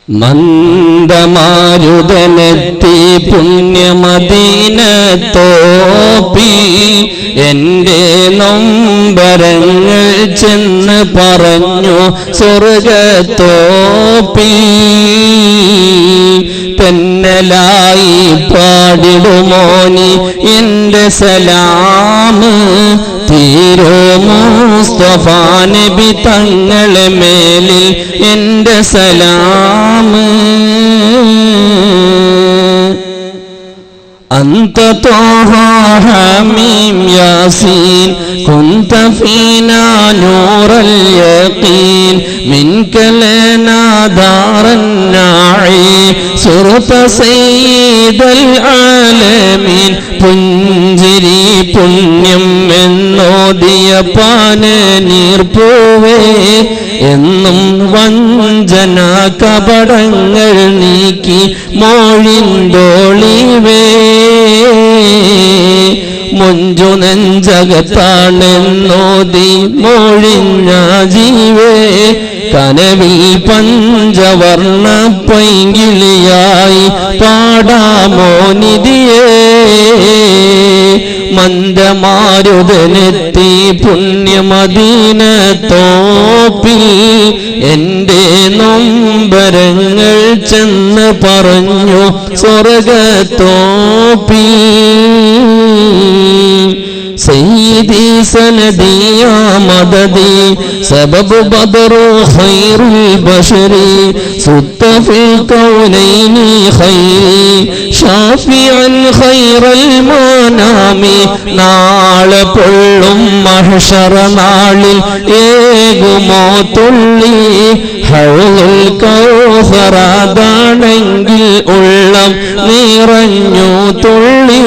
മന്ദമാരുതനെത്തി പുണ്യമദീനത്തോപ്പി എൻ്റെ നൊമ്പരങ്ങൾ ചെന്ന് പറഞ്ഞു സ്വർഗത്തോപ്പി തെന്നലായി പാടിടുമോനി എൻ്റെ സലാമ് തീരോ മുസ്തഫ നബി തങ്ങളെ മേലിൽ എൻ്റെ സലാമ് أنت طه حميم ياسين كنت فينا نور اليقين منك لنا دار الناعي صرت سيد العالمين പുഞ്ചിരി പുണ്യം എന്നോദിയ പാനനീർപ്പൂവേ എന്നും വഞ്ചന കപടങ്ങൾ നീക്കി മോഴിന്തോളിവേ മുഞ്ചു നെഞ്ചകത്താണെന്നോതി മോഴിഞ്ഞ ജീവേ കനവിൽ പഞ്ചവർണ്ണ പൈങ്കിളിയായി പാടാമോ നിധിയേ മന്ദമാരുതനെത്തി പുണ്യമദീനത്തോപ്പിൽ എൻ്റെ നൊമ്പരങ്ങൾ ചെന്ന് പറഞ്ഞു സ്വർഗത്തോപ്പിൽ سيدي سندي يا مددي سبب بدر خير البشر صدت في الكونين خيري شافعا خير المنام നാളെ പൊള്ളും മഹ്ശറ നാളിൽ ഏകുമോ തുള്ളി ഹൗലുൽ കൗസറാണെങ്കിൽ ഉള്ളം നിറഞ്ഞു തുള്ളി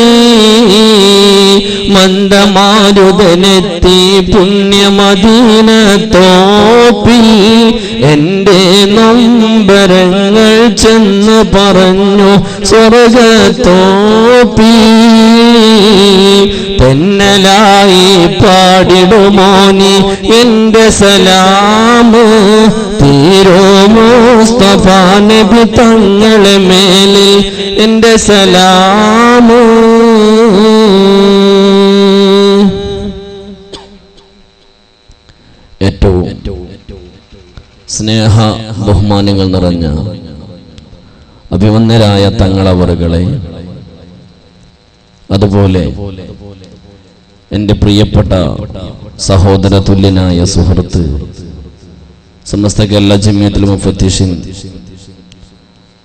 മന്ദമാരുതനെത്തി പുണ്യമദീനത്തോപ്പിൽ എൻ്റെ നൊമ്പരങ്ങൾ ചെന്ന് പറഞ്ഞു സ്വർഗത്തോപ്പിൽ തെന്നലായി പാടിടുമോനി എൻ്റെ സലാമ് തീരോ മുസ്തഫ നബി തങ്ങളെ മേലിൽ എൻ്റെ സലാമ് ഏറ്റവും സ്നേഹ ബഹുമാനങ്ങൾ നിറഞ്ഞ അഭിമന്യരായ തങ്ങളവറുകളെ, അതുപോലെ എൻ്റെ പ്രിയപ്പെട്ട സഹോദര തുല്യനായ സുഹൃത്ത് സമസ്ത കേരള ജമിയത്തുൽ മുഫത്തിശീൻ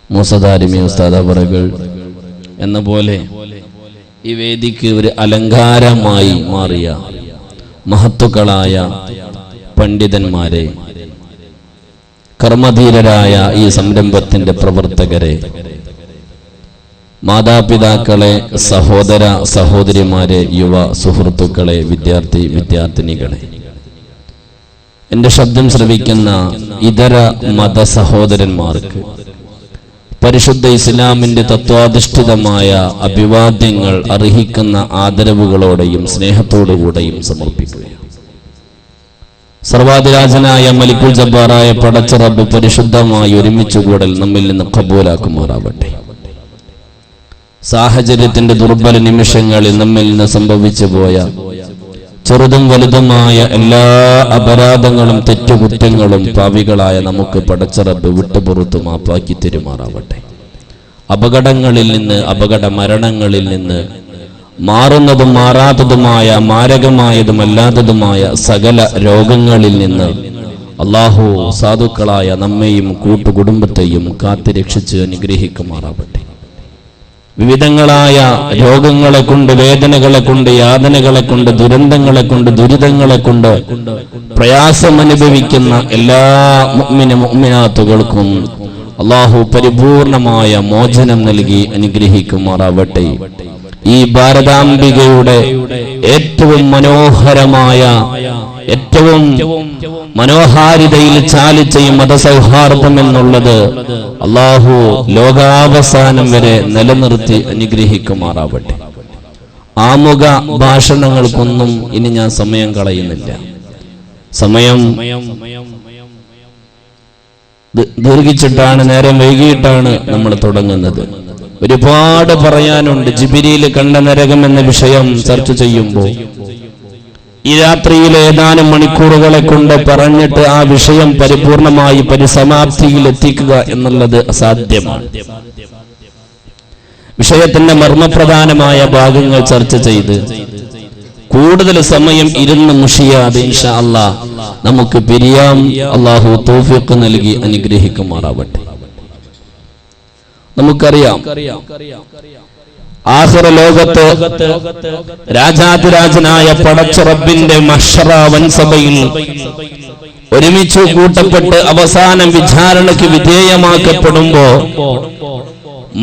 മൂസദാരിമി ഉസ്താദ് അവറുകൾ എന്ന പോലെ ഈ വേദിക്ക് ഒരു അലങ്കാരമായി മാറിയ മഹത്തുക്കളായ പണ്ഡിതന്മാരെ, കർമ്മധീരരായ ഈ സംരംഭത്തിന്റെ പ്രവർത്തകരെ, മാതാപിതാക്കളെ, സഹോദര സഹോദരിമാരെ, യുവ സുഹൃത്തുക്കളെ, വിദ്യാർത്ഥിനികളെ, എൻ്റെ ശബ്ദം ശ്രവിക്കുന്ന ഇതര മത സഹോദരന്മാർക്ക് പരിശുദ്ധ ഇസ്ലാമിന്റെ തത്വാധിഷ്ഠിതമായ അഭിവാദ്യങ്ങൾ അർഹിക്കുന്ന ആദരവുകളോടെയും സ്നേഹത്തോടുകൂടെയും സമർപ്പിക്കുക. സർവാധിരാജനായ മലിക്കുൽ ജബ്ബാറായ പടച്ച റബ്ബ് പരിശുദ്ധമായി ഒരുമിച്ചുകൂടൽ നമ്മിൽ നിന്ന് ഖബൂലാക്കുമാറാവട്ടെ. സാഹചര്യത്തിന്റെ ദുർബല നിമിഷങ്ങളിൽ നമ്മിൽ നിന്ന് സംഭവിച്ചു പോയ ചെറുതും വലുതുമായ എല്ലാ അപരാധങ്ങളും തെറ്റുകുറ്റങ്ങളും പാപികളായ നമുക്ക് പടച്ച റബ്ബ് വിട്ടുപുറത്തു മാപ്പാക്കി തെരുമാറാവട്ടെ. അപകടങ്ങളിൽ നിന്ന്, അപകട മരണങ്ങളിൽ നിന്ന്, മാറുന്നതും മാറാത്തതുമായ മാരകമായതുമല്ലാത്തതുമായ സകല രോഗങ്ങളിൽ നിന്ന് അല്ലാഹു സാധുക്കളായ നമ്മെയും കൂട്ടുകുടുംബത്തെയും കാത്തുരക്ഷിച്ച് അനുഗ്രഹിക്കുമാറാവട്ടെ. വിവിധങ്ങളായ രോഗങ്ങളെ കൊണ്ട്, വേദനകളെ കൊണ്ട്, യാതനകളെ കൊണ്ട്, ദുരന്തങ്ങളെ കൊണ്ട്, ദുരിതങ്ങളെ കൊണ്ട് പ്രയാസം അനുഭവിക്കുന്ന എല്ലാ മുഅ്മിനാത്തുകൾക്കും അല്ലാഹു പരിപൂർണമായ മോചനം നൽകി അനുഗ്രഹിക്കുമാറാവട്ടെ. ഈ ഭാരതാംബികയുടെ ഏറ്റവും മനോഹരമായ, ഏറ്റവും മനോഹാരിതയിൽ ചാലിച്ച ഈ മതസൗഹാർദ്ദം എന്നുള്ളത് അല്ലാഹു ലോകാവസാനം വരെ നിലനിർത്തി അനുഗ്രഹിക്കുമാറാവട്ടെ. ആമുഖ ഭാഷണങ്ങൾക്കൊന്നും ഇനി ഞാൻ സമയം കളയുന്നില്ല. സമയം ദീർഘിച്ചിട്ടാണ്, നേരം വൈകിട്ടാണ് നമ്മൾ തുടങ്ങുന്നത്. ഒരുപാട് പറയാനുണ്ട്. ജിബ്രീൽ കണ്ട നരകം എന്ന വിഷയം ചർച്ച ചെയ്യുമ്പോൾ ഈ രാത്രിയിലെ ഏതാനും മണിക്കൂറുകളെ കൊണ്ട് പറഞ്ഞിട്ട് ആ വിഷയം പരിപൂർണമായി പരിസമാപ്തിയിൽ എത്തിക്കുക എന്നുള്ളത് അസാധ്യമാണ്. വിഷയത്തിന്റെ മർമ്മപ്രധാനമായ ഭാഗങ്ങൾ ചർച്ച ചെയ്ത് കൂടുതൽ സമയം ഇരുന്ന് മുഷിയാതെ ഇൻഷാ അല്ലാഹ് നമുക്ക് പിരിയാം. അല്ലാഹു തൗഫീഖ് നൽകി അനുഗ്രഹിക്കുമാറാവട്ടെ. നമുക്കറിയാം, ആഖിറ ലോകത്ത് രാജാതിരാജനായ പടച്ച റബ്ബിന്റെ മഹ്ശറ വൻസഭയിൽ ഒരുമിച്ച് കൂട്ടപ്പെട്ട് അവസാനം വിചാരണയ്ക്ക് വിധേയമാക്കപ്പെടുമ്പോ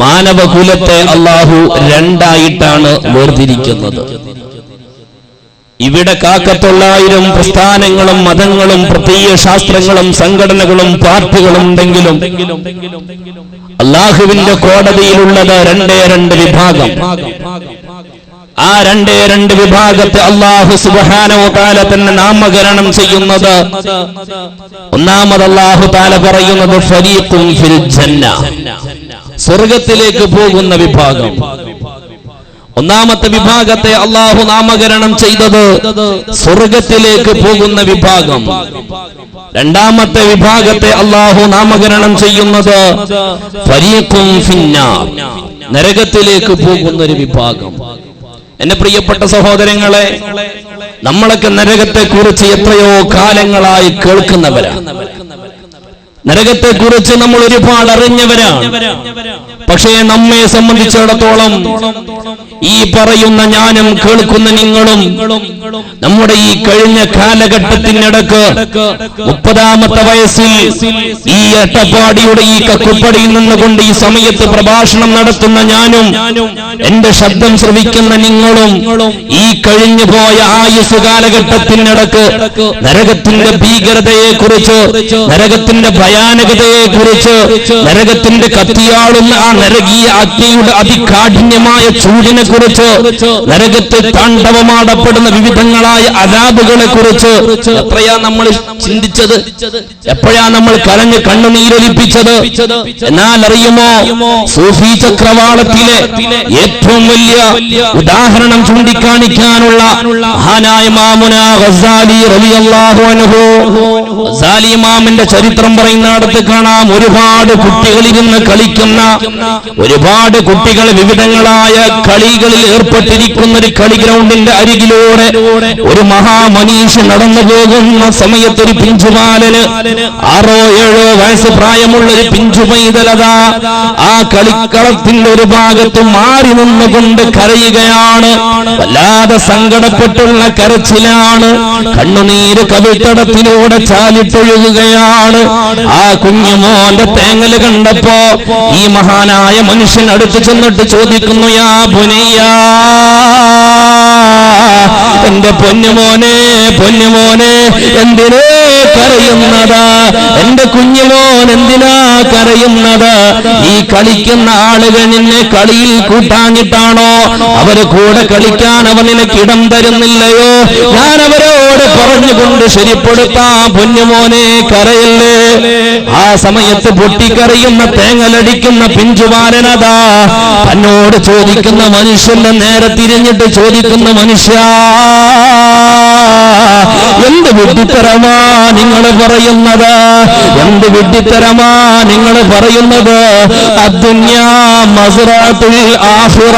മാനവകുലത്തെ അല്ലാഹു രണ്ടായിട്ടാണ് വേർതിരിക്കുന്നത്. ഇവിടെ കാക്കത്തൊള്ളായിരം പ്രസ്ഥാനങ്ങളും മതങ്ങളും പ്രത്യയ ശാസ്ത്രങ്ങളും സംഘടനകളും പാർട്ടികളും ഉണ്ടെങ്കിലും അല്ലാഹുവിന്റെ കോടതിയിലുള്ളത് രണ്ട് വിഭാഗം. ആ രണ്ട് വിഭാഗത്തെ അല്ലാഹു സുബ്ഹാനഹു വ തആല തന്നെ നാമകരണം ചെയ്യുന്നത്. ഒന്നാമത് അല്ലാഹു തആല പറയുന്നത് ഫരീഖുൻ ഫിൽ ജന്ന, സ്വർഗ്ഗത്തിലേക്ക് പോകുന്ന വിഭാഗം. ഒന്നാമത്തെ വിഭാഗത്തെ അല്ലാഹു നാമകരണം ചെയ്തത് സ്വർഗ്ഗത്തിലേക്ക് പോകുന്ന വിഭാഗം. രണ്ടാമത്തെ വിഭാഗത്തെ അല്ലാഹു നാമകരണം ചെയ്യുന്നത് ഫരീഖുൻ ഫിന്നാർ, നരകത്തിലേക്ക് പോകുന്ന ഒരു വിഭാഗം. എന്റെ പ്രിയപ്പെട്ട സഹോദരങ്ങളെ, നമ്മളൊക്കെ നരകത്തെ കുറിച്ച് എത്രയോ കാലങ്ങളായി കേൾക്കുന്നവരാണ്. നരകത്തെ കുറിച്ച് നമ്മൾ ഒരുപാട് അറിഞ്ഞവരാണ്. പക്ഷേ നമ്മെ സംബന്ധിച്ചിടത്തോളം ഈ പറയുന്ന ഞാനും കേൾക്കുന്ന നിങ്ങളും നമ്മുടെ ഈ കഴിഞ്ഞ കാലഘട്ടത്തിനിടക്ക് 30ാമത്തെ വയസ്സിൽ ഈ അട്ടപ്പാടിയുടെ ഈ കക്കുപ്പടിയിൽ നിന്നുകൊണ്ട് ഈ സമയത്ത് പ്രഭാഷണം നടത്തുന്ന ഞാനും എന്റെ ശബ്ദം ശ്രവിക്കുന്ന നിങ്ങളും ഈ കഴിഞ്ഞു പോയ ആയുസ് കാലഘട്ടത്തിനിടക്ക് നരകത്തിന്റെ ഭീകരതയെ കുറിച്ച്, നരകത്തിന്റെ ഭയാനകതയെ കുറിച്ച്, നരകത്തിന്റെ കത്തിയാളുന്ന ആ നരകീയ അഗ്നിയുടെ അതികാഠിന്യമായ ചൂടിനെ കുറിച്ച്, നരകത്തിൽ താണ്ഡവമാടപ്പെടുന്ന വിവിധങ്ങളായ അദാബുകളെ കുറിച്ച് എത്രയാ നമ്മൾ ചിന്തിച്ചത്, എപ്പോഴാ നമ്മൾ കരഞ്ഞ് കണ്ണുനീരൊലിപ്പിച്ചത്. എന്നാൽ അറിയുമോ, സൂഫി ചക്രവാളത്തിലെ ഏറ്റവും വലിയ ഉദാഹരണം ചൂണ്ടിക്കാണിക്കാനുള്ള മഹാനായ ഇമാമുന ഗസാലി റളിയല്ലാഹു അൻഹു, ഗസാലി ഇമാമിന്റെ ചരിത്രം പറയുന്നിടത്ത് കാണാം, ഒരുപാട് കുട്ടികൾ ഇരുന്ന് കളിക്കുന്ന, ഒരുപാട് കുട്ടികൾ വിവിധങ്ങളായ കളികളിൽ ഏർപ്പെട്ടിരിക്കുന്ന ഒരു കളി ഗ്രൗണ്ടിന്റെ അരികിലൂടെ ഒരു മഹാമനീഷ് നടന്നു പോകുന്ന സമയത്ത് ഒരു പിഞ്ചുബാലന് 6-7 വയസ്സ് പ്രായമുള്ള ഒരു പിഞ്ചു പൈതലതാ ആ കളിക്കളത്തിന്റെ ഒരു ഭാഗത്ത് മാറി നിന്നുകൊണ്ട് കരയുകയാണ്. വല്ലാതെ സങ്കടപ്പെട്ടുള്ള കരച്ചിലാണ്, കണ്ണുനീര് കവിൾത്തടത്തിലൂടെ ചാലിട്ടൊഴുകുകയാണ്. ആ കുഞ്ഞുമോന്റെ തേങ്ങല് കണ്ടപ്പോ ഈ മഹാനായ മനുഷ്യൻ അടുത്ത് ചെന്നിട്ട് ചോദിക്കുന്നു, യാ ബുനയ്യ, എന്റെ പൊന്നുമോനെ, പൊന്നുമോനെ, എന്തിനേ കരയുന്നത്? എന്റെ കുഞ്ഞുമോൻ എന്തിനാ കരയുന്നത്? ഈ കളിക്കുന്ന ആളുകൾ നിന്നെ കളിയിൽ കൂട്ടാഞ്ഞിട്ടാണോ? അവര് കൂടെ കളിക്കാൻ അവർ നിനക്ക് ഇടം തരുന്നില്ലയോ? ഞാൻ അവരോട് പറഞ്ഞുകൊണ്ട് ശരിപ്പെടുത്താം, പൊന്നുമോനെ കരയല്ലേ. ആ സമയത്ത് പൊട്ടിക്കറിയുന്ന തേങ്ങലടിക്കുന്ന പിഞ്ചുമാരനതാ തന്നോട് ചോദിക്കുന്ന മനുഷ്യന്റെ നേരെ തിരിഞ്ഞിട്ട് ചോദിക്കുന്ന, മനുഷ്യ, എന്ത് വിഡ്ഢിത്തരമാ നിങ്ങൾ പറയുന്നത്? എന്ത് വിഡ്ഢിത്തരമാ നിങ്ങൾ പറയുന്നത്? അദ്ദുന്യാ മസ്റഅത്തുൽ ആഖിറ,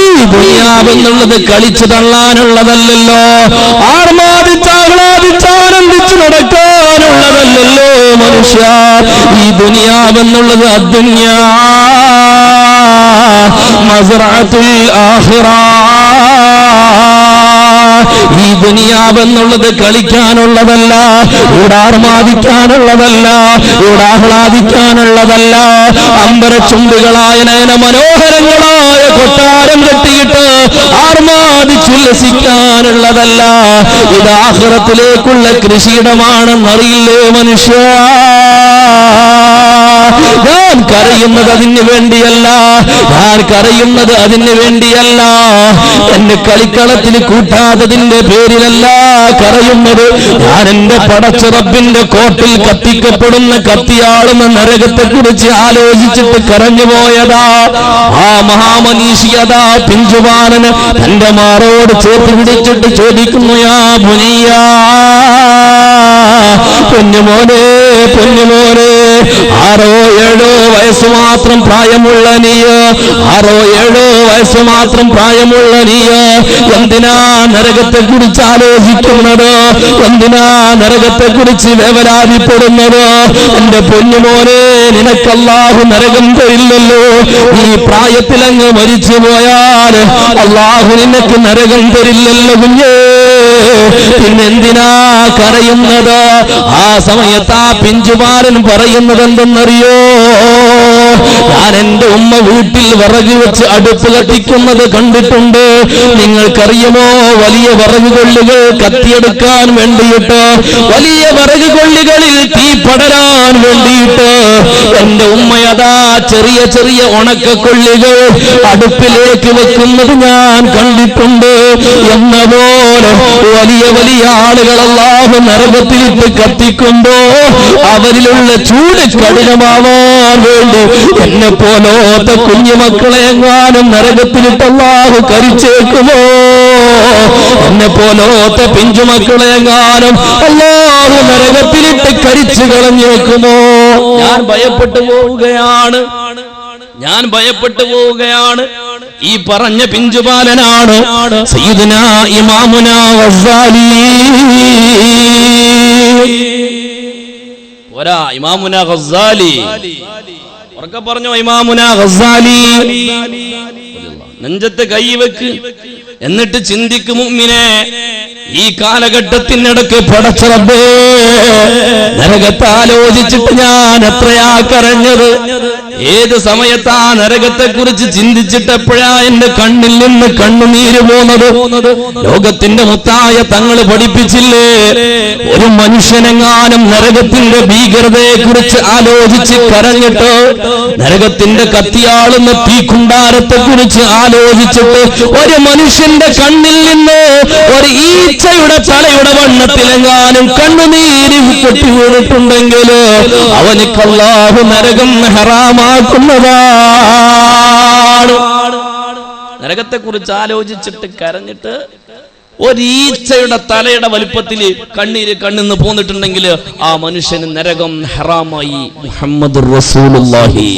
ഈ ദുനിയാവെന്നുള്ളത് കളിച്ചു തള്ളാനുള്ളതല്ലല്ലോ, ആർമാദിച്ചാഹ്ലാദിച്ചാനന്ദിച്ചു നടക്കാനുള്ളതല്ലല്ലോ മനുഷ്യ. ഈ ദുനിയാവെന്നുള്ളത് അദ്ദുന്യാ മസ്റഅത്തുൽ ആഖിറ, ഈ ദുനിയാവെന്നുള്ളത് കളിക്കാനുള്ളതല്ല, ഇവിടെ ആർമാദിക്കാനുള്ളതല്ല, ഇവിടെ ആഹ്ലാദിക്കാനുള്ളതല്ല. അമ്പരച്ചുണ്ടുകളായ നയന മനോഹരങ്ങളായ കൊട്ടാരം കെട്ടിയിട്ട് ആർമാദിച്ചുല്ലസിക്കാനുള്ളതല്ല. ഇത് ആഖിറത്തിലേക്കുള്ള കൃഷിയിടമാണെന്നറിയില്ലേ മനുഷ്യ? ഞാൻ കരയുന്നത് അതിന് വേണ്ടിയല്ല, ഞാൻ കരയുന്നത് അതിന് വേണ്ടിയല്ല. എന്നെ കളിക്കളത്തിൽ കൂട്ടാത്തതിന്റെ പേരിലല്ല കരയുന്നത്. ഞാൻ എന്റെ പടച്ച റബ്ബിന്റെ കോട്ടിൽ കത്തിക്കപ്പെടുന്ന കത്തിയാളുന്ന നരകത്തെ കുറിച്ച് ആലോചിച്ചിട്ട് കരഞ്ഞു പോയതാ. ആ മഹാമനീഷിയതാ പിഞ്ചുബാലന് തന്റെ മാറോട് ചേർത്ത് പിടിച്ചിട്ട് ചോദിക്കുന്നു, യാ ബുനിയ, പൊന്നുമോനെ പൊന്നുമോനെ, 6 7 വയസ്സ് മാത്രം പ്രായമുള്ള നീ, 6 7 വയസ്സ് മാത്രം പ്രായമുള്ള നീ എന്തിനാ നരകത്തെ കുറിച്ച് ആലോചിക്കുന്നത്? എന്തിനാ നരകത്തെ കുറിച്ച് വേവലാതിപ്പെടുന്നത്? എന്റെ പൊന്നുമോനെ, നിനക്ക് അല്ലാഹു നരകം തരില്ലല്ലോ. ഈ പ്രായത്തിലങ്ങ് മരിച്ചു പോയാൽ അല്ലാഹു നിനക്ക് നരകം തരില്ലല്ലോ കുഞ്ഞേ. പിന്നെന്തിനാ കരയുന്നത്? ആ സമയത്ത് ആ പിഞ്ചുമാരൻ പറയുന്നത് എന്തെന്നറിയോ? ഞാൻ എന്റെ ഉമ്മ വീട്ടിൽ വിറക് വെച്ച് അടുപ്പ് കത്തിക്കുന്നത് കണ്ടിട്ടുണ്ട്. നിങ്ങൾക്കറിയുമോ, വലിയ വിറക് കൊള്ളികൾ കത്തിയെടുക്കാൻ വേണ്ടിയിട്ട്, വലിയ വിറക് കൊള്ളികളിൽ തീ പടരാൻ വേണ്ടിയിട്ട് എന്റെ ഉമ്മയതാ ചെറിയ ചെറിയ ഉണക്കക്കൊള്ളികൾ അടുപ്പിലേക്ക് വെക്കുന്നത് ഞാൻ കണ്ടിട്ടുണ്ട്. എന്ന പോലെ വലിയ വലിയ ആളുകൾ അല്ലാഹു നരകത്തിലിട്ട് കത്തിക്കുമ്പോ അവരിലുള്ള ചൂട് കഠിനമാവാൻ വേണ്ടി എന്നെ പോലോത്തെ കുഞ്ഞുമക്കളെ എങ്ങാനും നരകത്തിലിട്ട് അല്ലാഹു കരിച്ചേക്കുമോ? എന്നെ പോലോത്തെ പിഞ്ചുമക്കളെ എങ്ങാനും അല്ലാഹു നരകത്തിലിട്ട് കരിച്ചു കളഞ്ഞേക്കുമോ? ഞാൻ ഭയപ്പെട്ടു പോവുകയാണ്, ഞാൻ ഭയപ്പെട്ടു പോവുകയാണ്. ഈ പറഞ്ഞ പിഞ്ചുബാലനാണ് സയ്യിദുനാ ഇമാമുനാ ഗസ്സാലി. ഒരാ ഇമാമുനാ ഗസ്സാലി, ഉറക്കെ പറഞ്ഞോ, ഇമാമുനാ ഗസ്സാലി. നെഞ്ചത്ത് കൈവെക്ക്, എന്നിട്ട് ചിന്തിക്ക് മുഅ്മിനേ, ഈ കാലഘട്ടത്തിനിടക്ക് പടച്ച റബ്ബേ, നരകത്തെ ആലോചിച്ചിട്ട് ഞാൻ എത്രയാ കരഞ്ഞത്. ഏത് സമയത്താ നരകത്തെ കുറിച്ച് ചിന്തിച്ചിട്ട് എപ്പോഴാ എന്റെ കണ്ണിൽ നിന്ന് കണ്ണുനീര് പോകുന്നത്? ലോകത്തിന്റെ മുത്തായ തങ്ങൾ പഠിപ്പിച്ചില്ലേ, ഒരു മനുഷ്യനെങ്ങാനും നരകത്തിന്റെ ഭീകരതയെ കുറിച്ച് ആലോചിച്ച് കരഞ്ഞിട്ട്, നരകത്തിന്റെ കത്തിയാളുന്ന തീക്കുണ്ടാരത്തെ കുറിച്ച് ആലോചിച്ചിട്ട് ഒരു മനുഷ്യന്റെ കണ്ണിൽ നിന്ന് ഒരു ഈച്ചയുടെ തലയുടെ വണ്ണത്തിലെങ്ങാനും കണ്ണുനീര് പൊട്ടി വീണിട്ടുണ്ടെങ്കിൽ അവനിക്ക് അല്ലാഹു നരകം ഹറാമാക്കുന്നതാണ്. നരകത്തെ കുറിച്ച് ആലോചിച്ചിട്ട് കരഞ്ഞിട്ട് ഒരീച്ചയുടെ തലയുടെ വലുപ്പത്തിൽ കണ്ണീര് കണ്ണിന്ന് പോന്നിട്ടുണ്ടെങ്കിൽ ആ മനുഷ്യന് നരകം ഹറാമായി. മുഹമ്മദുർ റസൂലുള്ളാഹി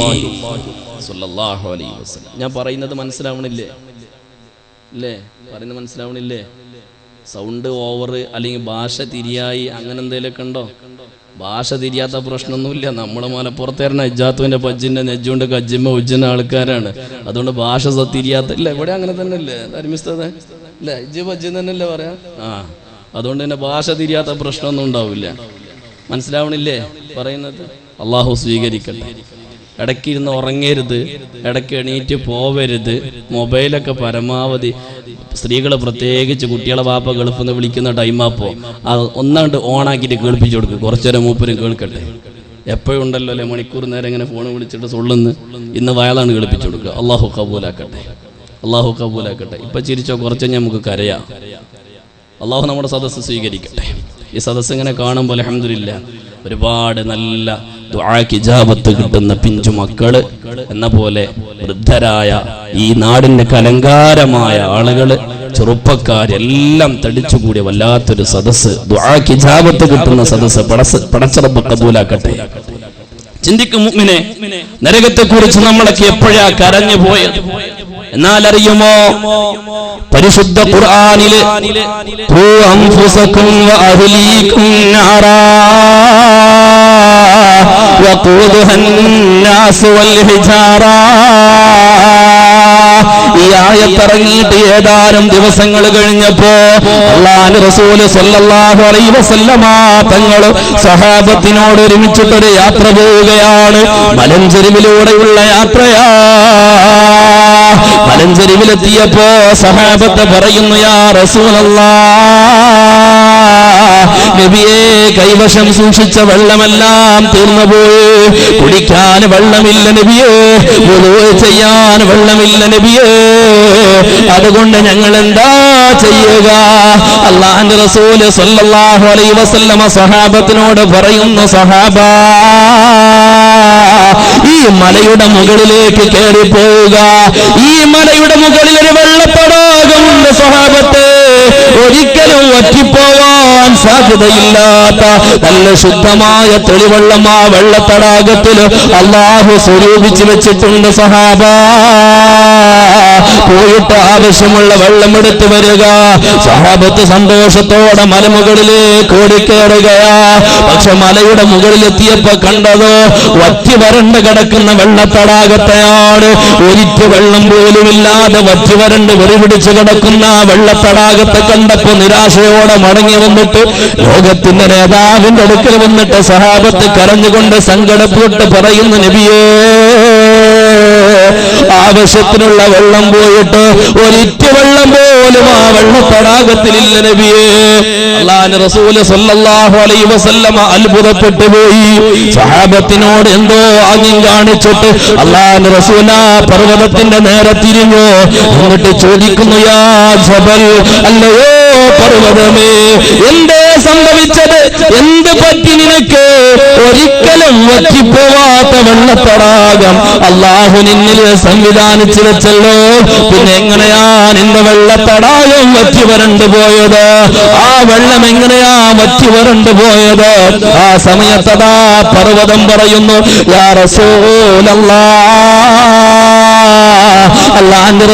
സ്വല്ലല്ലാഹു അലൈഹി വസല്ലം. ഞാൻ പറയുന്നത് മനസ്സിലാവണില്ലേ? അല്ലേ, പറയുന്നത് മനസ്സിലാവണില്ലേ? സൗണ്ട് ഓവർ അല്ലെങ്കിൽ ഭാഷ തിരിയായി അങ്ങനെ എന്തെങ്കിലുമൊക്കെ ഉണ്ടോ? ഭാഷ തിരിയാത്ത പ്രശ്നമൊന്നുമില്ല. നമ്മുടെ മലപ്പുറത്തേരണ ഇജാത്തുവിന്റെ പജ്ജിന്റെ നെജ്ജുണ്ട് കജ്ജിമ്മ ഉജ്ജുന്ന ആൾക്കാരാണ്. അതുകൊണ്ട് ഭാഷ തിരിയാത്ത ഇല്ല. ഇവിടെ അങ്ങനെ തന്നെ അല്ലേ അരിമിസ്തേ? അല്ലേ, ഇജ്ജ് പജ്ജ് തന്നെയല്ലേ പറയാ? അതുകൊണ്ട് തന്നെ ഭാഷ തിരിയാത്ത പ്രശ്നമൊന്നും ഉണ്ടാവില്ല. മനസ്സിലാവണില്ലേ പറയുന്നത്? അള്ളാഹു സ്വീകരിക്കട്ടെ. ഇടയ്ക്കിരുന്ന് ഉറങ്ങരുത്, ഇടയ്ക്ക് എണീറ്റ് പോവരുത്. മൊബൈലൊക്കെ പരമാവധി സ്ത്രീകൾ പ്രത്യേകിച്ച് കുട്ടികളെ വാപ്പ ഗൾഫിൽ നിന്ന് വിളിക്കുന്ന ടൈമാപ്പോൾ ഒന്നാണ്ട് ഓണാക്കിയിട്ട് കേൾപ്പിച്ചു കൊടുക്കുക. കുറച്ചേരം മൂപ്പരും കേൾക്കട്ടെ. എപ്പോഴും ഉണ്ടല്ലോ അല്ലെ മണിക്കൂർ നേരം ഇങ്ങനെ ഫോൺ വിളിച്ചിട്ട് സൊള്ളുന്ന്. ഇന്ന് വയലാണ് കേൾപ്പിച്ചു കൊടുക്കുക. അള്ളാഹു കബൂലാക്കട്ടെ, അള്ളാഹു കബൂലാക്കട്ടെ. ഇപ്പം ചിരിച്ചോ, കുറച്ച് നമുക്ക് കരയാം. അള്ളാഹു നമ്മുടെ സദസ്സ് സ്വീകരിക്കട്ടെ. ഈ സദസ്സ് ഇങ്ങനെ കാണുമ്പോൾ അൽഹംദുലില്ലാഹ് ഒരുപാട് നല്ല ദുആക്ക് ഇജാബത്ത് കിട്ടുന്ന പിഞ്ചു മക്കള് എന്ന പോലെ വൃദ്ധരായ ഈ നാടിന്റെ കലങ്കാരമായ ആളുകള്, ചെറുപ്പക്കാരെല്ലാം തടിച്ചുകൂടിയ വല്ലാത്തൊരു സദസ്സ്, ദുആക്ക് ഇജാബത്ത് കിട്ടുന്ന സദസ്സ് പടച്ച റബ്ബ് കബൂലാക്കട്ടെ. ചിന്തിക്കും മുഅ്മിനെ, നരകത്തെ കുറിച്ച് നമ്മളൊക്കെ എപ്പോഴാ കരഞ്ഞു പോയത്? എന്നാൽ അറിയുമോ, പരിശുദ്ധ ഖുർആനിലെ ഖൂ അൻഫുസകും വഅഹ്ലീകും നാറാ വഖൂദുഹൻ നാസ് വൽ ഹിജാറാ, ഈ ആയത്ത് ഇറങ്ങിയിട്ട് ഏതാനും ദിവസങ്ങൾ കഴിഞ്ഞപ്പോ അല്ലാഹുവിന്റെ റസൂൽ സ്വല്ലല്ലാഹു അലൈഹി വസല്ലമ തങ്ങൾ സഹാബത്തിനോട് ഒരുമിച്ചിട്ടൊരു യാത്ര പോവുകയാണ്. മലഞ്ചെരിവിലൂടെയുള്ള യാത്രയാ. മലഞ്ചെരിവിലെത്തിയപ്പോ സഹാബത്ത് പറയുന്നു, യാ റസൂലല്ലാഹ്, നബിയെ കൈവശം സൂക്ഷിച്ച വെള്ളമെല്ലാം തീർന്നുപോയി, കുടിക്കാൻ വെള്ളമില്ല നബിയെ, വുളൂ ചെയ്യാൻ വെള്ളമില്ല നബിയെ, അതുകൊണ്ട് ഞങ്ങൾ എന്താ ചെയ്യുക? അല്ലാഹുവിന്റെ റസൂൽ സ്വല്ലല്ലാഹു അലൈഹി വസല്ലമ സ്വഹാബത്തിനോട് പറയുന്നു, സ്വഹാബാ ഈ മലയുടെ മുകളിലേക്ക് കയറി പോവുക, ഈ മലയുടെ മുകളിൽ ഒരു വെള്ളത്തടാകമുണ്ട് സ്വഹാബത്തെ, ഒരിക്കലും വറ്റിപ്പോവാൻ സാധ്യതയില്ലാത്ത നല്ല ശുദ്ധമായ തെളിവെള്ളം ആ വെള്ളത്തടാകത്തിൽ അല്ലാഹു സ്വരൂപിച്ചു വെച്ചിട്ടുണ്ട് സഹാബ. പോയിട്ട് ആവശ്യമുള്ള വെള്ളം എടുത്തു വരിക. സഹാബത്ത് സന്തോഷത്തോടെ മലമുകളിലേക്ക് ഓടിക്കേറുകയാ. പക്ഷെ മലയുടെ മുകളിലെത്തിയപ്പോ കണ്ടതോ വറ്റി വരണ്ട് കിടക്കുന്ന വെള്ളത്തടാകത്തെയാണ്. ഒരിറ്റ് വെള്ളം പോലുമില്ലാതെ വറ്റി വരണ്ട് വെറിപിടിച്ച് കിടക്കുന്ന വെള്ളത്തടാകത്തെ കണ്ടപ്പോ നിരാശയോടെ മടങ്ങി വന്നിട്ട് ലോകത്തിന്റെ നേതാവിന്റെ അടുക്കൽ വന്നിട്ട് സഹാബത്ത് കരഞ്ഞുകൊണ്ട് സങ്കടപ്പെട്ട് പറയുന്നു, നബിയേ ആവശ്യത്തിനുള്ള വെള്ളം പോയിട്ട് ഒരിറ്റ് വെള്ളം പോലും ആ വെള്ളത്തടാകത്തിലില്ല നബിയേ. അല്ലാഹുവിന്റെ റസൂല് സ്വല്ലല്ലാഹു അലൈഹി വസല്ലമ അത്ഭുതപ്പെട്ടു പോയി. സഹാബത്തിനോട് എന്തോ ആംഗ്യം കാണിച്ചിട്ട് അല്ലാഹുവിന്റെ റസൂൽ ആ പർവ്വതത്തിന്റെ നേരെ തിരിഞ്ഞു. എന്നിട്ട് ചോദിക്കുന്നു, യാ ജബൽ, അല്ലയോ പർവ്വതമേ, എന്തേ സംഭവിച്ചത്? എന്ത് പറ്റി നിനക്ക്? ഒരിക്കലും വറ്റിപ്പോവാത്ത വെള്ളത്തടാകം അല്ലാഹു നിന്നിൽ സംവിധാനിച്ചു വെച്ചല്ലോ, പിന്നെ എങ്ങനെയാ നിന്റെ വെള്ളത്തടാകം വറ്റി വരണ്ടു പോയത്? ആ വെള്ളം എങ്ങനെയാ വറ്റി വരണ്ടു പോയത്? ആ സമയത്തതാ പർവ്വതം പറയുന്നു, യാ റസൂലല്ലാഹ്, അല്ലാഹുവിന്റെ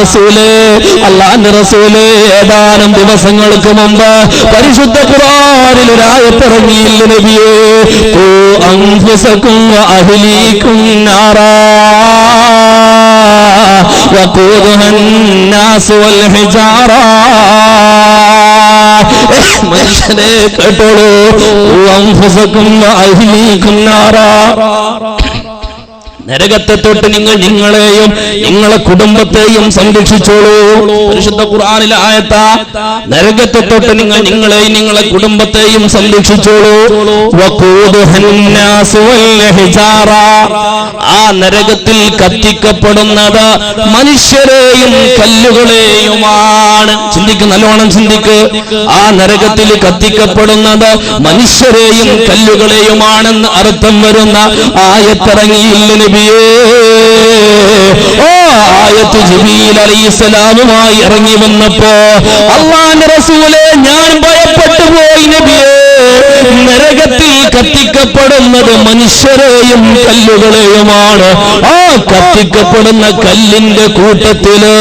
റസൂലേ ഏതാനും ദിവസങ്ങൾക്ക് മുമ്പ് പരിശുദ്ധ ഖുർആനിൽ ഒരു ആയത്ത് ഇറങ്ങിയില്ല നബിയേ, ഖൂ അൻഫുസകും വഅഹ്ലീകും നാറാ വഖൂദുഹാ അന്നാസു വൽ ഹിജാറ. മനുഷ്യനെ കേട്ടോളൂ, ഖൂ അൻഫുസകും വഅഹ്ലീകും നാറാ, നരകത്തെ തൊട്ട് നിങ്ങൾ നിങ്ങളെയും നിങ്ങളെ കുടുംബത്തെയും സംരക്ഷിച്ചോളൂ. പരിശുദ്ധ ഖുർആനിലെ ആയത്താ. നരകത്തെ തൊട്ട് നിങ്ങൾ നിങ്ങളെയും നിങ്ങളെ കുടുംബത്തെയും സംരക്ഷിച്ചോളൂ. വഖൂദുഹന്നാസു വൽ ഹിജാറ, ആ നരകത്തിൽ കത്തിക്കപ്പെടുന്നത് മനുഷ്യരെയും കല്ലുകളെയുമാണ്. ചിന്തിക്ക്, നല്ലോണം ചിന്തിക്ക്. ആ നരകത്തിൽ കത്തിക്കപ്പെടുന്നത് മനുഷ്യരെയും കല്ലുകളെയുമാണെന്ന് അർത്ഥം വരുന്ന ആയത്തിറങ്ങിയില്ല നബിയേ. ഓ ആയത്ത് ജിബ്രീൽ അലൈഹിസ്സലാമുമായി ഇറങ്ങി വന്നപ്പോ അല്ലാഹുവിന്റെ റസൂലേ ഞാൻ ഭയപ്പെട്ടു പോയി നബിയേ. നരകത്തിൽ കത്തിക്കപ്പെടുന്നത് മനുഷ്യരെയും കല്ലുകളെയുമാണ്. ആ കത്തിക്കപ്പെടുന്ന കല്ലിന്റെ കൂട്ടത്തില്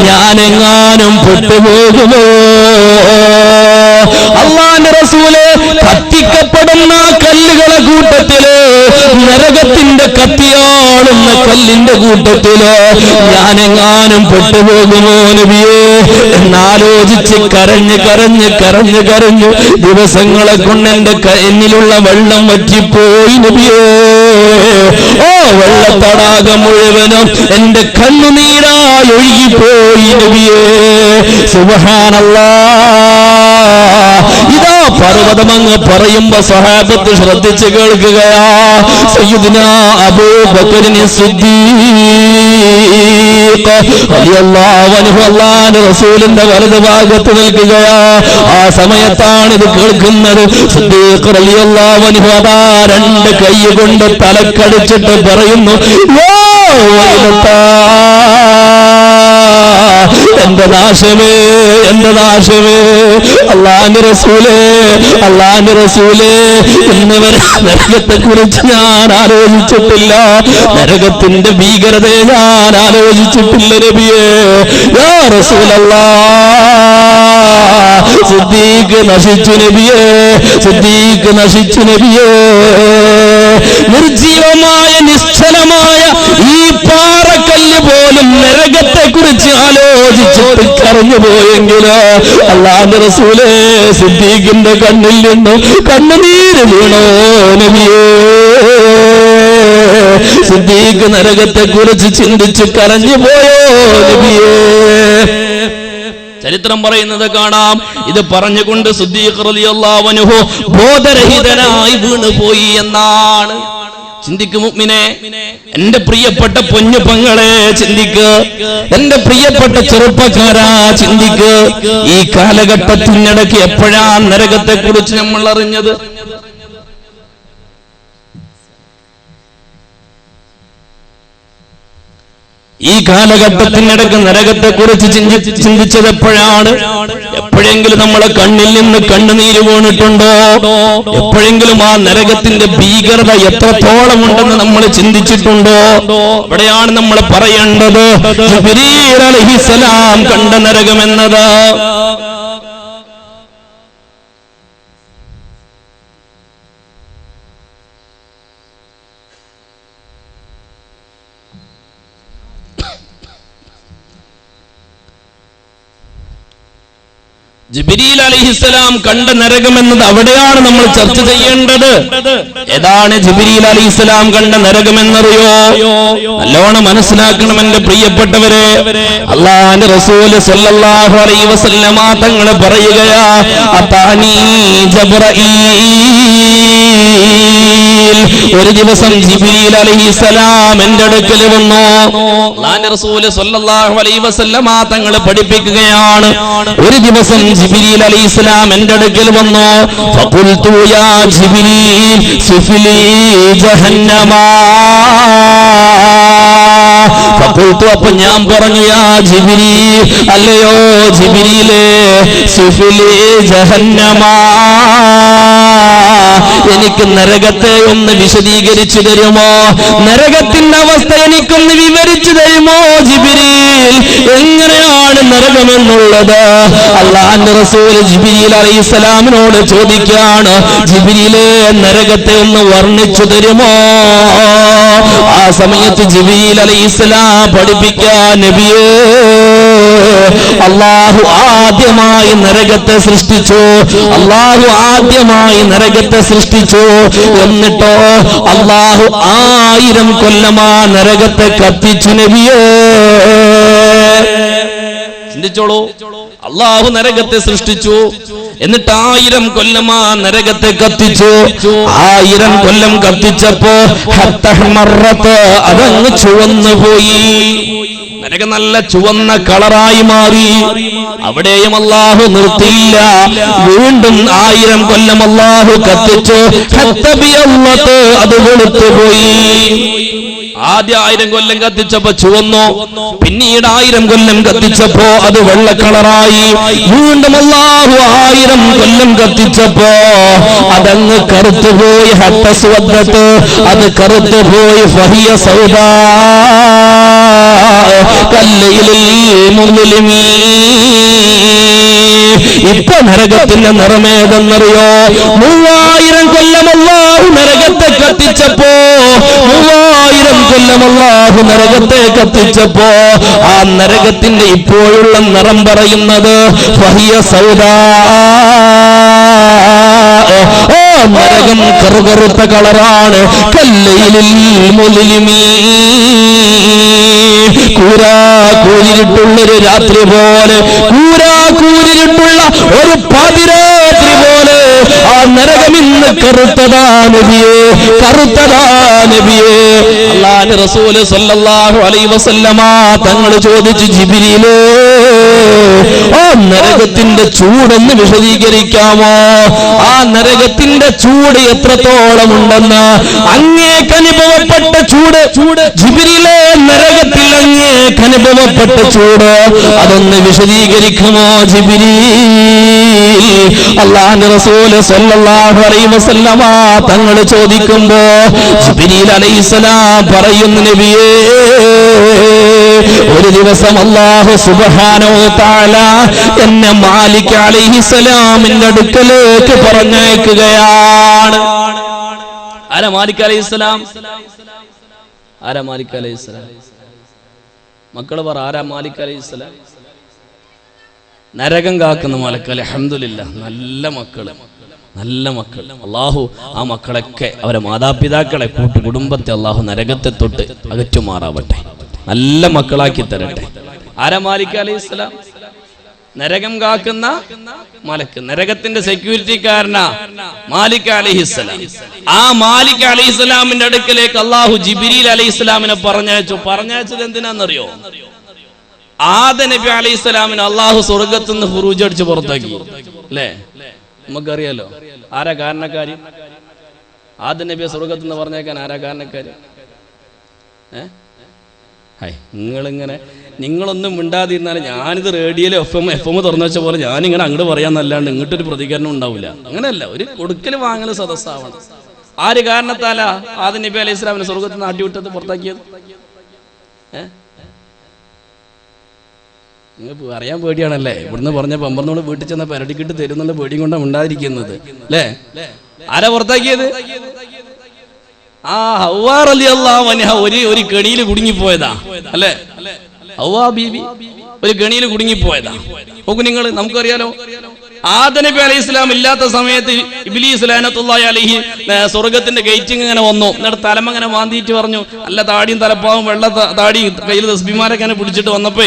ഞാനെങ്ങാനും പെട്ടുപോകുമോ? അല്ലാഹുവിന്റെ റസൂലേ, കത്തിക്കപ്പെടുന്ന കല്ലുകളെ കൂട്ടത്തില് നരകത്തിന്റെ കത്തിയാളുന്ന കല്ലിന്റെ കൂട്ടത്തില് ഞാനെങ്ങാനും പെട്ടുപോകുമോ നബിയേ എന്നാലോചിച്ച് കരഞ്ഞ് കരഞ്ഞ് കരഞ്ഞ് കരഞ്ഞു ദിവസങ്ങളെ കൊണ്ട് എന്നിലുള്ള വെള്ളം വറ്റിപ്പോയി നബിയേ. ഓ വെള്ളത്തടാകം മുഴുവനും എന്റെ കണ്ണുനീരായി ഒഴുകിപ്പോയി നബിയേ. സുബ്ഹാനല്ലാഹ്. ഇതാ പർവ്വതമങ്ങ് പറയുമ്പോ സഹാബത്ത് ശ്രദ്ധിച്ച് കേൾക്കുകയാ. സയ്യിദുനാ അബൂബക്കർ സിദ്ദീഖ് റളിയല്ലാഹു അൻഹു അല്ലാഹുവിന്റെ റസൂലിന്റെ വലതു ഭാഗത്ത് നിൽക്കുകയാ. ആ സമയത്താണ് ഇത് കേൾക്കുന്നത്. സിദ്ദീഖ് റളിയല്ലാഹു അൻഹു അതാ രണ്ട് കൈ കൊണ്ട് തലക്കടിച്ചിട്ട് പറയുന്നു, എന്റെ നാശമേ, എന്റെ നാശമേ. അല്ലാഹുവിന്റെ റസൂലേ, ഇന്നുവരെ നരകത്തെ കുറിച്ച് ഞാൻ ആലോചിച്ചിട്ടില്ല, നരകത്തിന്റെ ഭീകരതയെ ഞാൻ ആലോചിച്ചിട്ടില്ല നബിയേ. യാ റസൂലല്ലാഹ്, സിദ്ദീഖ് നശിച്ചു നബിയേ, സിദ്ദീഖ് നശിച്ചു നബിയേ. നിർജീവമായ നിശ്ചലമായ ഈ പാറക്കല്ല് പോലും നരകത്തെ കുറിച്ച് ആലോചിച്ചിട്ട് കരഞ്ഞു പോയെങ്കിലോ അല്ലാഹുവിന്റെ റസൂലേ, സിദ്ദീഖിന്റെ കണ്ണിൽ നിന്നും കണ്ണുനീര് വീണോ നബിയേ. സിദ്ദീഖ് നരകത്തെ കുറിച്ച് ചിന്തിച്ച് കരഞ്ഞു പോയോ നബിയേ. ചരിത്രം പറയുന്നത് കാണാം. ഇത് പറഞ്ഞുകൊണ്ട് സിദ്ദീഖ് റളിയല്ലാഹു അൻഹു ബോധരഹിതനായി വീണുപോയി എന്നാണ്. ചിന്തിക്കു മുഅ്മിനെ, എന്റെ പ്രിയപ്പെട്ട പൊന്നു പെങ്ങളെ ചിന്തിക്ക്, എന്റെ പ്രിയപ്പെട്ട ചെറുപ്പക്കാരാ ചിന്തിക്ക്. ഈ കാലഘട്ടത്തിനിടയ്ക്ക് എപ്പോഴാ നരകത്തെ കുറിച്ച് നമ്മൾ അറിഞ്ഞത്? ഈ കാലഘട്ടത്തിനിടയ്ക്ക് നരകത്തെ കുറിച്ച് ചിന്തിച്ചത് എപ്പോഴാണ്? എപ്പോഴെങ്കിലും നമ്മളെ കണ്ണിൽ നിന്ന് കണ്ണുനീര് വീണിട്ടുണ്ടോ? എപ്പോഴെങ്കിലും ആ നരകത്തിന്റെ ഭീകരത എത്രത്തോളം ഉണ്ടെന്ന് നമ്മൾ ചിന്തിച്ചിട്ടുണ്ടോ? അവിടെയാണ് നമ്മൾ പറയേണ്ടത് ജിബ്രീൽ അലൈഹിസ്സലാം കണ്ട നരകമെന്നത്. ജിബ്രീൽ അലൈഹിസ്സലാം കണ്ട നരകമെന്നത് അവിടെയാണ് നമ്മൾ ചർച്ച ചെയ്യേണ്ടത്. ഏതാണ് ജിബ്രീൽ അലൈഹിസ്സലാം കണ്ട നരകമെന്നറിയോ? നല്ലോണം മനസ്സിലാക്കണം എന്റെ പ്രിയപ്പെട്ടവരെ. അല്ലാഹുവിന്റെ റസൂൽ സല്ലല്ലാഹു അലൈഹി വസല്ലമ തങ്ങൾ പറയുകയാ, അതാനി ജിബ്രീൽ. ഒരു ദിവസം ജിബ്രീൽ അലൈഹിസ്സലാം എൻ്റെ അടുക്കൽ വന്നു. അല്ലാഹുവിന്റെ റസൂൽ സല്ലല്ലാഹു അലൈഹി വസല്ലമ തങ്ങൾ പഠിപ്പിക്കുകയാണ്, ഒരു ദിവസം ജിബ്രീൽ അലൈഹിസ്സലാം എൻ്റെ അടുക്കൽ വന്നു. ഫഖുൽതു യാ ജിബ്രീൽ സിഫ്ലി ജഹന്നമ. ഫഖുൽതു, അപ്പോൾ ഞാൻ പറഞ്ഞു, യാ ജിബ്രീൽ, അല്ലയോ ജിബ്രീലേ, സിഫ്ലി ജഹന്നമ, എനിക്ക് നരകത്തെ ഒന്ന് വിശദീകരിച്ചു തരുമോ? നരകത്തിന്റെ അവസ്ഥ എനിക്കൊന്ന് വിവരിച്ചു തരുമോ ജിബ്രീൽ? എങ്ങനെയാണ് നരകമെന്നുള്ളത്? അല്ലാഹുവിന്റെ റസൂൽ ജിബ്രീൽ അലൈഹിസ്സലാമിനോട് ചോദിക്കുകയാണ്, ജിബ്രീലേ, നരകത്തെ ഒന്ന് വർണ്ണിച്ചു തരുമോ? ആ സമയത്ത് ജിബ്രീൽ അലൈഹിസ്സലാം പഠിപ്പിക്കാൻ, നബിയേ, അല്ലാഹു ആദ്യമായി നരകത്തെ സൃഷ്ടിച്ചു. അല്ലാഹു ആദ്യമായി നരകത്തെ സൃഷ്ടിച്ചു. എന്നിട്ടോ അല്ലാഹു 1000 കൊല്ലമാ നരകത്തെ കത്തിച്ചു. നബിയേ, ചിന്തിച്ചോളൂ. അല്ലാഹു നരകത്തെ സൃഷ്ടിച്ചു, എന്നിട്ട് 1000 കൊല്ലമാ നരകത്തെ കത്തിച്ചു. 1000 കൊല്ലം കത്തിച്ചപ്പോ അതങ്ങ് ചുവന്നു പോയി. നരകം നല്ല ചുവന്ന കളറായി മാറി. അവിടെയും അല്ലാഹു നിർത്തിയില്ല. വീണ്ടും 1000 കൊല്ലം അല്ലാഹു കത്തിച്ചു. അത് വെളുത്തുപോയി. ആദ്യ 1000 കൊല്ലം കത്തിച്ചപ്പോ ചുവന്നു. പിന്നീട് 1000 കൊല്ലം കത്തിച്ചപ്പോ അത് വെള്ള കളറായി. വീണ്ടും അല്ലാഹു 1000 കൊല്ലം കത്തിച്ചപ്പോ അതങ്ങ് കറുത്തുപോയി. ഹത്തസ്വദ്ദത്ത്, അത് കറുത്തുപോയി. ഫഹിയ സൗദാ ഇപ്പൊ നരകത്തിന്റെ നിറമേതെന്നറിയോ? 3000 കൊല്ലം അല്ലാഹു നരകത്തെ കത്തിച്ചപ്പോ, 3000 കൊല്ലം അല്ലാഹു നരകത്തെ കത്തിച്ചപ്പോ ആ നരകത്തിന്റെ ഇപ്പോഴുള്ള നിറം പറയുന്നത് ഫഹിയ സൗദാ. നരകം കറുകറുത്ത കളറാണ്. കല്ലയിലിൽ മുലിമീ, കൂരിട്ടുള്ളൊരു രാത്രി പോലെ, കൂരിട്ടുള്ള ഒരു പാതിരാത്രി പോലെ ആ നരകം ഇന്ന് കറുത്തതാ നബിയേ, കറുത്തതാ നബിയേ. അല്ലാഹുവിന്റെ റസൂൽ സല്ലല്ലാഹു അലൈഹി വസല്ലമ തങ്ങൾ ചോദിച്ചു, ജിബ്രീലേ, ആ നരകത്തിന്റെ ചൂടൊന്ന് വിശദീകരിക്കാമോ? ആ നരകത്തിന്റെ ചൂട് എത്രത്തോളം ഉണ്ടെന്ന് അങ്ങേക്ക് അനുഭവപ്പെട്ട ചൂട്, ജിബ്രീലേ, നരകത്തിൽ അങ്ങേക്ക് അനുഭവപ്പെട്ട ചൂട് അതൊന്ന് വിശദീകരിക്കുമോ ജിബ്രീൽ? അല്ലാഹുവിന്റെ റസൂൽ സല്ലല്ലാഹു അലൈഹി വസല്ലമ തങ്ങൾ ചോദിക്കുമ്പോ ജിബ്രീൽ അലൈഹിസ്സലാം പറയുന്നു, നബിയേ, ഒരു ദിവസം അല്ലാഹു സുബ്ഹാനഹു വ തആല എന്നെ മാലിക് അലൈഹിസ്സലാമിന്റെ അടുക്കലേക്ക് പറഞ്ഞയക്കുകയാണ്. ആരാ മാലിക് അലൈഹിസ്സലാം? ആരാ മാലിക് അലൈഹിസ്സലാം? മക്കള് പറ, ആരാ മാലിക് അലൈഹിസ്സലാം? നരകം കാക്കുന്ന മലക്ക്. അൽഹംദുലില്ലാഹ്, നല്ല മക്കള്, നല്ല മക്കൾ. അല്ലാഹു ആ മക്കളൊക്കെ അവരെ മാതാപിതാക്കളെ കുടുംബത്തെ അല്ലാഹു നരകത്തെ തൊട്ട് അകറ്റുമാറാവട്ടെ, നല്ല മക്കളാക്കി തരട്ടെ. ആരാ മാലിക് അലൈഹിസ്സലാം? നരകം കാക്കുന്ന മലക്ക്, നരകത്തിന്റെ സെക്യൂരിറ്റിക്കാരനാ മാലിക് അലൈഹിസ്സലാം. ആ മാലിക് അലൈഹിസ്സലാമിന്റെ അടുക്കലേക്ക് അള്ളാഹു ജിബ്രീൽ അലൈഹിസ്സലാമിനെ പറഞ്ഞയച്ചത് എന്തിനാണെന്നറിയോ? ആദം നബി അലൈഹിസ്സലാമിന് അള്ളാഹു സ്വർഗത്തുനിന്ന് ഖുറൂജ് അടിച്ച് പുറത്താക്കി അല്ലേ? നമുക്കറിയാലോ ആരാ കാരണക്കാരി? ആദം നബിയെ സ്വർഗത്തുനിന്ന് പറഞ്ഞേക്കാൻ ആരാ കാരണക്കാരി? നിങ്ങളൊന്നും മിണ്ടാതിരുന്നാലും ഞാനിത് റേഡിയോയിലെ എഫ് എം തുറന്നു വെച്ച പോലെ ഞാനിങ്ങനെ അങ്ങോട്ട് പറയാന്നല്ലാണ്ട് ഇങ്ങോട്ടൊരു പ്രതികരണം ഉണ്ടാവില്ല. അങ്ങനെയല്ല, ഒരു കൊടുക്കൽ വാങ്ങൽ സദസ്സാവണം. ആര് കാരണത്താലാ ആദം നബി അലൈഹി സ്വലാമിനെ സ്വർഗത്തിൽ നിന്ന് ആട്ടിവിട്ടത്, പുറത്താക്കിയത്? നിങ്ങൾക്ക് അറിയാൻ പേടിയാണല്ലേ? ഇവിടുന്ന് പറഞ്ഞ പമ്പർന്നോട് വീട്ടിൽ ചെന്ന പരടിക്കിട്ട് തരുന്നുള്ള പേടിയും കൊണ്ടാണ് ഉണ്ടാതിരിക്കുന്നത് അല്ലേ? ആരാ പുറത്താക്കിയത്? ആ ഹവ്വാ റളിയല്ലാഹു അൻഹ ഒരു കെണിയിൽ കുടുങ്ങിപ്പോയതാ അല്ലേ? ഹവ്വാ ബീബി ഒരു കെണിയിൽ കുടുങ്ങിപ്പോയതാ. നോക്കൂ നിങ്ങൾ, നമുക്കറിയാലോ ആദം നബി അലൈഹി സ്വലാം ഇല്ലാത്ത സമയത്ത് ഇബ്ലീസ് ലഅനത്തുല്ലാഹി അലൈഹി സ്വർഗത്തിന്റെ ഗേറ്റിങ് ഇങ്ങനെ വന്നു. എന്നിട്ട് തലമ ഇങ്ങനെ മാന്തിയിട്ട് പറഞ്ഞു, അല്ല താടിയും തലപ്പാവും വെള്ള താടിയും കയ്യിൽ തസ്ബീമാരൊക്കെ ഇങ്ങനെ പിടിച്ചിട്ട് വന്നപ്പോ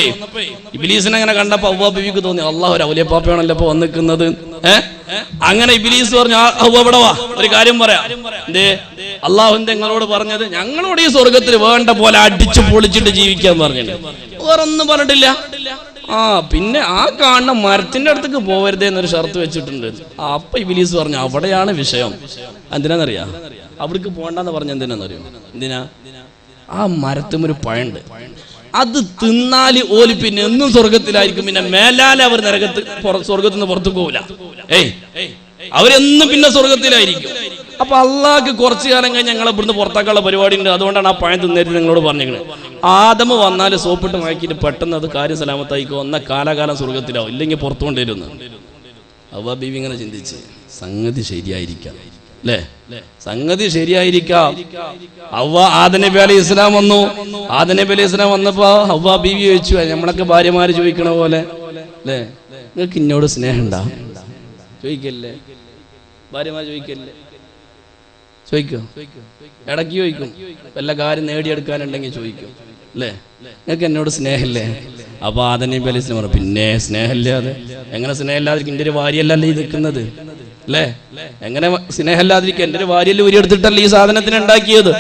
ഇബ്ലീസിനെ അങ്ങനെ കണ്ടപ്പോ ഹവ്വാ ബീവിക്ക് തോന്നി, അള്ളാഹ് ഒരു ഔലിയപ്പാപ്പയാണല്ലോ ഇപ്പൊ വന്നിക്കുന്നത്. അങ്ങനെ ഇബ്ലീസ് പറഞ്ഞു, ഹവ്വാ ഇവിടെ വാ, ഒരു കാര്യം പറയാം. എന്തേ? അള്ളാഹു നിങ്ങളോട് പറഞ്ഞത് ഞങ്ങളോട് ഈ സ്വർഗത്തിൽ വേണ്ട പോലെ അടിച്ചു പൊളിച്ചിട്ട് ജീവിക്കാൻ പറഞ്ഞില്ല, വേറൊന്നും പറഞ്ഞിട്ടില്ല. പിന്നെ ആ കാണുന്ന മരത്തിന്റെ അടുത്തേക്ക് പോവരുതേ എന്നൊരു ഷർത്ത് വെച്ചിട്ടുണ്ട്. അപ്പൊ ഇബ്ലീസ് പറഞ്ഞു അവിടെയാണ് വിഷയം. എന്തിനാന്നറിയാ? അവിടേക്ക് പോകണ്ടെന്ന് പറഞ്ഞ എന്തിനാന്നറിയോ? എന്തിനാ? ആ മരത്തും ഒരു പഴണ്ട്, അത് തിന്നാല് ഓല് പിന്നെ എന്നും സ്വർഗത്തിലായിരിക്കും. പിന്നെ മേലാലെ അവർ സ്വർഗത്തിൽ നിന്ന് പുറത്തു പോവില്ല. അവരെന്നും പിന്നെ സ്വർഗത്തിലായിരിക്കും. അപ്പൊ അള്ളാഹ്ക്ക് കുറച്ചു കാലം കഴിഞ്ഞ് ഞങ്ങളെ ഇവിടുന്ന് പുറത്താക്കാനുള്ള പരിപാടി ഉണ്ട്. അതുകൊണ്ടാണ് ആ പഴം തിന്നേറ്റ് നിങ്ങളോട് പറഞ്ഞേക്കുന്നത്. ആദമ വന്നാല് സോപ്പിട്ട് മാക്കിയിട്ട് പെട്ടെന്ന് അത് കാര്യം സലാമത്തായിക്കോ, ഒന്ന കാലാകാലം സ്വർഗത്തിലാവും, ഇല്ലെങ്കിൽ പുറത്തു കൊണ്ടുവരുന്നു. ഹവ്വാ ബീവി ഇങ്ങനെ ചിന്തിച്ച് സംഗതി ശരിയായിരിക്കാം അല്ലേ? സംഗതി ശരിയായിരിക്കാം. ആദം നബി അലൈഹി ഇസ്ലാം വന്നു. ആദം നബി അലൈഹി ഇസ്ലാം വന്നപ്പോ ഹവ്വാ ബീവി ചോദിച്ചു, നമ്മളൊക്കെ ഭാര്യമാര് ചോദിക്കണ പോലെ അല്ലേ, നിങ്ങൾക്ക് ഇന്നോട് സ്നേഹം ഉണ്ടാ? ചോദിക്കല്ലേ? ഭാര്യമാര് ചോദിക്കല്ലേ? ചോദിക്കോ? ഇടയ്ക്ക് ചോദിക്കും. വല്ല കാര്യം നേടിയെടുക്കാനുണ്ടെങ്കിൽ ചോദിക്കും അല്ലേ? നിങ്ങൾക്ക് എന്നോട് സ്നേഹമില്ലേ? അപ്പൊ ആദം നബി അലൈഹി സ്വലാം പറഞ്ഞു, പിന്നെ സ്നേഹമില്ലാതെ എങ്ങനെ? സ്നേഹമില്ലാതിരിക്കും, എൻ്റെ ഒരു ഭാര്യയല്ലല്ലേ ഈ നിൽക്കുന്നത് അല്ലേ? എങ്ങനെ സ്നേഹമില്ലാതിരിക്കും? എൻ്റെ ഒരു ഭാര്യയിൽ ഉരിയെടുത്തിട്ടല്ലേ ഈ സാധനത്തിന് ഉണ്ടാക്കിയത്.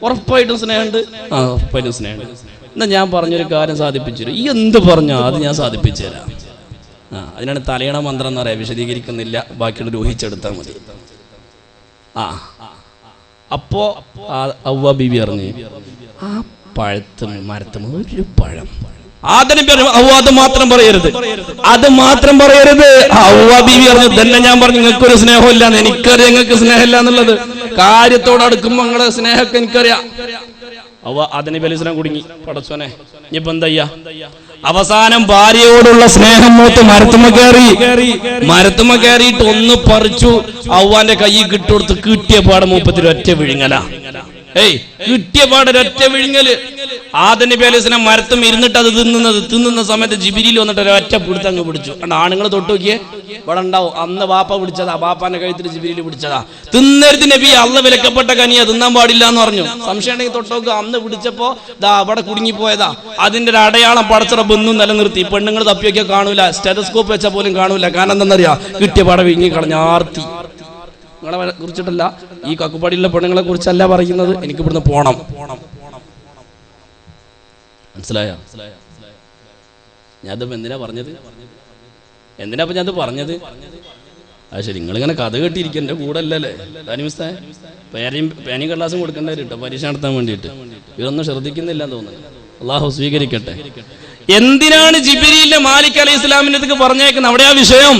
ഉറപ്പായിട്ടും സ്നേഹമുണ്ട്. ഉറപ്പായിട്ടും സ്നേഹമുണ്ട്. എന്നാ ഞാൻ പറഞ്ഞൊരു കാര്യം സാധിപ്പിച്ചു തരും. ഈ എന്ത് പറഞ്ഞോ അത് ഞാൻ സാധിപ്പിച്ചു തരാം. അതിനാണ് തലയണ മന്ത്രം എന്ന് പറയാം. വിശദീകരിക്കുന്നില്ല, ബാക്കിയുള്ള ഊഹിച്ചെടുത്താൽ മതി. അപ്പോ ഹവ്വാ ബീവി അറിഞ്ഞു, ആ പഴത്തും മരത്തും ഒരു പഴം. ആദം നബി പറഞ്ഞു, അത് മാത്രം പറയരുത്, അത് മാത്രം പറയരുത്. ഹവ്വാ ബീവി പറഞ്ഞു, തന്നെ ഞാൻ പറഞ്ഞു നിങ്ങൾക്കൊരു സ്നേഹമില്ല, എനിക്കറിയാം നിങ്ങൾക്ക് സ്നേഹമില്ല എന്നുള്ളത്. കാര്യത്തോട് അടുക്കുമ്പോ നിങ്ങളുടെ സ്നേഹമൊക്കെ എനിക്കറിയാം. ആദം നബി അലൈഹി സ്വലാം കുടുങ്ങി. പടച്ചോനെ ഇനിയിപ്പോ എന്തയ്യാ? അവസാനം ഭാര്യയോടുള്ള സ്നേഹം മൂത്ത് മരത്തുമ്മ കയറിയിട്ട് ഒന്ന് പറിച്ചു. ഹവ്വാന്റെ കൈ കിട്ടുകൊടുത്ത് കിട്ടിയ പാടെ മൂപ്പത്തിൽ ഒറ്റ വിഴുങ്ങല. കിട്ടിയ പാടെ ഒറ്റ വിഴുങ്ങല്. ആദം നബി അലൈഹി സ്വലാം മരത്തും ഇരുന്നിട്ട് അത് തിന്നുന്ന സമയത്ത് ജിബ്രീൽ വന്നിട്ട് ഒരൊറ്റ പിടുത്തം അങ്ങ് പിടിച്ചു. ആണുങ്ങൾ തൊട്ട് നോക്കിയേ, ഇവിടെ ഉണ്ടാവും. അന്ന് ബാപ്പ പിടിച്ചതാ, ബാപ്പാന്റെ കഴുത്തിൽ ജിബ്രീൽ പിടിച്ചതാ. തിന്നരുത് നബി, അള്ളാഹ് വിലക്കപ്പെട്ട കനിയ, തിന്നാൻ പാടില്ല എന്ന് പറഞ്ഞു. സംശയം ഉണ്ടെങ്കിൽ തൊട്ടോക്ക്. അന്ന് പിടിച്ചപ്പോ ദാ അവിടെ കുടുങ്ങിപ്പോയതാ. അതിന്റെ ഒരു അടയാളം പടച്ച റബ്ബ് ഇന്നും നിലനിർത്തി. പെണ്ണുങ്ങൾ തപ്പിയൊക്കെ കാണൂല, സ്റ്റെതസ്കോപ്പ് വെച്ചാൽ പോലും കാണൂല. കാരണം എന്താണെന്നറിയാ? കിട്ടിയ പാട വിഴുങ്ങി കളഞ്ഞാർത്തി. നിങ്ങളെ കുറിച്ചിട്ടല്ല, ഈ കക്കുപാടിയുള്ള പെണ്ണുങ്ങളെ കുറിച്ചല്ല പറയുന്നത്. എനിക്ക് ഇവിടുന്ന് പോണം. മനസ്സിലായോ? ഞാനത് എന്തിനാ പറഞ്ഞത്? എന്തിനാ അപ്പൊ ഞാനത് പറഞ്ഞത്? അത് ശരി, നിങ്ങളിങ്ങനെ കഥ കേട്ടിരിക്കും, എൻ്റെ കൂടെ അല്ലല്ലേ താനിമിസ്തേ. പേനയും കടലാസും കൊടുക്കേണ്ട കേട്ടോ പരീക്ഷ നടത്താൻ വേണ്ടിയിട്ട്. ഇതൊന്നും ശ്രദ്ധിക്കുന്നില്ല തോന്നുന്നു. അള്ളാഹു സ്വീകരിക്കട്ടെ. എന്തിനാണ് ജിബ്രീലിനെ മാലിക് അലൈഹി ഇസ്ലാമിന്റെ അടുത്ത് പറഞ്ഞേക്കുന്നത്? അവിടെയാ വിഷയം.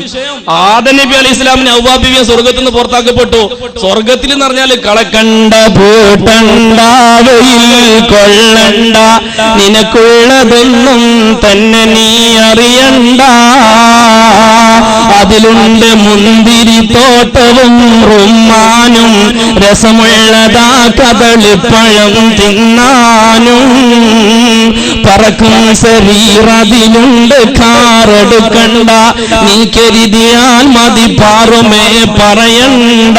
ആദം നബി അലൈഹി ഇസ്ലാമിന് ഹവ്വാ ബീവിയെ സ്വർഗത്തിൽ നിന്ന് പുറത്താക്കപ്പെട്ടു. സ്വർഗത്തിൽ എന്ന് പറഞ്ഞാൽ കളക്കണ്ട പൂട്ടണ്ട വെയിൽ കൊള്ളണ്ട, നിനക്കുള്ളതൊന്നും തന്നെ നീ അറിയണ്ട, അതിലുണ്ട് മുന്തിരി തോട്ടവും റുമ്മാനും, രസമുള്ളതാ കദളിപ്പഴം തിന്നാനും, പറക്കും ശരീരത്തിലുണ്ട് കാറെടുക്കണ്ട, നീ കരുതിയാൽ മതി പാറുമേ പറയണ്ട.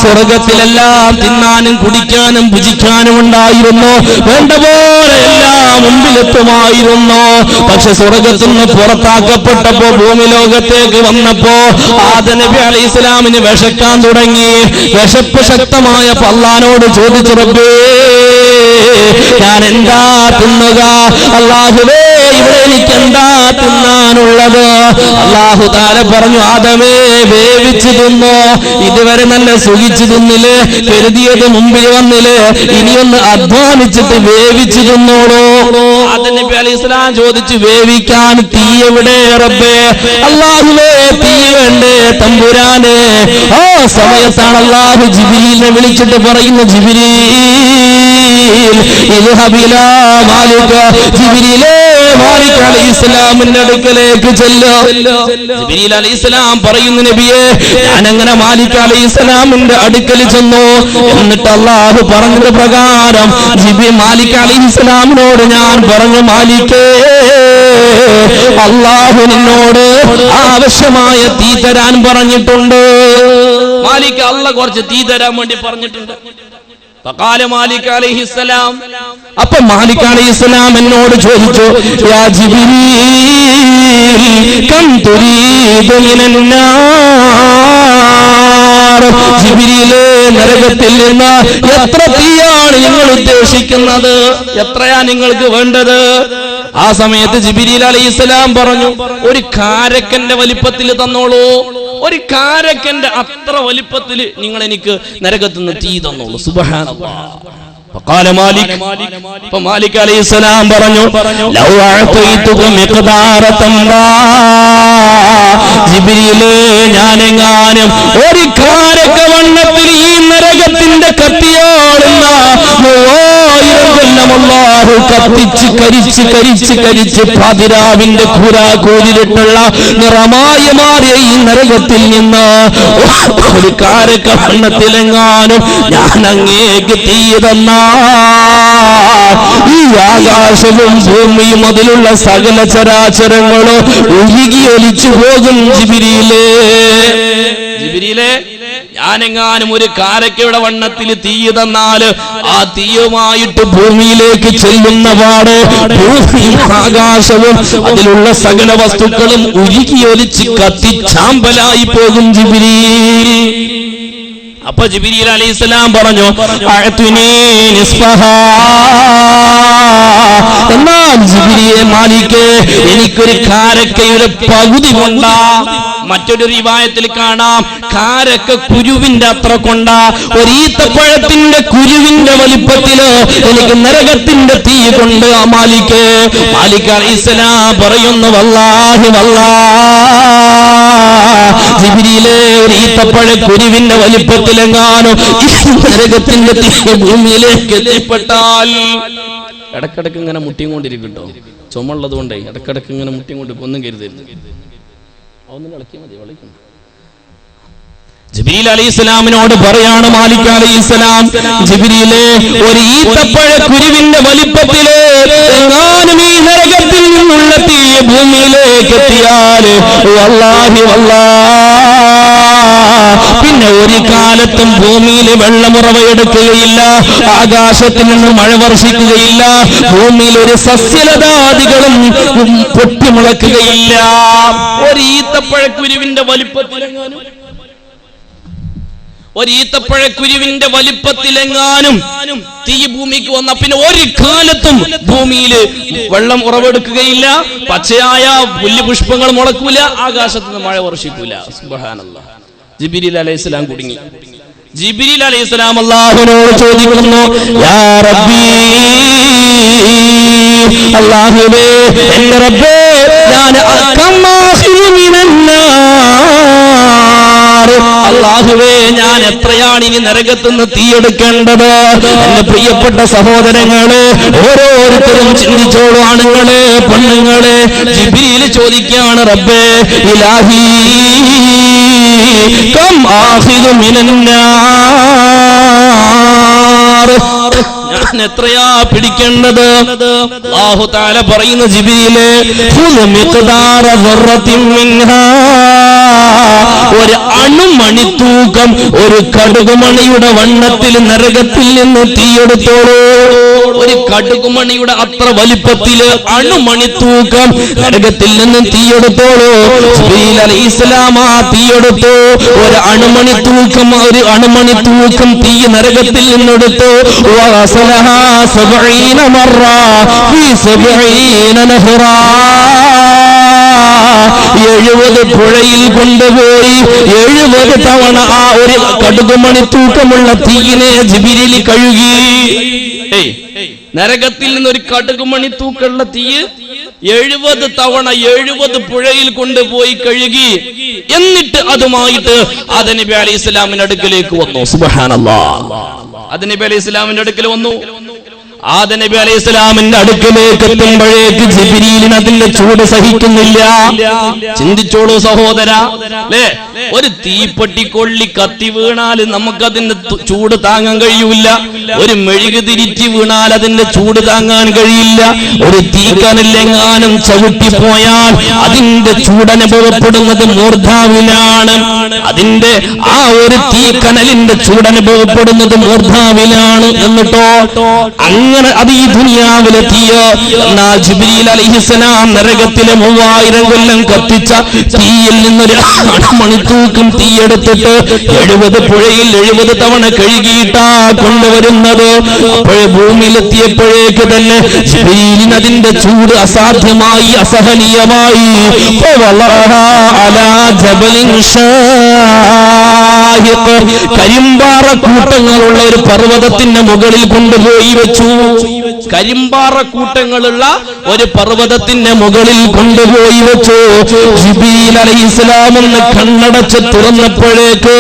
സ്വർഗത്തിലെല്ലാം തിന്നാനും കുടിക്കാനും ഭുജിക്കാനും ഉണ്ടായിരുന്നു. വേണ്ട പോലെ എല്ലാം മുമ്പിലെത്തുമായിരുന്നു. പക്ഷെ സ്വർഗത്തിൽ നിന്ന് പുറത്താക്കപ്പെട്ടപ്പോ ഭൂമി ലോകത്തേക്ക് വന്നപ്പോ ആദം നബി അലൈഹിസ്സലാമിന് വിശക്കാൻ തുടങ്ങി. വിശപ്പ് ശക്തമായ അല്ലാഹുവോട് ചോദിച്ചു, റബ്ബേ ഞാൻ എന്താ തിന്നുക? അല്ലാഹുവേ ഇവിടെ എനിക്ക് എന്താ തിന്നാനുള്ളത്? അല്ലാഹു തആല പറഞ്ഞു, ആദമേ വേവിച്ചു തിന്നോ. ഇതുവരെ നല്ല സുഖിച്ചു തിന്നില്ലേ, കരുതിയത് മുമ്പിൽ വന്നില്ലേ, ഇനിയൊന്ന് അധ്വാനിച്ചിട്ട് വേവിച്ചു തിന്നോളൂ. ആദം നബി അലൈഹിസ്സലാം ചോദിച്ചു, വേവിക്കാൻ തീ എവിടെ റബ്ബേ? അല്ലാഹുവേ തീ വേണ്ടേ തമ്പുരാനെ? ആ സമയത്താണ് അല്ലാഹു ജിബ്രീലിനെ വിളിച്ചിട്ട് പറയുന്നു, മാലിക് അലൈഹിസ്സലാമിന്റെ അടുക്കലേക്ക് ചെല്ലോ. ജിബ്രീൽ അലൈഹിസ്സലാം പറയുന്നു, നബിയെ ഞാൻ അങ്ങനെ മാലിക് അലൈഹിസ്സലാമിന്റെ അടുക്കൽ ചെന്നു. എന്നിട്ട് അല്ലാഹു പറഞ്ഞത് പ്രകാരം മാലിക് അലൈഹിസ്സലാമിനോട് ഞാൻ പറഞ്ഞു, മാലിക്കേ അല്ലാഹു നിന്നോട് ആവശ്യമായ തീ തരാൻ പറഞ്ഞിട്ടുണ്ട്. മാലിക് അല്ലാഹ് കുറച്ച് തീ തരാൻ വേണ്ടി പറഞ്ഞിട്ടുണ്ട്. മാലിക് അലൈഹിസ്സലാം അപ്പൊ മാലിക് അലൈഹിസ്സലാം എന്നോട് ചോദിച്ചു, യാ ജിബ്രീൽ കം തുരീദു മിനന്നാർ? ജിബ്രീലേ നരകത്തിൽ നിന്ന് എത്ര തീയാണ് നിങ്ങൾ ഉദ്ദേശിക്കുന്നത്? എത്രയാ നിങ്ങൾക്ക് വേണ്ടത്? ആ സമയത്ത് ജിബ്രീൽ അലൈഹിസ്സലാം പറഞ്ഞു, ഒരു കാരക്കന്റെ വലിപ്പത്തിൽ തന്നോളൂ. ഒരു കാരക്കന്റെ അത്ര വലിപ്പത്തിൽ നിങ്ങൾ എനിക്ക് നരകത്തിൽ നിന്ന് തീ തന്നോളൂ. സുബ്ഹാനല്ലാഹ്. മാലിക് അലൈഹിസ്സലാം പറഞ്ഞു, ലൗ അഅതൈതുക മിഖ്ദാറ തംറാ, ജിബ്രീലേ ഞാനെങ്ങാനും ഒരു കാരക്ക വണ്ണത്തിൽ ഈ നരകത്തിന്റെ കത്തിയോടുന്ന 3000 കൊല്ലം അല്ലാഹു കത്തിച്ച് കരിച്ച് പാതിരാവിന്റെ കൂരിട്ടുള്ള നിറമായി മാറിയ ഈ നരകത്തിൽ നിന്ന് ഒരു കാരക്ക വണ്ണത്തിലെങ്ങാനും ഞാൻ അങ്ങേക്ക് തീ തന്നാ, ഈ ആകാശവും ഭൂമിയും അതിലുള്ള സകല ചരാചരങ്ങളും ഒഴുകി ഒലിച്ചു പോകും. ജിബ്രീലേ ഞാനെങ്ങാനും ഒരു കാരക്കയുടെ വണ്ണത്തിൽ തീ തന്നാല് ആ തീയുമായിട്ട് ഭൂമിയിലേക്ക് ചെല്ലുന്ന പാട് ഭൂമിയും ആകാശവും അതിലുള്ള സകല വസ്തുക്കളും ഉരുകി ഒലിച്ച് കത്തിച്ചാമ്പലായി പോകും. ജിബ്രീൽ അപ്പൊ ജിബ്രീൽ അലൈഹിസ്സലാം പറഞ്ഞു, അഅ്തുനീ നിസ്ഫഹാ. എന്നാൽ ജിബ്രീൽ മാലികേ എനിക്കൊരു കാരക്കയുടെ പകുതി കൊണ്ടാ. മറ്റൊരു റിവായത്തിൽ കാണാം കാരക്ക കുരുവിന്റെ അത്ര കൊണ്ടാ, ഒരു ഈത്തപ്പഴത്തിന്റെ കുരുവിന്റെ വലിപ്പത്തില് എനിക്ക് നരകത്തിന്റെ തീ കൊണ്ട്. മാലിക് അലൈഹിസ്സലാം പറയുന്നു, വല്ലാഹി ജിബ്രീലേ ഒരു ഈത്തപ്പഴ കുരുവിന്റെ വലിപ്പത്തിലെങ്ങാനും നരകത്തിന്റെ തീ ഭൂമിയിലേക്ക് എത്തിപ്പെട്ടാൽ, ഇടക്കിടക്ക് ഇങ്ങനെ മുട്ടിയും കൊണ്ടിരിക്കട്ടോ, ചുമള്ളത് കൊണ്ടേ ഇടക്കിടക്ക് ഇങ്ങനെ മുട്ടിയും കൊണ്ട് ഒന്നും കരുതരുത്. ജിബ്രീൽ അലൈഹിസ്സലാമിനോട് പറയാണ് മാലിക് അലൈഹിസ്സലാം, ജിബ്രീലേ ഒരു ഈത്തപ്പഴ കുരുവിന്റെ വലിപ്പത്തില് എങ്ങാനും ഈ നരകത്തിൽ നിന്നുള്ള തീ ഭൂമിയിലേക്ക് എത്തിയാൽ വല്ലാഹി പിന്നെ ഒരു കാലത്തും ഭൂമിയിൽ വെള്ളമുറവയെടുക്കുകയില്ല, ആകാശത്തിൽ നിന്ന് മഴ വർഷിക്കുകയില്ല, ഭൂമിയിൽ ഒരു സസ്യലതാദികളും പൊട്ടിമുളക്കുകയില്ല. ഒരു ഈത്തപ്പഴക്കുരുവിന്റെ വലിപ്പത്തിലെങ്ങാനും തീ ഭൂമിക്ക് വന്ന പിന്നെ ഒരു കാലത്തും ഭൂമിയിൽ വെള്ളം ഉറവെടുക്കുകയില്ല, പച്ചയായ പുല്ലുപുഷ്പങ്ങൾ മുളക്കൂല, ആകാശത്ത് നിന്ന് മഴ വർഷിക്കൂല. സുബ്ഹാനല്ലാഹ്. ജിബ്രീൽ അലൈഹിസ്സലാം കുടുങ്ങി. ജിബ്രീൽ അലൈഹിസ്സലാം അല്ലാഹുവിനോട് ചോദിക്കുന്നു, യാ റബ്ബി, അല്ലാഹുവേ എന്റെ റബ്ബേ, അല്ലാഹുവേ ഞാൻ എത്രയാണ് ഇനി നരകത്തുനിന്ന് തീയെടുക്കേണ്ടത്? എന്റെ പ്രിയപ്പെട്ട സഹോദരങ്ങളെ, ഓരോരുത്തരും ചിന്തിച്ചോളൂ, ആണുങ്ങളെ പെണ്ണുങ്ങളെ. ജിബ്രീൽ ചോദിക്കുകയാണ്, റബ്ബേ ഇലാഹി കം ആഖിദു മിനന്നാർ, ഞാൻ എത്രയാ പിടിക്കേണ്ടത്? അല്ലാഹു തആല പറയുന്നു ജിബ്രീലേ ഖുദ് മിഖ്ദാറ ദർറത്തിൻ മിൻഹാ, ഒരു അണുമണി തൂക്കം, ഒരു കടുകുമണിയുടെ വണ്ണത്തിൽ നരകത്തിൽ നിന്ന് തീയെടുത്തോളൂ. ഒരു കടുകുമണിയുടെ അത്ര വലിപ്പത്തില് അണുമണി തൂക്കം നരകത്തിൽ നിന്ന് തീയെടുത്തോളൂ. ജിബ്രീൽ അലൈഹിസ്സലാം ആ തീയെടുത്തു. ഒരു അണുമണി തൂക്കം തീ നരകത്തിൽ നിന്നെടുത്തു. വസലഹാ 70 മറ ഫീ 70 നഹ്റാ, 70 പുഴയിൽ കൊണ്ടുപോയി 70 തവണ ആ ഒരു കടുകുമണി തൂക്കമുള്ള തീയിനെ ജിബ്രീൽ കഴുകി. നരകത്തിൽ നിന്ന് ഒരു കടുകുമണി തൂക്കമുള്ള തീ 70 തവണ 70 പുഴയിൽ കൊണ്ടുപോയി കഴുകി. എന്നിട്ട് അതുമായിട്ട് ആദം നബി അലൈഹി ഇസ്ലാമിന്റെ അടുക്കലേക്ക് വന്നു. സുബ്ഹാനല്ലാഹ്. ആദം നബി അലൈഹി ഇസ്ലാമിന്റെ അടുക്കൽ വന്നു. ആദം നബി അലൈഹി ഇസ്ലാമിന്റെ അടുക്കലേക്ക് എത്തുമ്പോഴേക്ക് ജിബ്രീലിന് അതിന്റെ ചൂട് സഹിക്കുന്നില്ല. ചിന്തിച്ചോളൂ സഹോദര, അല്ലേ? ഒരു തീപ്പെട്ടിക്കൊള്ളി കത്തി വീണാൽ നമുക്കതിന്റെ ചൂട് താങ്ങാൻ കഴിയൂല. ഒരു മെഴുകുതിരിറ്റി വീണാൽ അതിന്റെ ചൂട് താങ്ങാൻ കഴിയില്ല. ഒരു തീക്കനല്ലെങ്ങാനും ചവിട്ടിപ്പോയാൽ അതിന്റെ ചൂടനുഭവപ്പെടുന്നത് മൂർധാവിലാണ്. അതിന്റെ ആ ഒരു തീക്കനലിന്റെ ചൂടനുഭവപ്പെടുന്നത് മൂർധാവിലാണ്. എന്നിട്ടോ അങ്ങനെ അത് ഈ ദുനിയാവിലെത്തിയോ. എന്നാൽ ജിബ്രീൽ അലൈഹിസ്സലാം നരകത്തിലെ 3000 കൊല്ലം കത്തിച്ച തീയിൽ നിന്നൊരു അണുമണി തൂക്കം തീയെടുത്തിട്ട് 70 പുഴയിൽ 70 തവണ കഴുകിയിട്ടാ കൊണ്ടുവരുന്നത്. അപ്പോഴേ ഭൂമിയിലെത്തിയപ്പോഴേക്ക് തന്നെ ജിബ്രീലിന് അതിന്റെ ചൂട് അസാധ്യമായി, അസഹനീയമായി. കരിമ്പാറ കൂട്ടങ്ങളുള്ള ഒരു പർവ്വതത്തിന്റെ മുകളിൽ കൊണ്ടുപോയി വെച്ചു. കരിമ്പാറ കൂട്ടങ്ങളുള്ള ഒരു പർവ്വതത്തിന്റെ മുകളിൽ കൊണ്ടുപോയി വെച്ചു. ജിബ്രീൽ അലൈഹിസ്സലാം ഒന്ന് കണ്ണടച്ച് തുറന്നപ്പോഴേക്ക്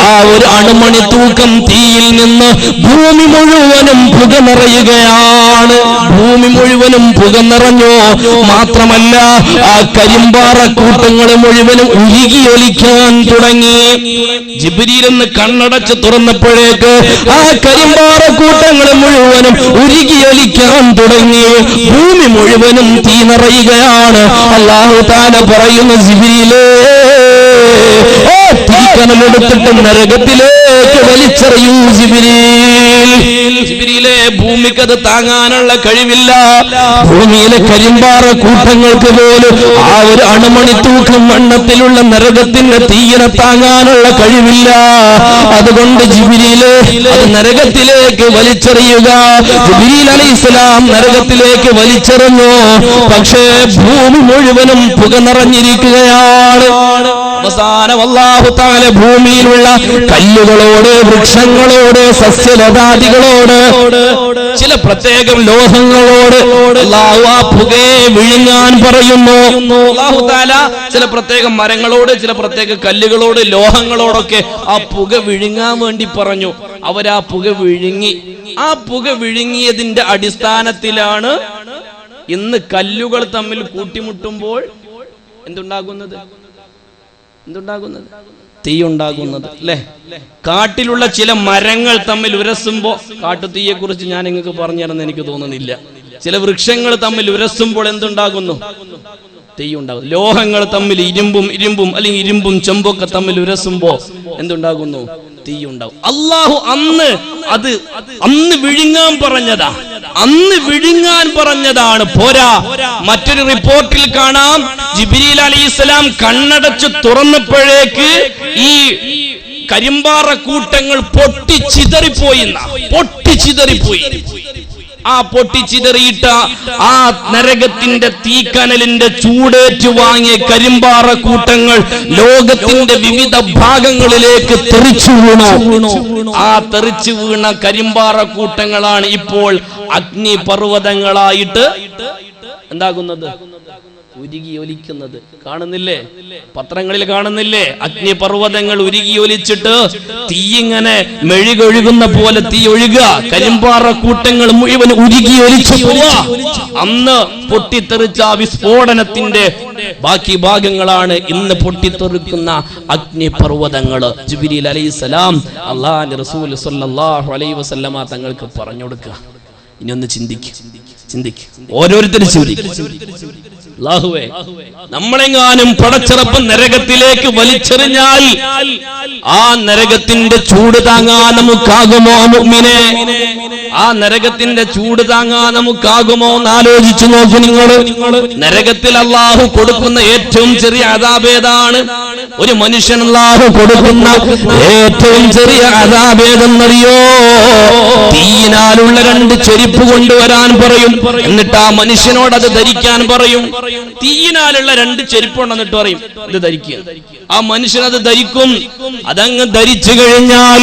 ആ ഒരു അണുമണി തൂക്കം തീയിൽ നിന്ന് ഭൂമി മുഴുവനും പുക നിറയുകയാണ്. ഭൂമി മുഴുവനും പുക നിറഞ്ഞു. മാത്രമല്ല ആ കരിമ്പാറ കൂട്ടങ്ങൾ മുഴുവനും ഉരുകിയൊലിക്കാൻ തുടങ്ങി. ജിബ്രീൽ ഒന്ന് കണ്ണടച്ച് തുറന്നപ്പോഴേക്ക് ആ കരിമ്പാറ കൂട്ടങ്ങൾ മുഴുവനും ഉരുകിയൊലിക്കാൻ തുടങ്ങി. ഭൂമി മുഴുവനും തീ നിറയുകയാണ്. അല്ലാഹു തആല പറയുന്നു, ജിബ്രീലേ തീക്കനലെടുത്തിട്ട് നരകത്തിലേക്ക് വലിച്ചെറിയൂ. ജിബ്രീലേ, ഭൂമിക്കത് താങ്ങാനുള്ള കഴിവില്ല. ഭൂമിയിലെ കരിമ്പാറ കൂട്ടങ്ങൾക്ക് പോലും ആ ഒരു അണുമണി തൂക്കം വണ്ണത്തിലുള്ള നരകത്തിന്റെ തീയിനെ താങ്ങാനുള്ള കഴിവില്ല. അതുകൊണ്ട് ജിബ്രീലേ അത് നരകത്തിലേക്ക് വലിച്ചെറിയുക. ജിബ്രീൽ അലൈഹിസ്സലാം നരകത്തിലേക്ക് വലിച്ചെറിഞ്ഞു. പക്ഷേ ഭൂമി മുഴുവനും പുക നിറഞ്ഞിരിക്കുകയാണ്. അവസാനം അല്ലാഹു തആല ഭൂമിയിലുള്ള കല്ലുകളോട്, വൃക്ഷങ്ങളോട്, സസ്യലതാദികളോട്, ചില പ്രത്യേകം ലോഹങ്ങളോട് അല്ലാഹു ആ പുകയെ വിഴുങ്ങാൻ പറയുന്നു. അല്ലാഹു തആല ചില പ്രത്യേക മരങ്ങളോട്, ചില പ്രത്യേക കല്ലുകളോട്, ലോഹങ്ങളോടൊക്കെ ആ പുക വിഴുങ്ങാൻ വേണ്ടി പറഞ്ഞു. അവരാ പുക വിഴുങ്ങി. ആ പുക വിഴുങ്ങിയതിന്റെ അടിസ്ഥാനത്തിലാണ് ഇന്ന് കല്ലുകൾ തമ്മിൽ കൂട്ടിമുട്ടുമ്പോൾ എന്തുണ്ടാകുന്നത്? തീ ഉണ്ടാകുന്നത്, അല്ലേ? കാട്ടിലുള്ള ചില മരങ്ങൾ തമ്മിൽ ഉരസുമ്പോ, കാട്ടുതീയെ കുറിച്ച് ഞാൻ നിങ്ങൾക്ക് പറഞ്ഞു തരുന്ന എനിക്ക് തോന്നുന്നില്ല. ചില വൃക്ഷങ്ങൾ തമ്മിൽ ഉരസുമ്പോൾ എന്തുണ്ടാകുന്നു? തീ ഉണ്ടാകും. ലോഹങ്ങൾ തമ്മിൽ ഇരുമ്പും അല്ലെങ്കിൽ ഇരുമ്പും ചെമ്പൊക്കെ തമ്മിൽ ഉരസുമ്പോ എന്തുണ്ടാകുന്നു? തീ ഉണ്ടാവും. അല്ലാഹു അന്ന് വിഴുങ്ങാൻ പറഞ്ഞതാ. അന്ന് വിഴുങ്ങാൻ പറഞ്ഞതാണ്. പോരാ, മറ്റൊരു റിപ്പോർട്ടിൽ കാണാം, ജിബ്രീൽ അലൈഹിസ്സലാം കണ്ണടച്ച് തുറന്നപ്പോഴേക്ക് ഈ കരിമ്പാറ കൂട്ടങ്ങൾ പൊട്ടിച്ചിതറിപ്പോയി. ആ പൊട്ടിച്ചിതറിയിട്ട ആ നരകത്തിന്റെ തീക്കനലിന്റെ ചൂടേറ്റു വാങ്ങിയ കരിമ്പാറ കൂട്ടങ്ങൾ ലോകത്തിന്റെ വിവിധ ഭാഗങ്ങളിലേക്ക് തെറിച്ചു വീണു. ആ തെറിച്ചു വീണ കരിമ്പാറ കൂട്ടങ്ങളാണ് ഇപ്പോൾ അഗ്നിപർവ്വതങ്ങളായിട്ട് എന്താകുന്നത്? ഉരുകിയൊലിക്കുന്നത്. കാണുന്നില്ലേ? പത്രങ്ങളിൽ കാണുന്നില്ലേ? അഗ്നിപർവ്വതങ്ങൾ ഉരുകിയൊലിച്ചിട്ട് തീയിങ്ങനെ മെഴുകൊഴുകുന്ന പോലെ തീ ഒഴുകുക. കരിമ്പാറ കൂട്ടങ്ങൾ മുഴുവൻ ഉരുകിയൊലിച്ചു പോവുക. അന്ന് പൊട്ടിത്തെറിച്ച വിസ്ഫോടനത്തിന്റെ ബാക്കി ഭാഗങ്ങളാണ് ഇന്ന് പൊട്ടിത്തെറിക്കുന്ന അഗ്നിപർവ്വതങ്ങൾ. ജിബ്രീൽ അലൈഹിസ്സലാം അല്ലാഹുവിന്റെ റസൂൽ സ്വല്ലല്ലാഹു അലൈഹി വസല്ലമ തങ്ങൾക്ക് പറഞ്ഞു കൊടുക്കുക. ഇനി ഒന്ന് ചിന്തിക്കും ഓരോരുത്തരും ചിന്തിക്കും. അല്ലാഹുവേ, നമ്മളെങ്ങാനും പടച്ചിറപ്പ് നരകത്തിലേക്ക് വലിച്ചെറിഞ്ഞാൽ ആ നരകത്തിന്റെ ചൂട് താങ്ങാൻ നമുക്കാകുമോ മുഅ്മിനേ? ആ നരകത്തിന്റെ ചൂട് താങ്ങാൻ നമുക്കാകുമോ എന്ന് ആലോചിച്ചു നോക്കൂ നിങ്ങൾ. നരകത്തിൽ അല്ലാഹു കൊടുക്കുന്ന ഏറ്റവും ചെറിയ അദാബ് ഏതാണ്? ഒരു മനുഷ്യൻ അല്ലാഹു കൊടുക്കുന്ന ഏറ്റവും ചെറിയ അദാബ് ഏതെന്നറിയോ? തീയിനാലുള്ള 2 ചെരുപ്പ് കൊണ്ടുവരാൻ പറയും. എന്നിട്ട് ആ മനുഷ്യനോട് അത് ധരിക്കാൻ പറയും. തീയിനാലുള്ള 2 ചെരുപ്പ് ഉണ്ടെന്നിട്ട് പറയും ഇത് ധരിക്കുക. ആ മനുഷ്യൻ അത് ധരിക്കും. അതങ്ങ് ധരിച്ചു കഴിഞ്ഞാൽ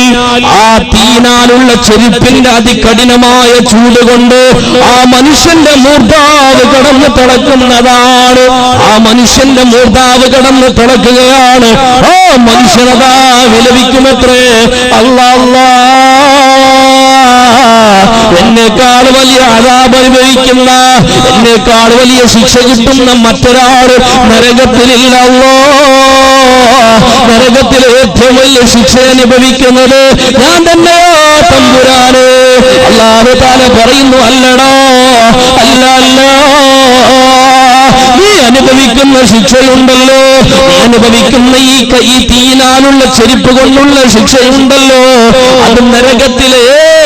ആ തീയിനാലുള്ള ചെരുപ്പിന്റെ അതികഠിനമായ ചൂട് കൊണ്ട് ആ മനുഷ്യന്റെ മൂർധാവ് കടന്ന് തിളക്കുന്നതാണ്. ആ മനുഷ്യന്റെ മൂർധാവ് കടന്ന് തിളക്കുകയാണ്. ആ മനുഷ്യനതാ വിലപിക്കുമത്രേ, അല്ലാഹ്, എന്നേക്കാൾ വലിയ അദാബ് അനുഭവിക്കുന്ന, എന്നേക്കാൾ വലിയ ശിക്ഷ കിട്ടുന്ന മറ്റൊരാൾ നരകത്തിലില്ല. നരകത്തിൽ ഏറ്റവും വലിയ ശിക്ഷ അനുഭവിക്കുന്നത് ഞാൻ തന്നെയോ തമ്പുരാനെ. അല്ലാഹു തആല പറയുന്നു, അല്ലടോ, അല്ല, നീ അനുഭവിക്കുന്ന ശിക്ഷയുണ്ടല്ലോ, നീ അനുഭവിക്കുന്ന ഈ തീയിനാലുള്ള ചെരുപ്പ് കൊണ്ടുള്ള ശിക്ഷയുണ്ടല്ലോ, അത് നരകത്തിലെ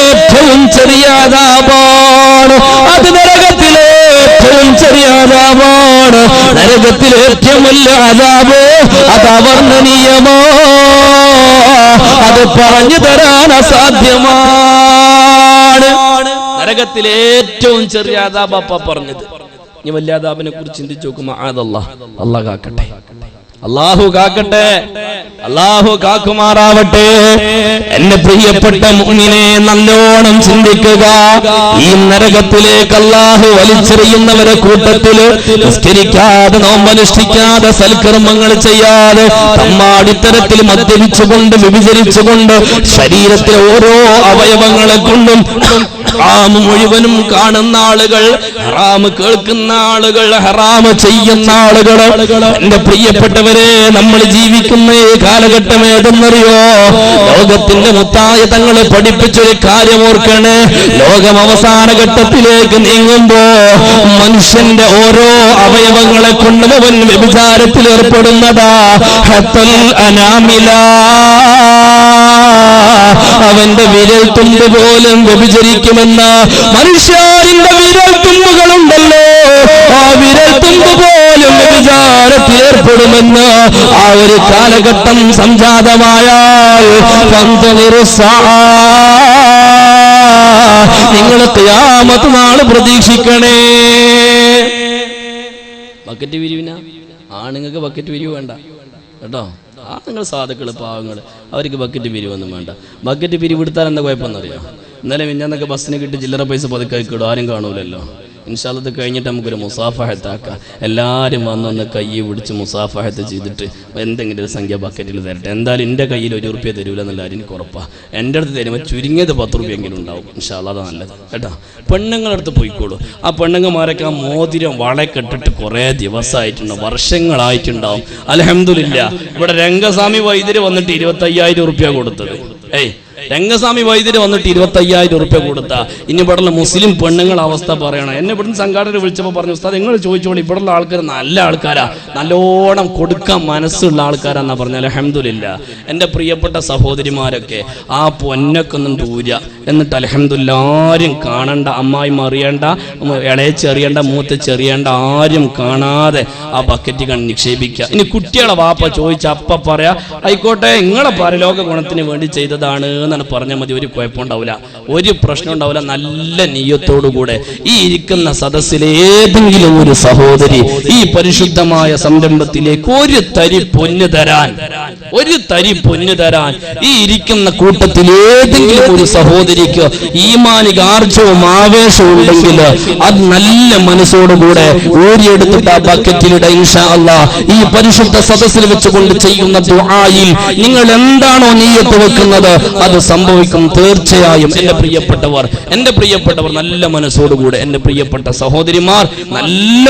ഏറ്റവും ചെറിയ അദാബാണ്. അത് നരകത്തിലെ ഏറ്റവും ചെറിയ അദാബാണ്. നരകത്തിലെ ഏറ്റവും വലിയ അദാബ് അത് അവർണ്ണനീയമോ, അത് പറഞ്ഞു തരാൻ അസാധ്യമാണ്. നരകത്തിലെ ഏറ്റവും ചെറിയ അദാബ് അപ്പ പറഞ്ഞത്. ഇനി വലിയ അദാബിനെ കുറിച്ച് ചിന്തിച്ചു നോക്കുമ്പോ അല്ലാഹു കാക്കട്ടെ, അല്ലാഹു കാക്കട്ടെ, അല്ലാഹു കാക്കുമാറാവട്ടെ. എന്റെ പ്രിയപ്പെട്ട മുഅ്മിനേ, നല്ലോണം ചിന്തിക്കുക. ഈ നരകത്തിലേക്ക് അല്ലാഹു വലിച്ചെറിയുന്നവരെ കൂട്ടത്തില് നിസ്കരിക്കാതെ, നോമ്പനുഷ്ഠിക്കാതെ, സൽക്കർമ്മങ്ങൾ ചെയ്യാതെ, തമ്മാടിത്തരത്തിൽ മദ്യപിച്ചുകൊണ്ട്, വ്യഭിചരിച്ചുകൊണ്ട്, ശരീരത്തിലെ ഓരോ അവയവങ്ങളെ കൊണ്ടും ഹറാം മുഴുവനും കാണുന്ന ആളുകൾ, ഹറാം കേൾക്കുന്ന ആളുകൾ, ഹറാം ചെയ്യുന്ന ആളുകൾ. എന്റെ പ്രിയപ്പെട്ടവരെ, നമ്മൾ ജീവിക്കുന്ന ഈ കാലഘട്ടം ഏതെന്നറിയോ? ലോകത്തിന്റെ മുത്തായ തങ്ങൾ പഠിപ്പിച്ചൊരു കാര്യം ഓർക്കണേ. ലോകം അവസാന ഘട്ടത്തിലേക്ക് നീങ്ങുമ്പോ മനുഷ്യന്റെ ഓരോ അവയവങ്ങളെ കൊണ്ടും അവൻ വ്യഭിചാരത്തിൽ ഏർപ്പെടുന്നതാ. ഹത്തൽ അനാമില, അവന്റെ വിരൽ തുമ്പ് പോലും വ്യഭിചരിക്കുമെന്ന. മനുഷ്യന്റെ വിരൽ തുമ്പുകളുണ്ടല്ലോ, ആ വിരൽ തുമ്പ് പോലും വ്യഭിചാരത്തിൽ ഏർപ്പെടുമെന്ന് ആ ഒരു കാലഘട്ടം സംജാതമായാൽ നിങ്ങൾ ഖിയാമത്ത് നാൾ പ്രതീക്ഷിക്കണേ. ബക്കറ്റ് പിരിവിനാ ആണുങ്ങൾക്ക് ബക്കറ്റ് പിരിവ് വേണ്ട കേട്ടോ. നിങ്ങൾ സാധുക്കള്, പാവങ്ങൾ, അവർക്ക് ബക്കറ്റ് പിരിവൊന്നും വേണ്ട. ബക്കറ്റ് പിരിവെടുത്താൽ എന്താ കുഴപ്പമെന്നറിയാം? ഇന്നലെ മിഞ്ഞാന്നൊക്കെ ബസ്സിന് കിട്ടി ചില്ലറ പൈസ പതുക്കായിക്കിടും, ആരും കാണൂലല്ലോ. ഇൻഷാല്ലാഹ് കഴിഞ്ഞിട്ട് നമുക്കൊരു മുസാഫഹത്താക്കാം. എല്ലാവരും വന്നൊന്ന് കൈ പിടിച്ച് മുസാഫഹത്ത് ചെയ്തിട്ട് എന്തെങ്കിലും ഒരു സംഖ്യ ബക്കറ്റിൽ തരട്ടെ. എന്തായാലും എൻ്റെ കയ്യിൽ 1 ഉറുപ്പ്യ തരൂല എന്നല്ല എനിക്ക് ഉറപ്പാണ്. എൻ്റെ അടുത്ത് തരുമ്പോൾ ചുരുങ്ങിയത് 10 ഉറുപ്പ്യെങ്കിലും ഉണ്ടാവും. ഇൻഷാല്ലാഹ് അതാണ് നല്ലത് കേട്ടോ. പെണ്ണുങ്ങളുടെ അടുത്ത് പോയിക്കോളൂ. ആ പെണ്ണുങ്ങന്മാരൊക്കെ ആ മോതിരം വളക്കെട്ടിട്ട് കുറേ ദിവസമായിട്ടുണ്ടാവും, വർഷങ്ങളായിട്ടുണ്ടാവും. അൽഹംദുലില്ലാ, ഇവിടെ രംഗസ്വാമി വൈദ്യര് വന്നിട്ട് 25,000 ഉറുപ്പ്യ കൊടുത്തത്. രംഗസ്വാമി വൈദ്യര് വന്നിട്ട് 25,000 ഉറുപ്പ്യ കൊടുത്താ. ഇനി ഇവിടെയുള്ള മുസ്ലിം പെണ്ണുങ്ങൾ അവസ്ഥ പറയണം. എന്നെ ഇവിടുന്ന് സംഘാടകർ വിളിച്ചപ്പോൾ പറഞ്ഞു, ഉസ്താദ് നിങ്ങൾ ചോദിച്ചോളൂ, ഇവിടെയുള്ള ആൾക്കാർ നല്ല ആൾക്കാരാ, നല്ലോണം കൊടുക്കാൻ മനസ്സുള്ള ആൾക്കാരാന്നാ പറഞ്ഞാൽ. അൽഹംദുലില്ലാ, എൻ്റെ പ്രിയപ്പെട്ട സഹോദരിമാരൊക്കെ ആ പൊന്നൊക്കെ ഒന്നും ദൂര, എന്നിട്ട് അൽഹംദുലില്ലാ ആരും കാണണ്ട, അമ്മായിമ്മ അറിയണ്ട, ഇളയച്ചെറിയണ്ട, മൂത്തച്ചെറിയണ്ട, ആരും കാണാതെ ആ ബക്കറ്റ് കണ്ട് നിക്ഷേപിക്കുക. ഇനി കുട്ടികളെ വാപ്പ ചോദിച്ച അപ്പ പറയാ, ആയിക്കോട്ടെ നിങ്ങളെ പരലോക ഗുണത്തിന് വേണ്ടി ചെയ്തതാണ് എന്നാണ് പറഞ്ഞാൽ മതി. ഒരു കുഴപ്പമുണ്ടാവില്ല, ഒരു പ്രശ്നം ഉണ്ടാവില്ല. നല്ല നിയ്യത്തോടുകൂടെ ഈ ഇരിക്കുന്ന സദസ്സിലെ ഏതെങ്കിലും ഒരു സഹോദരി ഈ പരിശുദ്ധമായ സംരംഭത്തിലേക്ക് ഒരു തരി പൊന്ന് തരാൻ, ഈ ഇരിക്കുന്ന കൂട്ടത്തിൽ ഏതെങ്കിലും ഒരു സഹോദരിക്ക് ഈമാനിക ആർജവും ആവേശവും ഉണ്ടെങ്കിൽ അത് നല്ല മനസ്സോടുകൂടെ ഊരിയെടുത്തിട്ട് ആ ബക്കറ്റിലിടെ. ഇൻഷാ അല്ലാഹ് ഈ പരിശുദ്ധ സദസ്സിൽ വെച്ചുകൊണ്ട് ചെയ്യുന്ന ദുആയിൽ നിങ്ങൾ എന്താണോ നിയ്യത്ത് വെക്കുന്നത് അത് അത് സംഭവിക്കും തീർച്ചയായും. എന്റെ പ്രിയപ്പെട്ടവർ നല്ല മനസ്സോടുകൂടെ, എന്റെ പ്രിയപ്പെട്ട സഹോദരിമാർ, നല്ല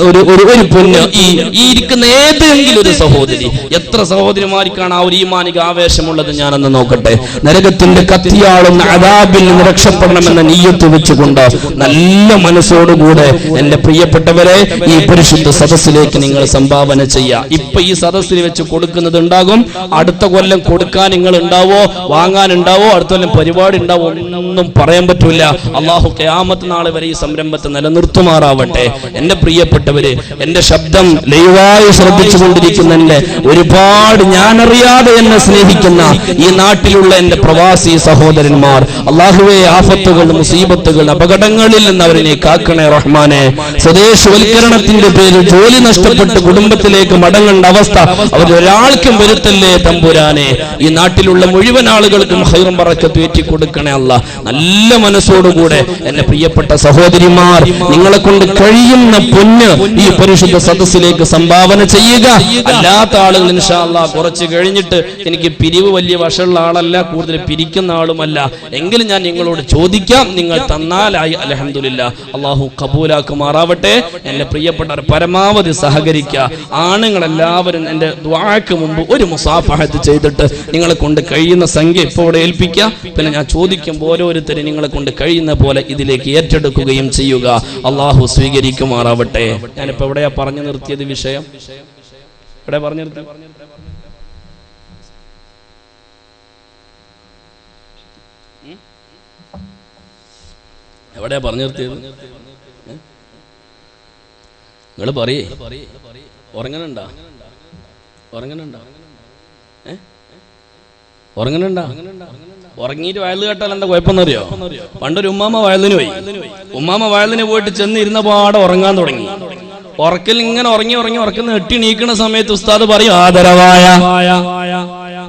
ഒരു പൊന്ന് ഈ ഇരിക്കുന്ന ഏതെങ്കിലും ഒരു സഹോദരി, എത്ര സഹോദരിമാർക്കാണ് ആ ഒരു ഈമാനിക ആവേശമുള്ളത് ഞാനൊന്ന് നോക്കട്ടെ. നരകത്തിന്റെ കത്തിയാളുന്ന അദാബിൽ നിന്ന് രക്ഷപ്പെടണമെന്ന നിയ്യത്ത് വെച്ചുകൊണ്ട് നല്ല മനസ്സോടുകൂടെ എന്റെ പ്രിയപ്പെട്ടവരെ ഈ പരിശുദ്ധ സദസ്സിലേക്ക് നിങ്ങൾ സംഭാവന ചെയ്യുക. ഇപ്പൊ ഈ സദസ്സിൽ വെച്ച് കൊടുക്കുന്നത് ഉണ്ടാകും, അടുത്ത കൊല്ലം കൊടുക്കാൻ നിങ്ങൾ ഉണ്ടാവോ, വാങ്ങാനുണ്ടാവോ, അടുത്ത കൊല്ലം പരിപാടി ഉണ്ടാവോ, ഒന്നും പറയാൻ പറ്റൂല. അള്ളാഹു ഖിയാമത്ത് നാളെ വരെ ഈ സംരംഭത്തെ നിലനിർത്തുമാറാവട്ടെ. എന്റെ പ്രിയപ്പെട്ടവര്, എന്റെ ശബ്ദം ലൈവായി ശ്രദ്ധിച്ചുകൊണ്ടിരിക്കുന്ന എന്റെ ഒരുപാട് ഞാനറിയാതെ എന്നെ സ്നേഹിക്കുന്ന ഈ നാട്ടിലുള്ള എന്റെ പ്രവാസി സഹോദരന്മാർ, അള്ളാഹുവെ ആഫത്തുകൾ, മുസീബത്തുകൾ, അപകടങ്ങളിൽ നിന്ന് അവരെ കാക്കണേ റഹ്മാനെ. സ്വദേശവൽക്കരണത്തിന്റെ പേരിൽ ജോലി നഷ്ടപ്പെട്ട് കുടുംബത്തിലേക്ക് മടങ്ങേണ്ട അവസ്ഥ അവരൊരാൾക്കും വരുത്തല്ലേ തമ്പുരാനെ. ഈ നാട്ടിലുള്ള മുഴുവൻ ആളുകൾക്കും ഖൈറും ബറക്കത്തും ഏറ്റി കൊടുക്കണേ അല്ലാഹ്. നല്ല മനസ്സോടുകൂടെ എന്റെ പ്രിയപ്പെട്ട സഹോദരിമാർ, നിങ്ങളെ കൊണ്ട് കഴിയുന്ന പൊന്ന് ഈ പരിശുദ്ധ സദസ്സിലേക്ക് സംഭാവന ചെയ്യുക. അല്ലാത്ത ആളുകൾ ഇൻഷാ അല്ലാഹ് കുറച്ച് കഴിഞ്ഞിട്ട്, എനിക്ക് പിരിവ് വലിയ വശമുള്ള ആളല്ല, കൂടുതൽ പിരിക്കുന്ന ആളുമല്ല, എങ്കിലും ഞാൻ നിങ്ങളോട് ചോദിക്കാം, നിങ്ങൾ തന്നാലായി അൽഹംദുലില്ലാഹ്. അള്ളാഹു കബൂലാക്കുമാറാവട്ടെ. എന്റെ പ്രിയപ്പെട്ടവർ പരമാവധി സഹകരിക്കുക. ആണുങ്ങളെല്ലാവരും എന്റെ ദുആക്ക് മുമ്പ് ഒരു മുസാഫഹത്ത് ചെയ്തിട്ട് നിങ്ങളെ കൊണ്ട് കഴിയുന്ന സംഖ്യ ഇപ്പോൾ ഇവിടെ ഏൽപ്പിക്കുക. പിന്നെ ഞാൻ ചോദിക്കുമ്പോൾ ഓരോരുത്തരും നിങ്ങളെ കൊണ്ട് കഴിയുന്ന പോലെ ഇതിലേക്ക് ഏറ്റെടുക്കുകയും ചെയ്യുക. അള്ളാഹു സ്വീകരിക്കുമാറാവട്ടെ. ഞാനിപ്പോ എവിടെയാ പറഞ്ഞു നിർത്തിയത്? വിഷയം എവിടെ പറഞ്ഞു നിർത്തി? എവിടെയാ പറഞ്ഞു നിർത്തിയത്? നിങ്ങൾ പറയേ, ഉറങ്ങനുണ്ടാ? ഉറങ്ങിയിട്ട് വയലിൽ കേട്ടാൽ എന്താ കുഴപ്പമെന്നറിയോ? പണ്ടൊരു ഉമ്മാമ വയലിന് പോയി. ഉമ്മാമ വയലിന് പോയിട്ട് ചെന്നിരുന്ന പാടെ ഉറങ്ങാൻ തുടങ്ങി. ഉറക്കൽ ഇങ്ങനെ ഉറക്കുന്ന എട്ടി നീക്കുന്ന സമയത്ത് ഉസ്താദ് പറയും ആദരവായ.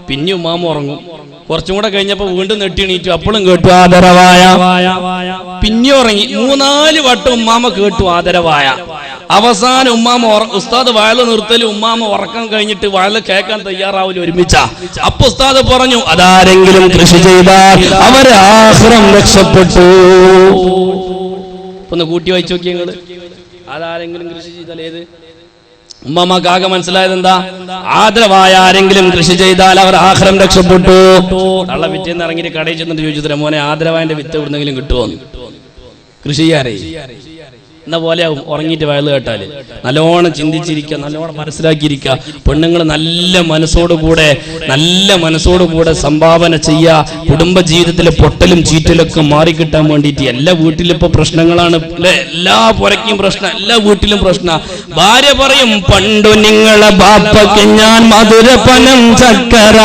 പിന്നെ ഉമ്മാമ ഉറങ്ങും. കുറച്ചും കൂടെ കഴിഞ്ഞപ്പോ വീണ്ടും നെട്ടി എണീറ്റു, അപ്പോഴും കേട്ടു ആദരവായ. പിന്നെ ഉറങ്ങി. 3-4 വട്ടം ഉമ്മാമ കേട്ടു ആദരവായ. അവസാനം ഉമ്മാമ ഉസ്താദ് വയല് നിർത്തലും ഉമ്മാമ ഉറക്കം കഴിഞ്ഞിട്ട് വയല് കേൾക്കാൻ തയ്യാറാവില്ല ഒരുമിച്ച. അപ്പൊ ഉസ്താദ് പറഞ്ഞു, അതാരെങ്കിലും കൃഷി ചെയ്താൽ അവരെ ആഖിറം രക്ഷപ്പെട്ടു. ഒന്ന് കൂട്ടി വായിച്ചു നോക്കിയ നിങ്ങള്. അതാരെങ്കിലും കൃഷി ചെയ്താൽ ഏത്? ഉമ്മാമക്ക് ആകെ മനസ്സിലായത് എന്താ? ആദരവായ ആരെങ്കിലും കൃഷി ചെയ്താൽ അവർ ആഖിറം രക്ഷപ്പെട്ടു. തള്ള വിറ്റേന്ന് ഇറങ്ങിയിട്ട് കടയിൽ ചെന്നിട്ട് ചോദിച്ചു, മോനെ ആദരവായന്റെ വിത്ത് എവിടുന്നെങ്കിലും കിട്ടുമോ? കൃഷി ചെയ്യാറേ എന്ന പോലെ ആവും ഉറങ്ങിയിട്ട് വയല് കേട്ടാല്. നല്ലോണം ചിന്തിച്ചിരിക്കുക, നല്ലോണം മനസ്സിലാക്കിയിരിക്കുക. പെണ്ണുങ്ങൾ നല്ല മനസ്സോടുകൂടെ സംഭാവന ചെയ്യുക. കുടുംബ ജീവിതത്തിലെ പൊട്ടലും ചീറ്റലൊക്കെ മാറിക്കിട്ടാൻ വേണ്ടിയിട്ട്. എല്ലാ വീട്ടിലും ഇപ്പൊ പ്രശ്നങ്ങളാണ് അല്ലെ? എല്ലാ പുരയ്ക്കും പ്രശ്നം, എല്ലാ വീട്ടിലും പ്രശ്നം. ഭാര്യ പറയും, പണ്ടു നിങ്ങളെ ബാപ്പയ്ക്ക് ഞാൻ മധുരപ്പനം ചക്കര,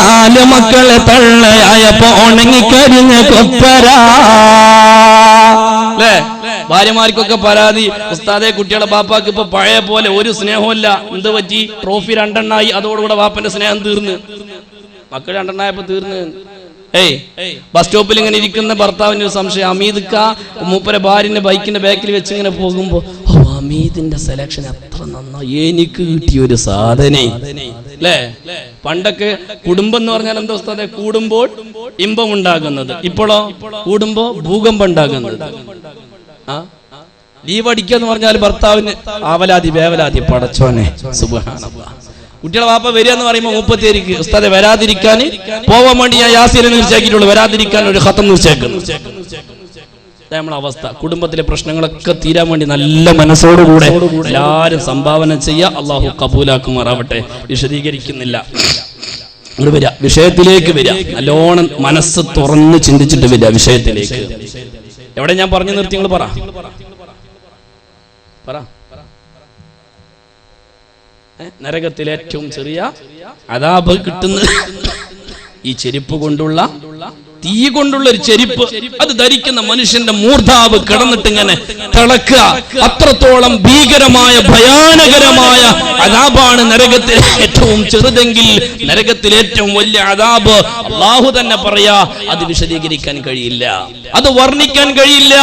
4 മക്കളെ തള്ളയായപ്പോ ഉണങ്ങിക്കരിഞ്ഞ കൊപ്പര. അല്ലേ? ഭാര്യമാർക്കൊക്കെ പരാതി, ഉസ്താദെ കുട്ടികളെ ബാപ്പാക്ക് ഇപ്പൊ പഴയ പോലെ ഒരു സ്നേഹമില്ല. എന്ത് പറ്റി? ട്രോഫി 2 എണ്ണായി, അതോടുകൂടെ ബാപ്പന്റെ സ്നേഹം തീർന്ന്. മക്കൾ 2 എണ്ണായപ്പോ തീർന്ന്. ബസ് സ്റ്റോപ്പിൽ ഇങ്ങനെ ഇരിക്കുന്ന ഭർത്താവിന്റെ ഒരു സംശയം, അമീദ്ക്ക മൂപ്പരെ ഭാര്യന്റെ ബൈക്കിന്റെ ബാക്കിൽ വെച്ച് ഇങ്ങനെ പോകുമ്പോ, അമീദിന്റെ സെലക്ഷൻ എത്ര നന്നായി, എനിക്ക് കിട്ടിയ ഒരു സാധന അല്ലേ? പണ്ടൊക്കെ കുടുംബം എന്ന് പറഞ്ഞാൽ എന്താ ഉസ്താദെ? കൂടുമ്പോൾ ഇമ്പം ഉണ്ടാകുന്നത്. ഇപ്പോഴോ കൂടുമ്പോ ഭൂകമ്പം ഉണ്ടാകുന്നത്. ലീവ് അടിക്കാന്ന് പറഞ്ഞാൽ ഭർത്താവിന് ആവലാതി വേവലാതി. പടച്ചോനെ സുബ്ഹാനല്ലാഹ്. കുട്ടികളെ വാപ്പ വരിക എന്ന് പറയുമ്പോൾ 37ക്ക് ഉസ്താദെ വരാതിരിക്കാൻ പോവാൻ വേണ്ടി ഞാൻ യാസീനെ നിർച്ചയാക്കിയിട്ടുള്ളൂ, വരാതിരിക്കാൻ ഒരു ഖത്തം നിർച്ചയാക്കുന്നു. നമ്മളെ അവസ്ഥ. കുടുംബത്തിലെ പ്രശ്നങ്ങളൊക്കെ തീരാൻ വേണ്ടി നല്ല മനസ്സോടുകൂടെ എല്ലാവരും സംഭാവന ചെയ്യുക. അള്ളാഹു കബൂലാക്കുമാറാവട്ടെ. വിശദീകരിക്കുന്നില്ല, വരിക വിഷയത്തിലേക്ക് വരിക. നല്ലോണം മനസ്സ് തുറന്ന് ചിന്തിച്ചിട്ട് വരിക വിഷയത്തിലേക്ക്. എവിടെ ഞാൻ പറഞ്ഞു നിർത്തി? നിങ്ങൾ പറ. നരകത്തിലെ ഏറ്റവും ചെറിയ അദാബ് കിട്ടുന്ന ഈ ചെരുപ്പ് കൊണ്ടുള്ള തീ കൊണ്ടുള്ള ഒരു ചെരുപ്പ് അത് ധരിക്കുന്ന മനുഷ്യന്റെ മൂർധാവ് കിടന്നിട്ട് ഇങ്ങനെ തിളക്കുക. അത്രത്തോളം ഭീകരമായ ഭയാനകരമായ അദാബാണ് നരകത്തിൽ. ഏറ്റവും ചെറുതെങ്കിൽ നരകത്തിൽ ഏറ്റവും വലിയ അദാബ് അല്ലാഹു തന്നെ പറയാ. അത് വിശദീകരിക്കാൻ കഴിയില്ല, അത് വർണ്ണിക്കാൻ കഴിയില്ല.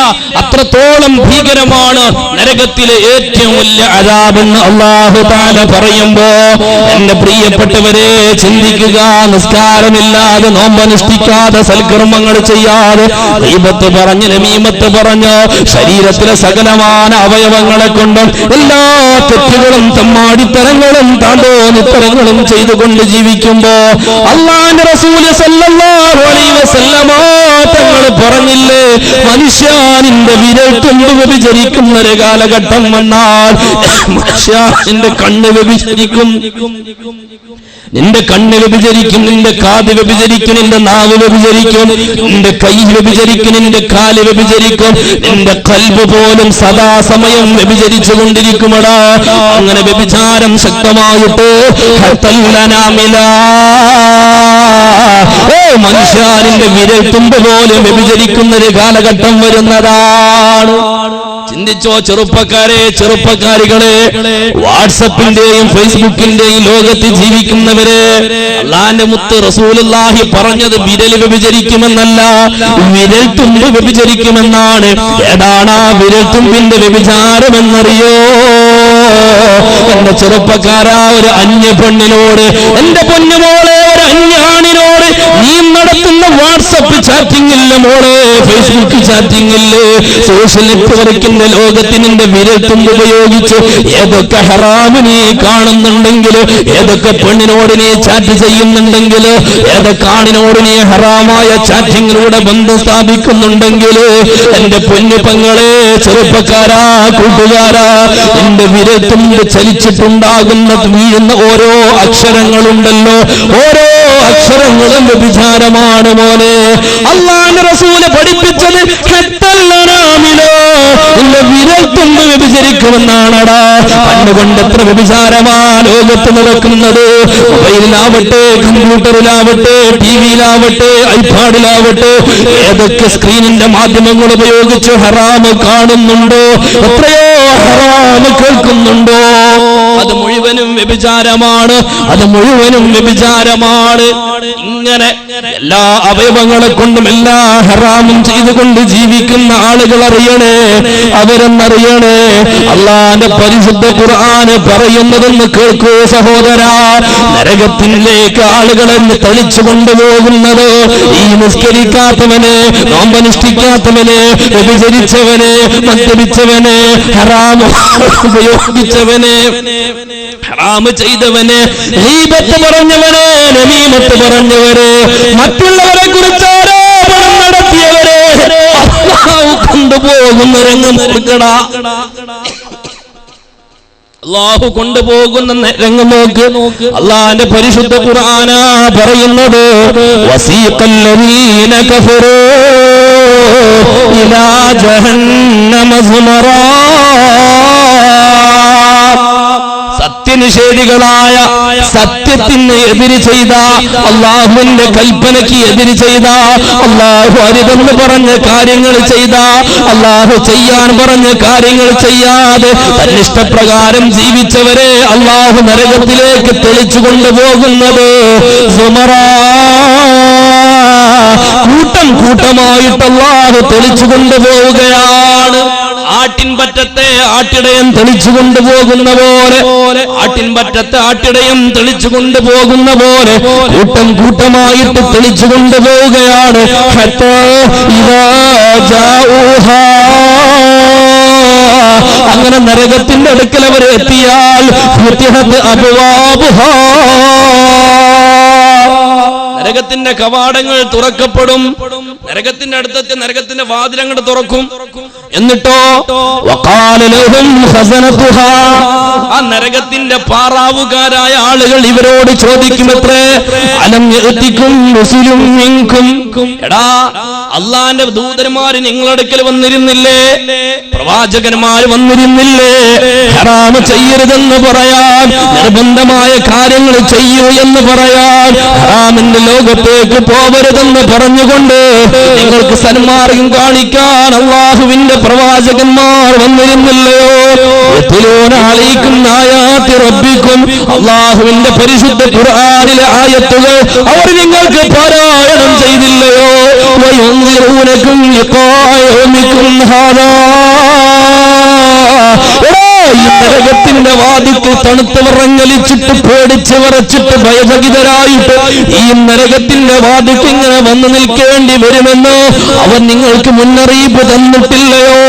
അത്രത്തോളം ഭീകരമാണ് നരകത്തിലെ ഏറ്റവും വലിയ അദാബ് എന്ന് അല്ലാഹു തആല പറയുമ്പോ എന്റെ പ്രിയപ്പെട്ടവരെ ചിന്തിക്കുക. നിസ്കാരമില്ലാതെ, നോമ്പനുഷ്ഠിക്കാതെ, സൽക്കർമ്മങ്ങൾ ചെയ്യാതെ, ഗീബത്ത് പറഞ്ഞ്, നമീമത്ത് പറഞ്ഞ്, ശരീരത്തിലെ സകലമായ അവയവങ്ങളെ കൊണ്ടും എല്ലാ തെറ്റുകളും തമ്മാടിത്തരങ്ങളും താണ്ടോന്നിത്തരങ്ങളും ചെയ്തുകൊണ്ട് ജീവിക്കുമ്പോ അല്ലാഹുവിന്റെ റസൂൽ സല്ലല്ലാഹു അലൈഹി വസല്ലമ തങ്ങൾ പറഞ്ഞില്ലേ, മനുഷ്യന്റെ വിരൽത്തുമ്പ് വ്യഭിചരിക്കുന്ന ഒരു കാലഘട്ടം വന്നാൽ മനുഷ്യന്റെ കണ്ണ് വ്യഭിചരിക്കും, നിന്റെ കണ്ണ് വ്യഭിചരിക്കും, നിന്റെ കാത് വ്യഭിചരിക്കും, നിന്റെ നാവ് വ്യഭിചരിക്കും, നിന്റെ കൈ വ്യഭിചരിക്കും, നിന്റെ കാല് വ്യഭിചരിക്കും, നിന്റെ ഖൽബ് പോലും സദാസമയം വ്യഭിചരിച്ചു കൊണ്ടിരിക്കുമടാ. അങ്ങനെ വ്യഭിചാരം ശക്തമായിട്ട് മനുഷ്യന്റെ വിരൽത്തുമ്പ് പോലും വ്യഭിചരിക്കുന്ന ഒരു കാലഘട്ടം വരുന്നതാണ്. ചിന്തിച്ചോ ചെറുപ്പക്കാരെ, ചെറുപ്പക്കാരികളെ, വാട്സപ്പിന്റെയും ഫേസ്ബുക്കിന്റെയും ലോകത്ത് ജീവിക്കുന്നവര്, അല്ലാഹുവിന്റെ മുത്ത് റസൂലുള്ളാഹി പറഞ്ഞത് വിരൽ വ്യഭിചരിക്കുമെന്നല്ല, വിരൽ തുമ്പ് വ്യഭിചരിക്കുമെന്നാണ്. ഏതാണ് ആ വിരൽ തുമ്പിന്റെ വ്യഭിചാരമെന്നറിയോ? എന്റെ ചെറുപ്പക്കാരാ, ഒരു അന്യ പെണ്ണിനോട്, എന്റെ പൊന്നുമോളെ, ഒരു അന്യാണിനോട് നീ നടത്തുന്ന വാട്സപ്പ് ചാറ്റിംഗ് ഇല്ല മോളെ, ഫേസ്ബുക്ക് ചാറ്റിംഗ് ഇല്ല, സോഷ്യൽ നെറ്റ്വർക്കിന്റെ ലോകത്ത് നിന്റെ വിരൽത്തുമ്പ് ഉപയോഗിച്ച് ഏതൊക്കെ ഹറാമ് നീ കാണുന്നുണ്ടെങ്കിലോ, ഏതൊക്കെ പെണ്ണിനോട് നീ ചാറ്റ് ചെയ്യുന്നുണ്ടെങ്കിലോ, ഏതൊക്കെ ആണിനോട് നീ ഹറാമായ ചാറ്റിങ്ങിലൂടെ ബന്ധം സ്ഥാപിക്കുന്നുണ്ടെങ്കിലോ, എന്റെ പൊന്നു പെങ്ങളെ, ചെറുപ്പക്കാരാ, കൂട്ടുകാരാ, എന്റെ വിരൽത്തുമ്പ് ചലിച്ചിട്ടുണ്ടാകുന്ന വീഴുന്ന ഓരോ അക്ഷരങ്ങളുണ്ടല്ലോ, ഓരോ അക്ഷരങ്ങളും വ്യഭിചാരമാണ് മോനെ. അല്ലാഹുവിന്റെ റസൂല് പഠിപ്പിച്ചത് വിരൽത്തുമ്പ് വ്യഭിചരിക്കുമെന്നാണടാ. കണ്ണുകൊണ്ട് എത്ര വ്യഭിചാരമാ ലോകത്ത് നടക്കുന്നത്. മൊബൈലിലാവട്ടെ, കമ്പ്യൂട്ടറിലാവട്ടെ, ടിവിയിലാവട്ടെ, ഐപാഡിലാവട്ടെ, ഏതൊക്കെ സ്ക്രീനിന്റെ മാധ്യമങ്ങൾ ഉപയോഗിച്ച് ഹറാമ് കാണുന്നുണ്ടോ, എത്രയോ ഹറാമ് കേൾക്കുന്നുണ്ടോ, അത് മുഴുവനും വ്യഭിചാരമാണ്, അത് മുഴുവനും വ്യഭിചാരമാണ്. ഇങ്ങനെ എല്ലാ അവയവങ്ങളെ കൊണ്ടും എല്ലാ ഹറാമും ചെയ്തുകൊണ്ട് ജീവിക്കുന്ന ആളുകൾ അറിയണേ, അവരെന്നറിയണേ. അല്ലാഹുവിന്റെ പരിശുദ്ധ ഖുർആന് പറയുന്നതെന്ന് കേൾക്കൂ സഹോദരാ. നരകത്തിലേക്ക് ആളുകളെ തളിച്ചു കൊണ്ടുപോകുന്നത് ഈ നിസ്കരിക്കാത്തവന്, നോമ്പനുഷ്ഠിക്കാത്തവന്, വ്യഭിചരിച്ചവന്, മദ്യപിച്ചവന്, ഹറാമ് ഉപയോഗിച്ചവന്, ഹറാമ് ചെയ്തവന്, ഗീബത്ത് പറഞ്ഞവന്, നമീമത്ത് പറഞ്ഞവര്, മറ്റുള്ളവരെ കുറിച്ച് ആരോപണം നടത്തിയവരെ അല്ലാഹു കൊണ്ടുപോകുന്ന രംഗം നോക്കടാ. അല്ലാഹു കൊണ്ടുപോകുന്ന രംഗം നോക്ക്. അല്ലാഹുവിന്റെ പരിശുദ്ധ ഖുർആനാ പറയുന്നത്, വസീഖല്ലദീന കഫറൂ ഇലാ ജഹന്നമ സുമറാ. സത്യനിഷേധികളായ, സത്യത്തിന് എതിര് ചെയ്ത, അല്ലാഹുവിന്റെ കൽപ്പനയ്ക്ക് എതിര് ചെയ്ത, അല്ലാഹു അരുതെന്ന് പറഞ്ഞ കാര്യങ്ങൾ ചെയ്ത, അല്ലാഹു ചെയ്യാൻ പറഞ്ഞ കാര്യങ്ങൾ ചെയ്യാതെ തന്നിഷ്ടപ്രകാരം ജീവിച്ചവരെ അല്ലാഹു നരകത്തിലേക്ക് തെളിച്ചു കൊണ്ടുപോകുന്നത് സുമറാ. കൂട്ടം കൂട്ടമായിട്ട് അല്ലാഹു തെളിച്ചു കൊണ്ടുപോവുകയാണ്. ആട്ടിൻപറ്റത്തെ ആട്ടിടയം തെളിച്ചു കൊണ്ടുപോകുന്ന പോലെ, ആട്ടിൻപറ്റത്തെ ആട്ടിടയം തെളിച്ചു കൊണ്ടുപോകുന്ന പോലെ കൂട്ടം കൂട്ടമായിട്ട് തെളിച്ചു കൊണ്ടുപോവുകയാണ്. അങ്ങനെ നരകത്തിന്റെ അടുക്കൽ അവർ എത്തിയാൽ നരകത്തിന്റെ കവാടങ്ങൾ തുറക്കപ്പെടും. നരകത്തിന്റെ അടുത്തെത്തി നരകത്തിന്റെ വാതിലങ്ങൾ തുറക്കും. എന്നിട്ടോ ആ നരകത്തിന്റെ പാറാവുകാരായ ആളുകൾ ഇവരോട് ചോദിക്കുമത്രേ, അലം യഅതികും റസൂലും മിൻകും. എടാ, അള്ളാന്റെ ദൂതന്മാര് നിങ്ങളടുക്കൽ വന്നിരുന്നില്ലേ? പ്രവാചകന്മാർ വന്നിരുന്നില്ലേ? ഹറാമ് ചെയ്യരുതെന്ന് പറയാൻ, നിർബന്ധമായ കാര്യങ്ങൾ ചെയ്യൂ എന്ന് പറയാൻ, ഹറാമിന്റെ ലോകത്തേക്ക് പോവരുതെന്ന് പറഞ്ഞുകൊണ്ട് നിങ്ങൾക്ക് സന്മാർഗം കാണിക്കാൻ അള്ളാഹുവിന്റെ പ്രവാചകന്മാർ വന്നിരുന്നില്ലയോ? അള്ളാഹുവിന്റെ പരിശുദ്ധ ഖുർആനിലെ ആയത്തുകൾ അവർ നിങ്ങൾക്ക് പാരായണം ചെയ്തില്ലയോ? നരകത്തിന്റെ വാതിൽക്കൽ തണുത്ത് വിറങ്ങലിച്ചിട്ട് പേടിച്ച് വിറച്ചിട്ട് ഭയചകിതരായിട്ട് ഈ നരകത്തിന്റെ വാതിൽക്ക് ഇങ്ങനെ വന്നു നിൽക്കേണ്ടി വരുമെന്ന് അവൻ നിങ്ങൾക്ക് മുന്നറിയിപ്പ് തന്നിട്ടില്ലയോ?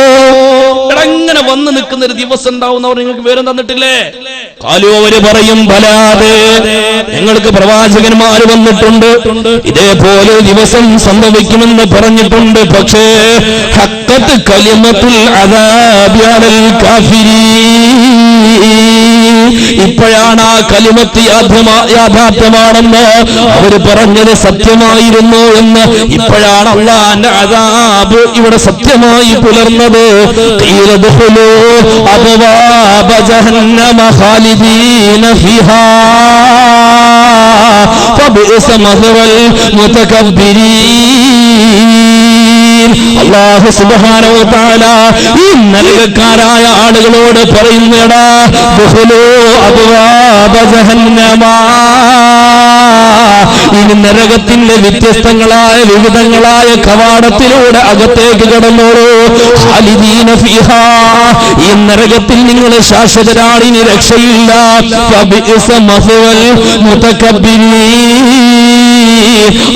ഇങ്ങനെ വന്നു നിൽക്കുന്ന ഒരു ദിവസം ഉണ്ടാവുന്നവർ നിങ്ങൾക്ക് വിവരം തന്നിട്ടില്ലേ? കാലു അവര് പറയും, ബലാതെ ഞങ്ങൾക്ക് പ്രവാചകന്മാർ വന്നിട്ടുണ്ട്, ഇതേപോലെ ദിവസം സംഭവിക്കുമെന്ന് പറഞ്ഞിട്ടുണ്ട്. പക്ഷേ ഹഖ്ഖത്ത് കലിമത്തുൽ അദാബി അലൽ കാഫിരീൻ, ഇപ്പോഴാണ് ആ കലിമത്ത് യാഥാർത്ഥ്യമാണെന്ന് അവര് പറഞ്ഞത് സത്യമായിരുന്നു എന്ന് ഇപ്പോഴാണ് അല്ലാഹുവിന്റെ അദാബ് ഇവിടെ സത്യമായി പുലർന്നത്. ഖീലദ്ഖുലൂ അബ്വാബ ജഹന്നമ ഖാലിദീന ഫീഹാ ഫബിഅസ മസ്വൽ മുതകബ്ബിരീൻ. അല്ലാഹു സുബ്ഹാനഹു വ തആല ഈ നരകക്കാരായ ആളുകളോട് പറയുന്നടാ, ദഖുലൂ അബ്വാബ ജഹന്നമ, ഇനി നരകത്തിന്റെ വ്യത്യസ്തങ്ങളായ വിവിധങ്ങളായ കവാടത്തിലൂടെ അകത്തേക്ക് കടന്നോളൂ. ഖാലിദീന ഫീഹാ, ഈ നരകത്തിൽ നിങ്ങൾ ശാശ്വതരാണ്, ഇനി രക്ഷയില്ല. ഫബിഅസ മസ്വൽ മുതകബ്ബിരീൻ,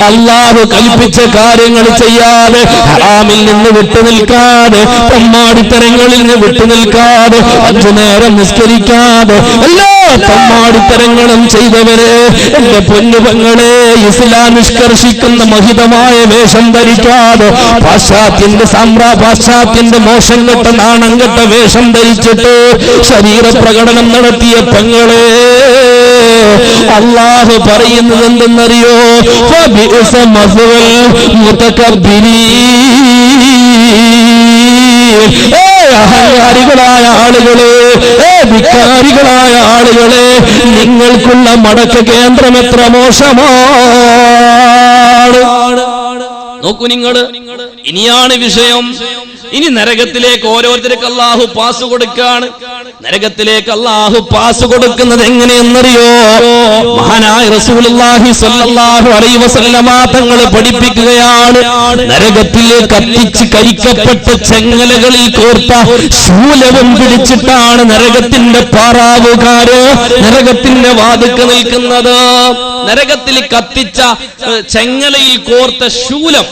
അല്ലാഹു കൽപ്പിച്ച കാര്യങ്ങൾ ചെയ്യാതെ, ഹറാമിൽ നിന്ന് വിട്ടുനിൽക്കാതെ, തമ്മാടിത്തരങ്ങളിൽ നിന്ന് വിട്ടുനിൽക്കാതെ, 5 നേരം നിസ്കരിക്കാതെ എല്ലാ തമ്മാടിത്തരങ്ങളും ചെയ്തവരെ, എന്റെ പൊന്നുപങ്ങളെ, ഇസ്ലാം നിഷ്കർഷിക്കുന്ന മഹിതമായ വേഷം ധരിക്കാതെ പാശ്ചാത്യന്റെ മോശം കെട്ട നാണം കെട്ട വേഷം ധരിച്ചിട്ട് ശരീരപ്രകടനം നടത്തിയ പെങ്ങളെ, അല്ലാഹു പറയുന്നത് എന്തെന്നറിയോ? ഫബിഅസ മസ്വൽ മുതകബ്ബിരീൻ. അഹങ്കാരികളായ ആളുകളെ, ധിക്കാരികളായ ആളുകളെ, നിങ്ങൾക്കുള്ള മടക്ക കേന്ദ്രം എത്ര മോശമാണ്. നോക്കൂ നിങ്ങൾ, ഇനിയാണ് വിഷയം. ഇനി നരകത്തിലേക്ക് ഓരോരുത്തർക്ക് അല്ലാഹു പാസ് കൊടുക്കാണ്. നരകത്തിലേക്ക് അല്ലാഹു പാസ് കൊടുക്കുന്നത് എങ്ങനെയെന്നറിയോ? മഹാനായ റസൂലുള്ളാഹി സ്വല്ലല്ലാഹു അലൈഹി വസല്ലമ തങ്ങൾ പഠിപ്പിക്കുകയാണ്. നരകത്തിലെ കത്തിച്ച് കരിക്കപ്പെട്ട ചെങ്ങലകളിൽ കോർത്ത ശൂലവും പിടിച്ചിട്ടാണ് നരകത്തിന്റെ പാറാവുകാര് നരകത്തിന്റെ വാതിൽക്ക് നിൽക്കുന്നത്. നരകത്തിൽ കത്തിച്ച ചെങ്ങലയിൽ കോർത്ത ശൂലം,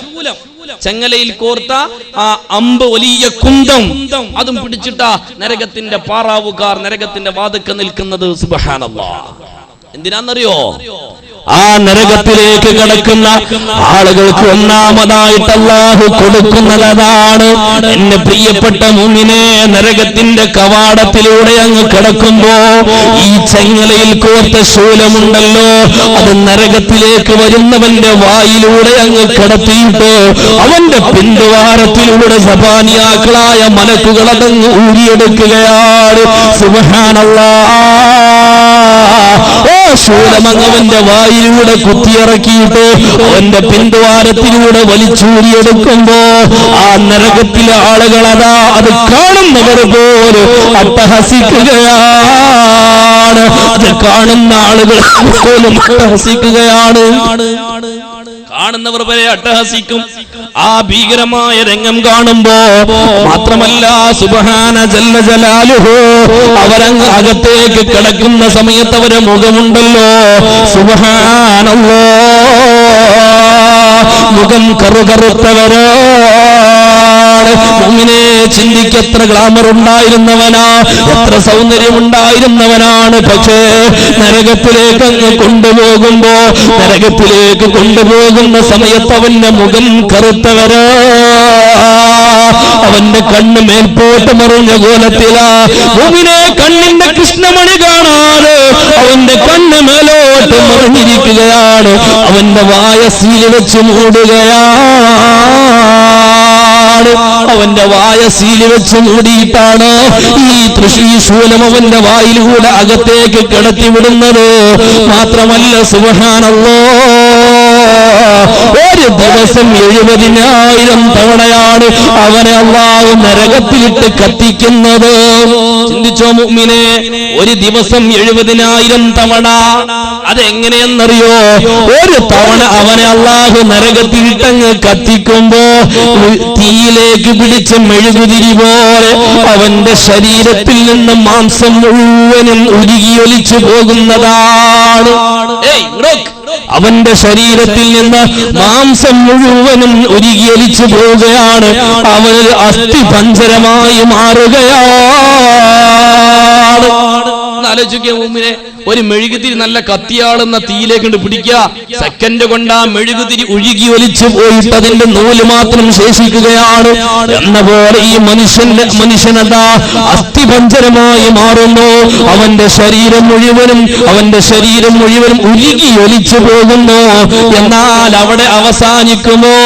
ചെങ്ങലയിൽ കോർത്ത ആ അമ്പ്, വലിയ കുന്തം, അതും പിടിച്ചിട്ടാ നരകത്തിന്റെ പാറാവുകാർ നരകത്തിന്റെ വാതിൽക്ക് നിൽക്കുന്നത്. സുബ്ഹാനല്ലാഹ്. എന്തിനാന്നറിയോ? ആ നരകത്തിലേക്ക് കടക്കുന്ന ആളുകൾക്ക് ഒന്നാമതായിട്ട് അല്ലാഹു കൊടുക്കുന്നതാണ്. എന്റെ പ്രിയപ്പെട്ട മുഅ്മിനേ, നരകത്തിന്റെ കവാടത്തിലൂടെ അങ്ങ് കടക്കുമ്പോ ഈ ചെങ്ങലയിൽ കോർത്ത ശൂലമുണ്ടല്ലോ, അത് നരകത്തിലേക്ക് വരുന്നവന്റെ വായിലൂടെ അങ്ങ് കടത്തിയിട്ട് അവന്റെ പിന്തുവാരത്തിലൂടെ സബാനിയാക്കളായ മലക്കുകൾ അതങ്ങ് ഊരിയെടുക്കുകയാണ്. സുബ്ഹാനല്ലാഹ്. ശൂലമങ്ങവന്റെ വായിലൂടെ കുത്തിയിറക്കിയിട്ട് അവന്റെ പിന്തുവാരത്തിലൂടെ വലിച്ചൂരിയെടുക്കുമ്പോ ആ നരകത്തിലെ ആളുകൾ അതാ അത് കാണുന്നവർ പോലും അട്ടഹസിക്കുകയാണ്. അത് കാണുന്ന ആളുകൾ പോലും അട്ടഹസിക്കുകയാണ്. കാണുന്നവർ വരെ അട്ടഹസിക്കും ആ ഭീകരമായ രംഗം കാണുമ്പോ. മാത്രമല്ല, സുബ്ഹാന ജല്ല ജലാലുഹു, അവരങ്ങ് അകത്തേക്ക് കിടക്കുന്ന സമയത്ത് അവരെ മുഖമുണ്ടല്ലോ, സുബ്ഹാനല്ലാഹ്, മുഖം കറുകറുത്തവരോ. മുഅ്മിനേ, ചിന്തിക്കെത്ര ഗ്ലാമർ ഉണ്ടായിരുന്നവനാ, എത്ര സൗന്ദര്യം ഉണ്ടായിരുന്നവനാണ്. പക്ഷേ നരകത്തിലേക്ക് അങ്ങ് കൊണ്ടുപോകുമ്പോ, നരകത്തിലേക്ക് കൊണ്ടുപോകുന്ന സമയത്ത് അവന്റെ മുഖം കറുത്തവരോ, അവന്റെ കണ്ണ് മേൽപോട്ട് മറിഞ്ഞ കോലത്തിലാ. മുഅ്മിനേ, കണ്ണിന്റെ കൃഷ്ണമണി കാണാതെ അവന്റെ കണ്ണ് മേലോട്ട് മറിഞ്ഞിരിക്കുകയാണ്. അവന്റെ വായ സീൽ വെച്ച് മൂടുകയാണ്. എന്തിനാണ് അവന്റെ വായ സീല് വെച്ച് മൂടിയിട്ടാണ് ഈ ശൂലം അവന്റെ വായിലൂടെ അകത്തേക്ക് കിടത്തിവിടുന്നത്. മാത്രമല്ല സുബ്ഹാനല്ലാഹ്, ഒരു ദിവസം 70,000 തവണയാണ് അവനെ അല്ലാഹു നരകത്തിലിട്ട് കത്തിക്കുന്നത്. ചിന്തിച്ചോ മുഅ്മിനേ, ഒരു ദിവസം 70,000 തവണ. അതെങ്ങനെയെന്നറിയോ? ഒരു തവണ അവനെ അല്ലാഹു നരകത്തിലിട്ടങ്ങ് കത്തിക്കുമ്പോ തീയിലേക്ക് പിടിച്ച മെഴുകുതിരി പോലെ അവന്റെ ശരീരത്തിൽ നിന്ന് മാംസം മുഴുവനും ഉരുകിയൊലിച്ചു പോകുന്നതാണ്. അവന്റെ ശരീരത്തിൽ നിന്ന് മാംസം മുഴുവനും ഉരുകിയൊലിച്ചു പോവുകയാണ്. അവനൊരു അസ്ഥിപഞ്ജരമായി മാറുകയാണ്. ആലോചിക്കുക മുമ്പിനെ, ഒരു മെഴുകുതിരി നല്ല കത്തിയാളുന്ന തീയിലേക്ക് പിടിക്കുക, സെക്കൻഡ് കൊണ്ട് ആ മെഴുകുതിരി ഒഴുകി ഒലിച്ചു പോയിട്ട് അതിന്റെ നൂല് മാത്രം ശേഷിക്കുകയാണ്. എന്ന പോലെ ഈ മനുഷ്യനതാ അസ്ഥിപഞ്ജരമായി മാറുന്നു. അവന്റെ ശരീരം മുഴുവനും ഉരുകി ഒലിച്ചു പോകുന്നു. എന്നാൽ അവിടെ അവസാനിക്കുമോ?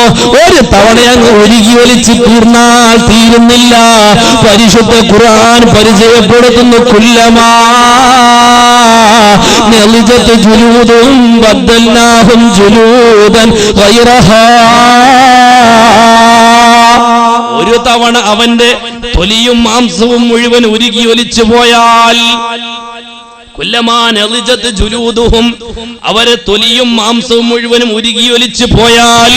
ഒരു തവണ അങ്ങ് ഉരുകി ഒലിച്ച് തീർന്നാൽ തീരുന്നില്ല. പരിശുദ്ധ ഖുർആൻ പരിചയപ്പെടുത്തുന്നു, കുല്ലമാ നളിജത് ജുലൂദും ബദ്ദൽനാഹും ജുലൂദൻ ഗൈറഹാ. ഒരു തവണ അവന്റെ തൊലിയും മാംസവും മുഴുവൻ ഉരുകി ഒലിച്ചു പോയാൽ, കുല്ലമാ നളിജത് ജുലൂദുഹും, അവരെ തൊലിയും മാംസവും മുഴുവനും ഉരുകി ഒലിച്ചു പോയാൽ,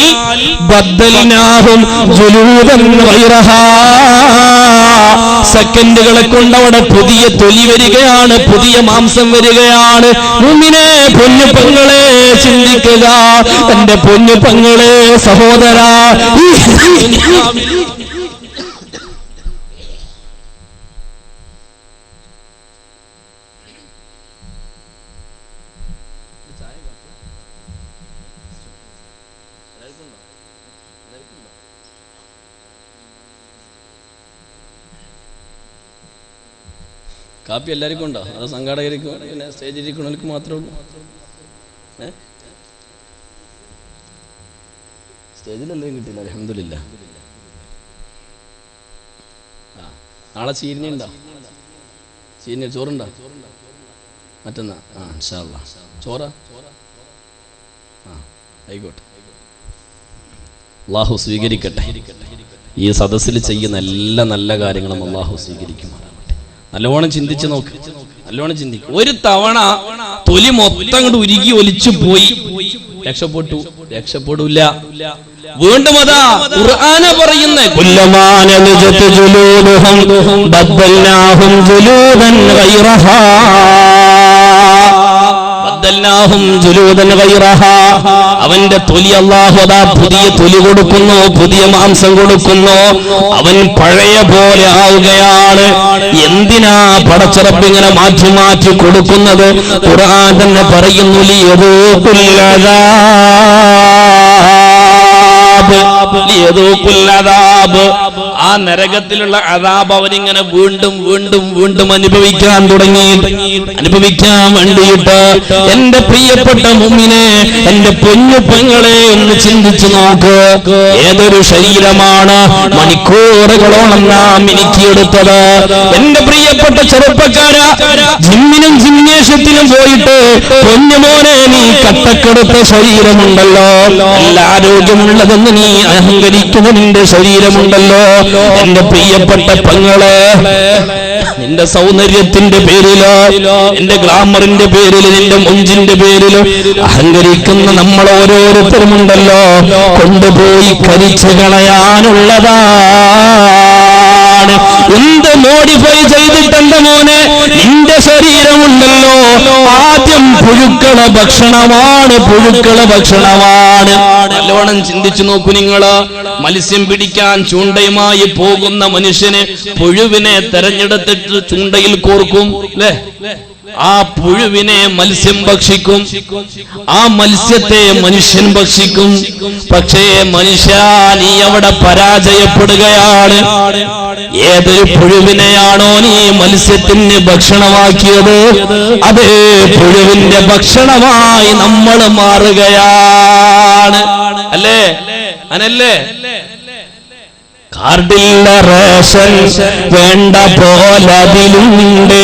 ബദ്ദൽനാഹും ജുലൂദൻ ഗൈറഹാ, സെക്കൻഡുകളെ കൊണ്ട് അവിടെ പുതിയ തൊലി വരികയാണ്, പുതിയ മാംസം വരികയാണ്. മുഅ്മിനേ, പൊന്നു പെങ്ങളെ ചിന്തിക്കുക, എന്റെ പൊന്നു പെങ്ങളെ സഹോദരാ, കാപ്പി എല്ലാവർക്കും ഉണ്ടോ? അത് സംഘാടകർക്കും പിന്നെ സ്റ്റേജിലിരിക്കുന്നവർക്ക് മാത്രമേ ഉള്ളൂ? സ്റ്റേജിലെല്ലാം കിട്ടിയില്ല, അൽഹംദുലില്ലാഹ്. നാളെ ചീരിനി ഉണ്ടോ? ചീരിനി ചോറുണ്ടോ? മറ്റന്നാ ഇൻഷാ അല്ലാഹ് ചോറാ? ആയിക്കോട്ടെ. അല്ലാഹു സ്വീകരിക്കട്ടെ. ഈ സദസ്സിൽ ചെയ്യുന്ന എല്ലാ നല്ല കാര്യങ്ങളും അല്ലാഹു സ്വീകരിക്കുമാറാകട്ടെ. നല്ലോണം ചിന്തിച്ചു നോക്ക്, നല്ലോണം ചിന്തിക്കും. ഒരു തവണ തൊലി മൊത്തം അങ്ങോട്ട് ഉരുകി ഒലിച്ചു പോയി, രക്ഷപ്പെടൂല. വീണ്ടും അതാ ഖുർആന പറയുന്ന, കുല്ലമാന നളിജത് ജുലൂദുഹും ബദ്ദൽനാഹും ജുലൂദൻ ഗൈറഹാ, അവന്റെ തൊലി അല്ലാഹു അതാ പുതിയ തൊലി കൊടുക്കുന്നു, പുതിയ മാംസം കൊടുക്കുന്നു. അവൻ പഴയ പോലെ ആവുകയാണ്. എന്തിനാ പടച്ചറപ്പ് ഇങ്ങനെ മാറ്റി മാറ്റി കൊടുക്കുന്നത്? ഖുർആൻ തന്നെ പറയുന്നു, ലിയദൂഖുൽ അദാബ്, ആ നരകത്തിലുള്ള അദാബ് അവനിങ്ങനെ വീണ്ടും വീണ്ടും വീണ്ടും അനുഭവിക്കാൻ തുടങ്ങി. അനുഭവിക്കാൻ വേണ്ടിയിട്ട് എന്റെ പ്രിയപ്പെട്ട മുഅ്മിനേ, എന്റെ പൊന്നു പെങ്ങളെ ഒന്ന് ചിന്തിച്ചു നോക്ക്. ഏതൊരു ശരീരമാണ് മണിക്കൂറുകളോളം നാം മിനുക്കിയെടുത്തത്. എന്റെ പ്രിയപ്പെട്ട ചെറുപ്പക്കാരാ, ജിമ്മിനും ജിംനേഷ്യത്തിനും പോയിട്ട് പൊന്നുമോനെ നീ കട്ടക്കെടുത്ത ശരീരമുണ്ടല്ലോ, നല്ല ആരോഗ്യമുള്ളതെന്ന് നീ അഹങ്കരിക്കുന്ന നിന്റെ ശരീരമുണ്ടല്ലോ. എന്റെ പ്രിയപ്പെട്ട പെങ്ങളെ, നിന്റെ സൗന്ദര്യത്തിന്റെ പേരിലോ എന്റെ ഗ്ലാമറിന്റെ പേരിൽ നിന്റെ മുഞ്ചിന്റെ പേരിലോ അഹങ്കരിക്കുന്ന നമ്മൾ ഓരോരുത്തരുമുണ്ടല്ലോ, കൊണ്ടുപോയി കരിച്ചു കളയാനുള്ളതാണ്. എന്ത് മോഡിഫൈ ചെയ്തിട്ടെന്റെ മോനെ നിന്റെ ശരീരമുണ്ടല്ലോ, ആദ്യം പുഴുക്കള ഭക്ഷണമാണ്, പുഴുക്കള ഭക്ഷണമാണ്. നല്ലോണം ചിന്തിച്ചു നോക്കൂ നിങ്ങള്. മത്സ്യം പിടിക്കാൻ ചൂണ്ടയുമായി പോകുന്ന മനുഷ്യന് പുഴുവിനെ തെരഞ്ഞെടുത്തിട്ട് ചൂണ്ടയിൽ കോർക്കും, അല്ലേ? ആ പുഴുവിനെ മത്സ്യം ഭക്ഷിക്കും, ആ മത്സ്യത്തെ മനുഷ്യൻ ഭക്ഷിക്കും. പക്ഷേ മനുഷ്യ, നീ അവിടെ പരാജയപ്പെടുകയാണ്. ഏതൊരു പുഴുവിനെയാണോ നീ മത്സ്യത്തിന് ഭക്ഷണമാക്കിയത്, അതേ പുഴുവിന്റെ ഭക്ഷണമായി നമ്മൾ മാറുകയാണ്. അല്ലേ? അനല്ലേ? കാർഡില്ല റേഷൻ വേണ്ട പോലതിലുണ്ട്,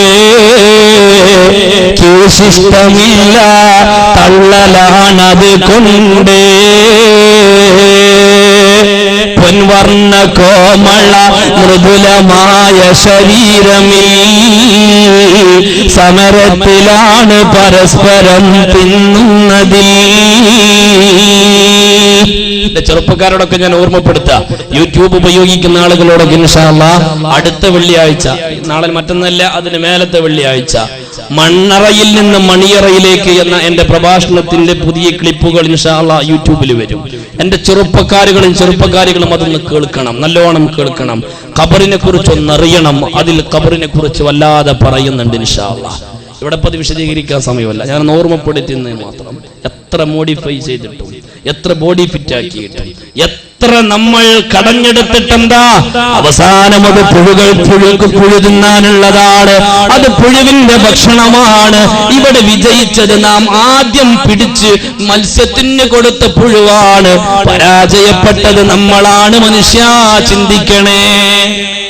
ക്യൂസിഷ്ടമില്ല തള്ളലാണത് കൊണ്ട്, പൊൻവർണ്ണ കോമള മൃദുലമായ ശരീരമിൽ സമരത്തിലാണ് പരസ്പരം തിന്നുന്നതിൽ. ചെറുപ്പക്കാരോടൊക്കെ ഞാൻ ഓർമ്മപ്പെടുത്താം, യൂട്യൂബ് ഉപയോഗിക്കുന്ന ആളുകളോടൊക്കെ ഇൻഷാ അല്ലാഹ് അടുത്ത വെള്ളിയാഴ്ച, നാളെ മറ്റന്നല്ല അതിന് മേലത്തെ വെള്ളിയാഴ്ച, മണ്ണറയിൽ നിന്ന് മണിയറയിലേക്ക് എന്ന എന്റെ പ്രഭാഷണത്തിന്റെ പുതിയ ക്ലിപ്പുകൾ ഇൻഷാ അല്ലാഹ് യൂട്യൂബിൽ വരും. എന്റെ ചെറുപ്പക്കാരികളും അതൊന്ന് കേൾക്കണം, നല്ലോണം കേൾക്കണം. ഖബറിനെ കുറിച്ച് ഒന്നറിയണം. അതിൽ ഖബറിനെ കുറിച്ച് വല്ലാതെ പറയുന്നുണ്ട് ഇൻഷാ അല്ലാഹ്. ഇവിടെ അത് വിശദീകരിക്കാൻ സമയമല്ല, ഞാൻ ഓർമ്മപ്പെടുത്തുന്നത് മാത്രം. എത്ര മോഡിഫൈ ചെയ്തിട്ടും, എത്ര ബോഡി ഫിറ്റ് ആക്കിയിട്ടും, എത്ര നമ്മൾ കടഞ്ഞെടുത്തിട്ടെന്താ അവസാനം അത് പുഴു തിന്നാനുള്ളതാണ്. അത് പുഴുവിന്റെ ഭക്ഷണമാണ്. ഇവിടെ വിജയിച്ചത് നാം ആദ്യം പിടിച്ച് മത്സ്യത്തിന് കൊടുത്ത പുഴുവാണ്. പരാജയപ്പെട്ടത് നമ്മളാണ്. മനുഷ്യ ചിന്തിക്കണേ.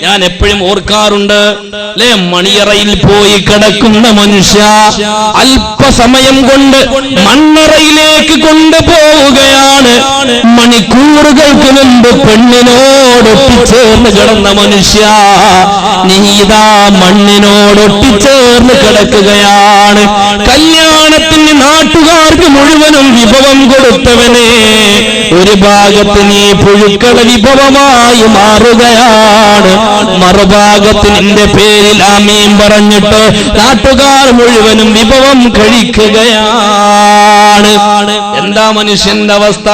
ഞാൻ എപ്പോഴും ഓർക്കാറുണ്ട് അല്ലെ, മണിയറയിൽ പോയി കിടക്കുന്ന മനുഷ്യ അല്പസമയം കൊണ്ട് മണ്ണറയിലേക്ക് കൊണ്ടുപോവുകയാണ്. മണിക്കൂറുകൾക്ക് മുമ്പ് പെണ്ണിനോടൊട്ടിച്ചേർന്ന് കിടന്ന മനുഷ്യ നീതാ മണ്ണിനോടൊട്ടിച്ചേർന്ന് കിടക്കുകയാണ്. കല്യാണത്തിന് നാട്ടുകാർക്ക് മുഴുവനും വിഭവം കൊടുത്തവനെ ഒരു ഭാഗത്ത് നീ പുഴുക്കള വിഭവമായി മാറുകയാണ്, മറുഭാഗത്ത് നിന്റെ പേരിൽ ആമീൻ പറഞ്ഞിട്ട് നാട്ടുകാർ മുഴുവനും വിഭവം കഴിക്കുകയാണ്. എന്താ മനുഷ്യന്റെ അവസ്ഥ?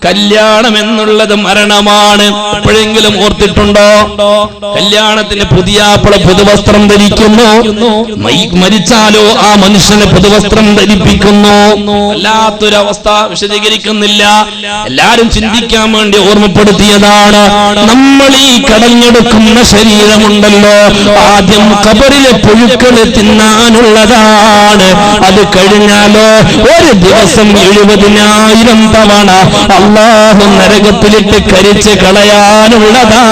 കല്യാണം എന്നുള്ളത് മരണമാണ്. എപ്പോഴെങ്കിലും ഓർത്തിട്ടുണ്ടോ? കല്യാണത്തിന് പുതിയാപ്പിള പുതുവസ്ത്രം ധരിക്കുന്നു, മരിച്ചാലോ ആ മനുഷ്യനെ പുതുവസ്ത്രം ധരിപ്പിക്കുന്നു. അല്ലാത്തൊരവസ്ഥ വിശദീകരിക്കുന്നില്ല, എല്ലാരും ചിന്തിക്കാൻ വേണ്ടി ഓർമ്മപ്പെടുത്തിയതാണ്. നമ്മൾ ഈ കടഞ്ഞെടുക്കുന്ന ശരീരമുണ്ടല്ലോ, ആദ്യം ഖബറിലെ പുഴുക്കളെ തിന്നാനുള്ളതാണ്. അത് കഴിഞ്ഞാലോ ഒരു ദിവസം 70,000 തവണ അല്ലാഹു നരകത്തിലിട്ട് കരിച്ച് കളയാനുള്ളതാ.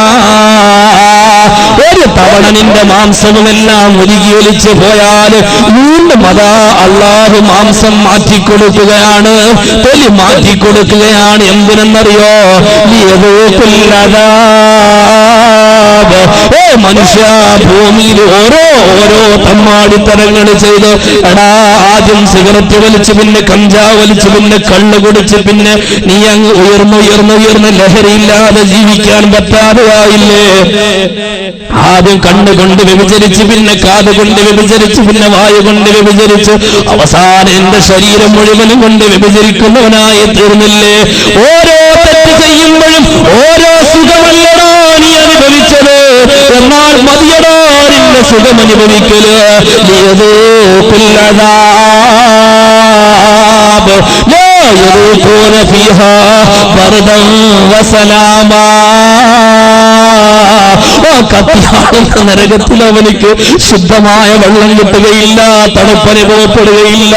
ഒരു തവണ നിന്റെ മാംസവുമെല്ലാം ഉരുകി ഒലിച്ചു പോയാൽ വീണ്ടും അതാ അല്ലാഹു മാംസം മാറ്റിക്കൊടുക്കുകയാണ്, തൊലി മാറ്റിക്കൊടുക്കുകയാണ്. എന്തിനെന്നറിയോ? ഓ മനുഷ്യ, ഭൂമിയിൽ ഓരോ തമ്മാടിത്തരങ്ങൾ ചെയ്ത് ആദ്യം സിഗരറ്റ് വലിച്ച്, പിന്നെ കഞ്ചാവ് വലിച്ച്, പിന്നെ കള്ള് കുടിച്ച്, പിന്നെ നീ അങ്ങ് ഉയർന്ന് ലഹരിയില്ലാതെ ജീവിക്കാൻ പറ്റാതെയായില്ലേ? ആദ്യം കണ്ണുകൊണ്ട് വ്യഭിചരിച്ച്, പിന്നെ കാതുകൊണ്ട് വ്യഭിചരിച്ച്, പിന്നെ വായു കൊണ്ട് വ്യഭിചരിച്ച്, അവസാനം എന്റെ ശരീരം മുഴുവനും കൊണ്ട് വ്യഭിചരിക്കുന്നവനായി തീർന്നില്ലേ? ഓരോ തെറ്റ് ചെയ്യുമ്പോഴും ഓരോ സുഖമല്ലടാ നീ അനുഭവിച്ചത്, എന്നാൽ മതിയടാ നിന്റെ സുഖം അനുഭവിക്കല്. കത്തിയാളുന്ന നരകത്തിൽ അവനിക്ക് ശുദ്ധമായ വെള്ളം കിട്ടുകയില്ല, തണുപ്പനുഭവപ്പെടുകയില്ല.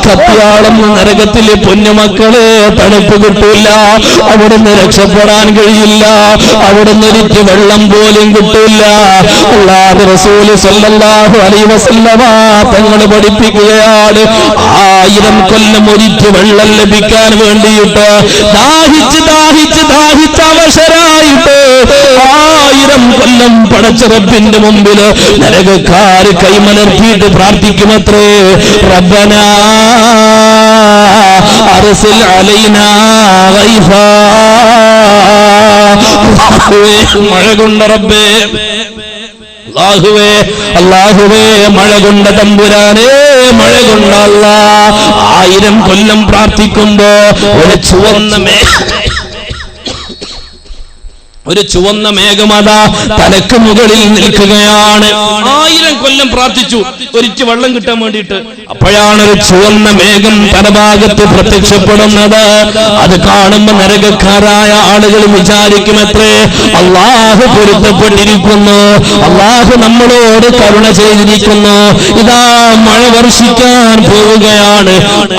കത്തിയാളുന്ന നരകത്തിലെ പൊന്നുമക്കളെ തണുപ്പ് കിട്ടില്ല, അവിടുന്ന് രക്ഷപ്പെടാൻ കഴിയില്ല, അവിടുന്ന് ഒരിറ്റ് വെള്ളം പോലും കിട്ടില്ല. അല്ലാഹു റസൂൽ സല്ലല്ലാഹു അലൈഹി വസല്ലമ തങ്ങൾ പഠിപ്പിക്കുകയാണ്, 1000 കൊല്ലം ഒരിറ്റ് വെള്ളം ലഭിക്കാൻ വേണ്ടിയിട്ട് ദാഹിച്ച് അവശരായിട്ട് 1000 കൊല്ലം പടച്ച റബ്ബിന്റെ മുമ്പിൽ നരകക്കാര് കൈമലർത്തിയിട്ട് പ്രാർത്ഥിക്കുമത്രേ, റബ്ബനാ അർസിൽ അലൈനാ ഗൈഫാ. മഴ കൊണ്ട് റബ്ബേ, അല്ലാഹുവേ മഴ കൊണ്ട് തമ്പുരാനേ, മഴ കൊണ്ട് അല്ലാ. 1000 കൊല്ലം പ്രാർത്ഥിക്കുമ്പോ ഒരു ഒരു ചുവന്ന മേഘമത തലക്ക് മുകളിൽ നിൽക്കുകയാണ്. 1000 കൊല്ലം പ്രാർത്ഥിച്ചു ഒരിറ്റ് വെള്ളം കിട്ടാൻ വേണ്ടിയിട്ട്. അപ്പോഴാണ് ഒരു ചുവന്ന മേഘം തലഭാഗത്ത് പ്രത്യക്ഷപ്പെടുന്നത്. അത് കാണുമ്പോൾ നരകക്കാരായ ആളുകൾ വിചാരിക്കുമത്രേ, അള്ളാഹു പൊരുത്തപ്പെട്ടിരിക്കുന്നു, അള്ളാഹു നമ്മളോട് കരുണ ചെയ്തിരിക്കുന്നു, ഇതാ മഴ വർഷിക്കാൻ പോവുകയാണ്.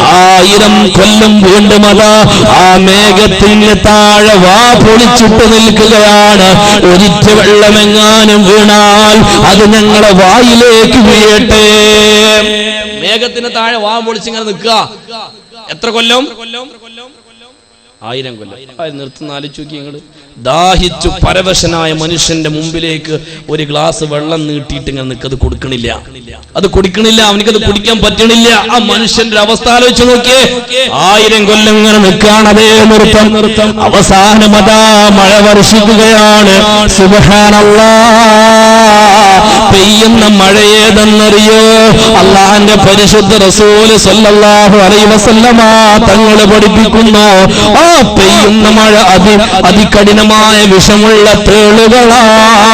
1000 കൊല്ലം വീണ്ടും അതാ ആ മേഘത്തിന് താഴെ വാ പൊളിച്ചിട്ട് നിൽക്കുകയാണ്. ഒരിറ്റ വെള്ളമെങ്ങാനും വീണാൽ അത് ഞങ്ങളെ വായിലേക്ക് വീഴട്ടെ. മേഘത്തിന് താഴെ വാ പൊളിച്ചിങ്ങനെ നിൽക്കുക. എത്ര കൊല്ലം? 1000 കൊല്ലം. നിർത്തുന്ന ആലോചിച്ച് ഞങ്ങള്. ദാഹിച്ചു പരവശനായ മനുഷ്യന്റെ മുമ്പിലേക്ക് ഒരു ഗ്ലാസ് വെള്ളം നീട്ടിയിട്ട് ഇങ്ങനെ നിൽക്കത് കൊടുക്കണില്ല, അത് കുടിക്കണില്ല, അവനിക്കത് കുടിക്കാൻ പറ്റണില്ല. ആ മനുഷ്യന്റെ അവസ്ഥ ആലോചിച്ച് നോക്കിയേ. 1000 കൊല്ലം ഇങ്ങനെ നിൽക്കുകയാണ്. അതേ നൃത്തം. അവസാനം അതാ മഴ വർഷിക്കുകയാണ്. സുബ്ഹാനല്ലാഹ്. പെയ്യുന്ന മഴ ഏതെന്നറിയോ? അള്ളാഹുവിന്റെ പരിശുദ്ധ റസൂല് സ്വല്ലല്ലാഹു അലൈഹി വസല്ലമ തങ്ങൾ പഠിപ്പിക്കുന്നു, ആ പെയ്യുന്ന മഴ അതികഠിനമായ വിഷമുള്ള തേളുകളാണ്.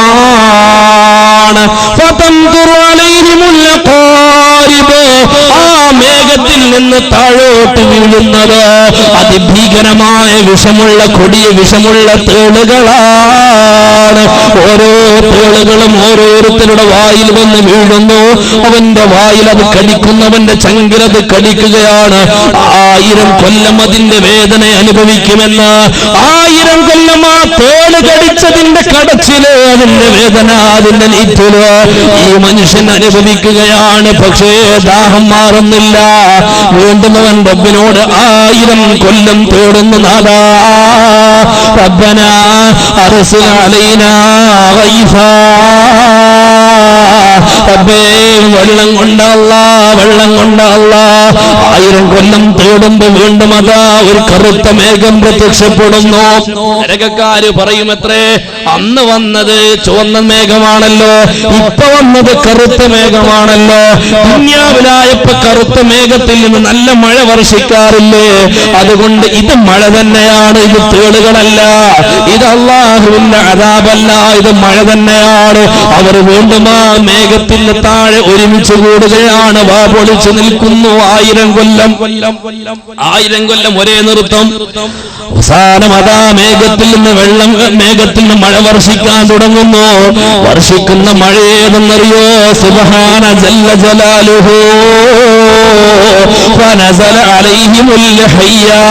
ആ മേഘത്തിൽ നിന്ന് താഴോട്ട് വീഴുന്നത് അതിഭീകരമായ വിഷമുള്ള കൊടിയ വിഷമുള്ള തേളുകളാണ്. ഓരോ തേളുകളും ഓരോരുത്തരുടെ വായിൽ വന്ന് വീഴുന്നു. അവന്റെ വായിൽ അത് കടിക്കുന്നവന്റെ ചങ്കിലത് കടിക്കുകയാണ്. 1000 കൊല്ലം അതിന്റെ വേദന അനുഭവിക്കുമെന്ന്. 1000 കൊല്ലം ആ തേള് കടിച്ചതിന്റെ കടച്ചില്, അതിന്റെ വേദന, അതിന്റെ നീറ്റില് ഈ മനുഷ്യൻ അനുഭവിക്കുകയാണ്. പക്ഷേ ദാഹം മാറുന്നില്ല. വീണ്ടും അവൻ റബ്ബിനോട് 1000 കൊല്ലം തേടുന്നു. നാദാ റബ്ബനാ അർസിൽ അലൈനാ ഗൈസാ. റബ്ബേ വെള്ളം കൊണ്ടല്ല, വെള്ളം കൊണ്ടല്ല. 1000 കൊല്ലം തേടുമ്പോ വീണ്ടും അതാ ഒരു കറുത്ത മേഘം പ്രത്യക്ഷപ്പെടുന്നു. നരകക്കാര് പറയുമത്രേ, അന്ന് വന്നത് ചുവന്ന മേഘമാണല്ലോ, ഇപ്പൊ വന്നത് കറുത്ത മേഘമാണല്ലോ. ദുനിയാവിലായപ്പോ കറുത്ത മേഘത്തിൽ നിന്ന് നല്ല മഴ വർഷിക്കാറില്ലേ? അതുകൊണ്ട് ഇത് മഴ തന്നെയാണ്, ഇത് തേളുകളല്ല, ഇത് അല്ലാഹുവിന്റെ അദാബല്ല, ഇത് മഴ തന്നെയാണ്. അവർ വീണ്ടും ആ മേഘത്തിന് താഴെ ഒരുമിച്ച് കൂടുകയാണ്. വാ പൊളിച്ചു നിൽക്കുന്നു. 1000 കൊല്ലം, 1000 കൊല്ലം ഒരേ നൃത്തം. അവസാനം അതാ മേഘത്തിൽ നിന്ന് മഴ വർഷിക്കാൻ തുടങ്ങുന്നു. വർഷിക്കുന്ന മഴ ഏതെന്നറിയോ? സുബ്ഹാന ജല്ല ജലാലുഹു ഫനസല അലൈഹിമുൽ ഹയ്യാത്ത്.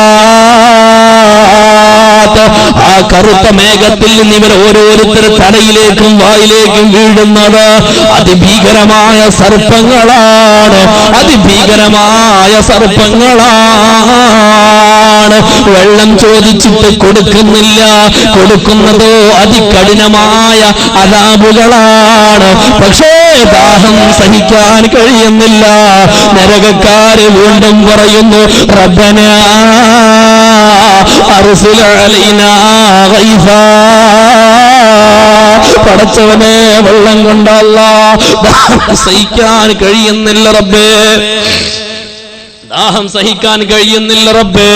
ആ കറുത്ത മേഘത്തിൽ നിന്ന് ഇവർ ഓരോരുത്തരുടെ തലയിലേക്കും വായിലേക്കും വീഴുന്നത് അതിഭീകരമായ സർപ്പങ്ങളാണ്, അതിഭീകരമായ സർപ്പങ്ങളാണ്. വെള്ളം ചോദിച്ചിട്ട് കൊടുക്കുന്നില്ല, കൊടുക്കുന്നതോ അതികഠിനമായ അദാബുകളാണ്. പക്ഷേ ദാഹം സഹിക്കാൻ കഴിയുന്നില്ല. നരകക്കാര് വീണ്ടും പറയുന്നു, റബ്ബനാ അർസിൽ അലൈനാ ഗൈസാ. പടച്ചവനെ വെള്ളം കൊണ്ടല്ല, ദാഹം സഹിക്കാൻ കഴിയുന്നില്ല റബ്ബേ, ദാഹം സഹിക്കാൻ കഴിയുന്നില്ല റബ്ബേ.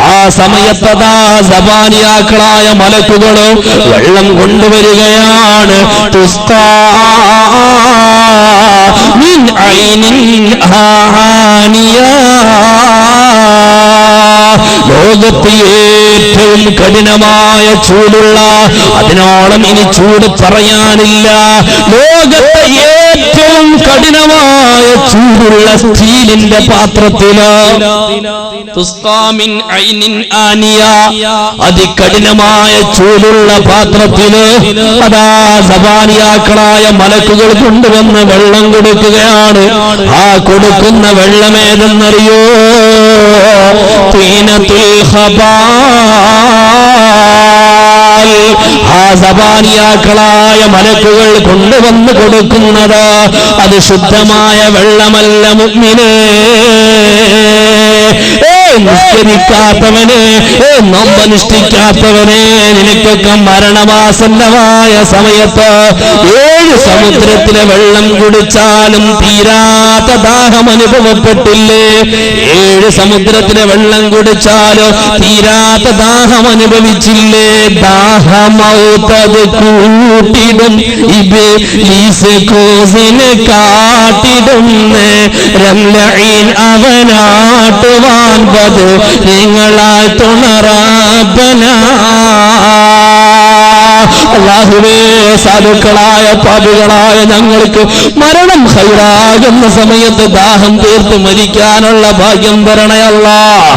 ആ സമയത്തതാ സബാനിയാക്കളായ മലക്കുകളും വെള്ളം കൊണ്ടുവരികയാണ്. തുസ്താ മിൻ ഐനിൻ ആനിയാ. ലോകത്ത് ഏറ്റവും കഠിനമായ ചൂടുള്ള, അതിനോളം ഇനി ചൂട് പറയാനില്ല, ലോകത്തെ ഏറ്റവും കഠിനമായ ചൂടുള്ള സ്റ്റീലിന്റെ പാത്രത്തില് അതികഠിനമായ ചൂടുള്ള പാത്രത്തില് അതാ സബാനിയാക്കളായ മലക്കുകൾ കൊണ്ടുവന്ന് വെള്ളം കൊടുക്കുകയാണ്. ആ കൊടുക്കുന്ന വെള്ളം ഏതെന്നറിയോ? തീനത്തുൽ ഖബാൽ. ആ സബാനിയാക്കളായ മലക്കുകൾ കൊണ്ടുവന്ന് കൊടുക്കുന്നത് അത് ശുദ്ധമായ വെള്ളമല്ല മുഅ്മിനേ. നിസ്കരിക്കാത്തവനെ, നോമ്പനുഷ്ഠിക്കാത്തവനെ, നിനക്കൊക്കെ മരണമാസന്നമായ സമയത്ത് 7 സമുദ്രത്തിലെ വെള്ളം കുടിച്ചാലും തീരാത്ത ദാഹം അനുഭവപ്പെട്ടില്ലേ? 7 സമുദ്രത്തിലെ വെള്ളം കുടിച്ചാലോ തീരാത്ത ദാഹം അനുഭവിച്ചില്ലേ? ദാഹമൗത്തത് കൂട്ടിടും ഇബ്ലീസ് കോസിനെ കാട്ടിടും റംലഈൻ അവനാട്ടുവാൻ ബദ് നിങ്ങളാൽ തുണറാബന. അല്ലാഹുവേ, സാധുക്കളായ പാപികളായ ഞങ്ങൾക്ക് മരണം ഖൈറാകുന്ന സമയത്ത് ദാഹം തീർത്ത് മരിക്കാനുള്ള ഭാഗ്യം തരണേ അല്ലാഹ്.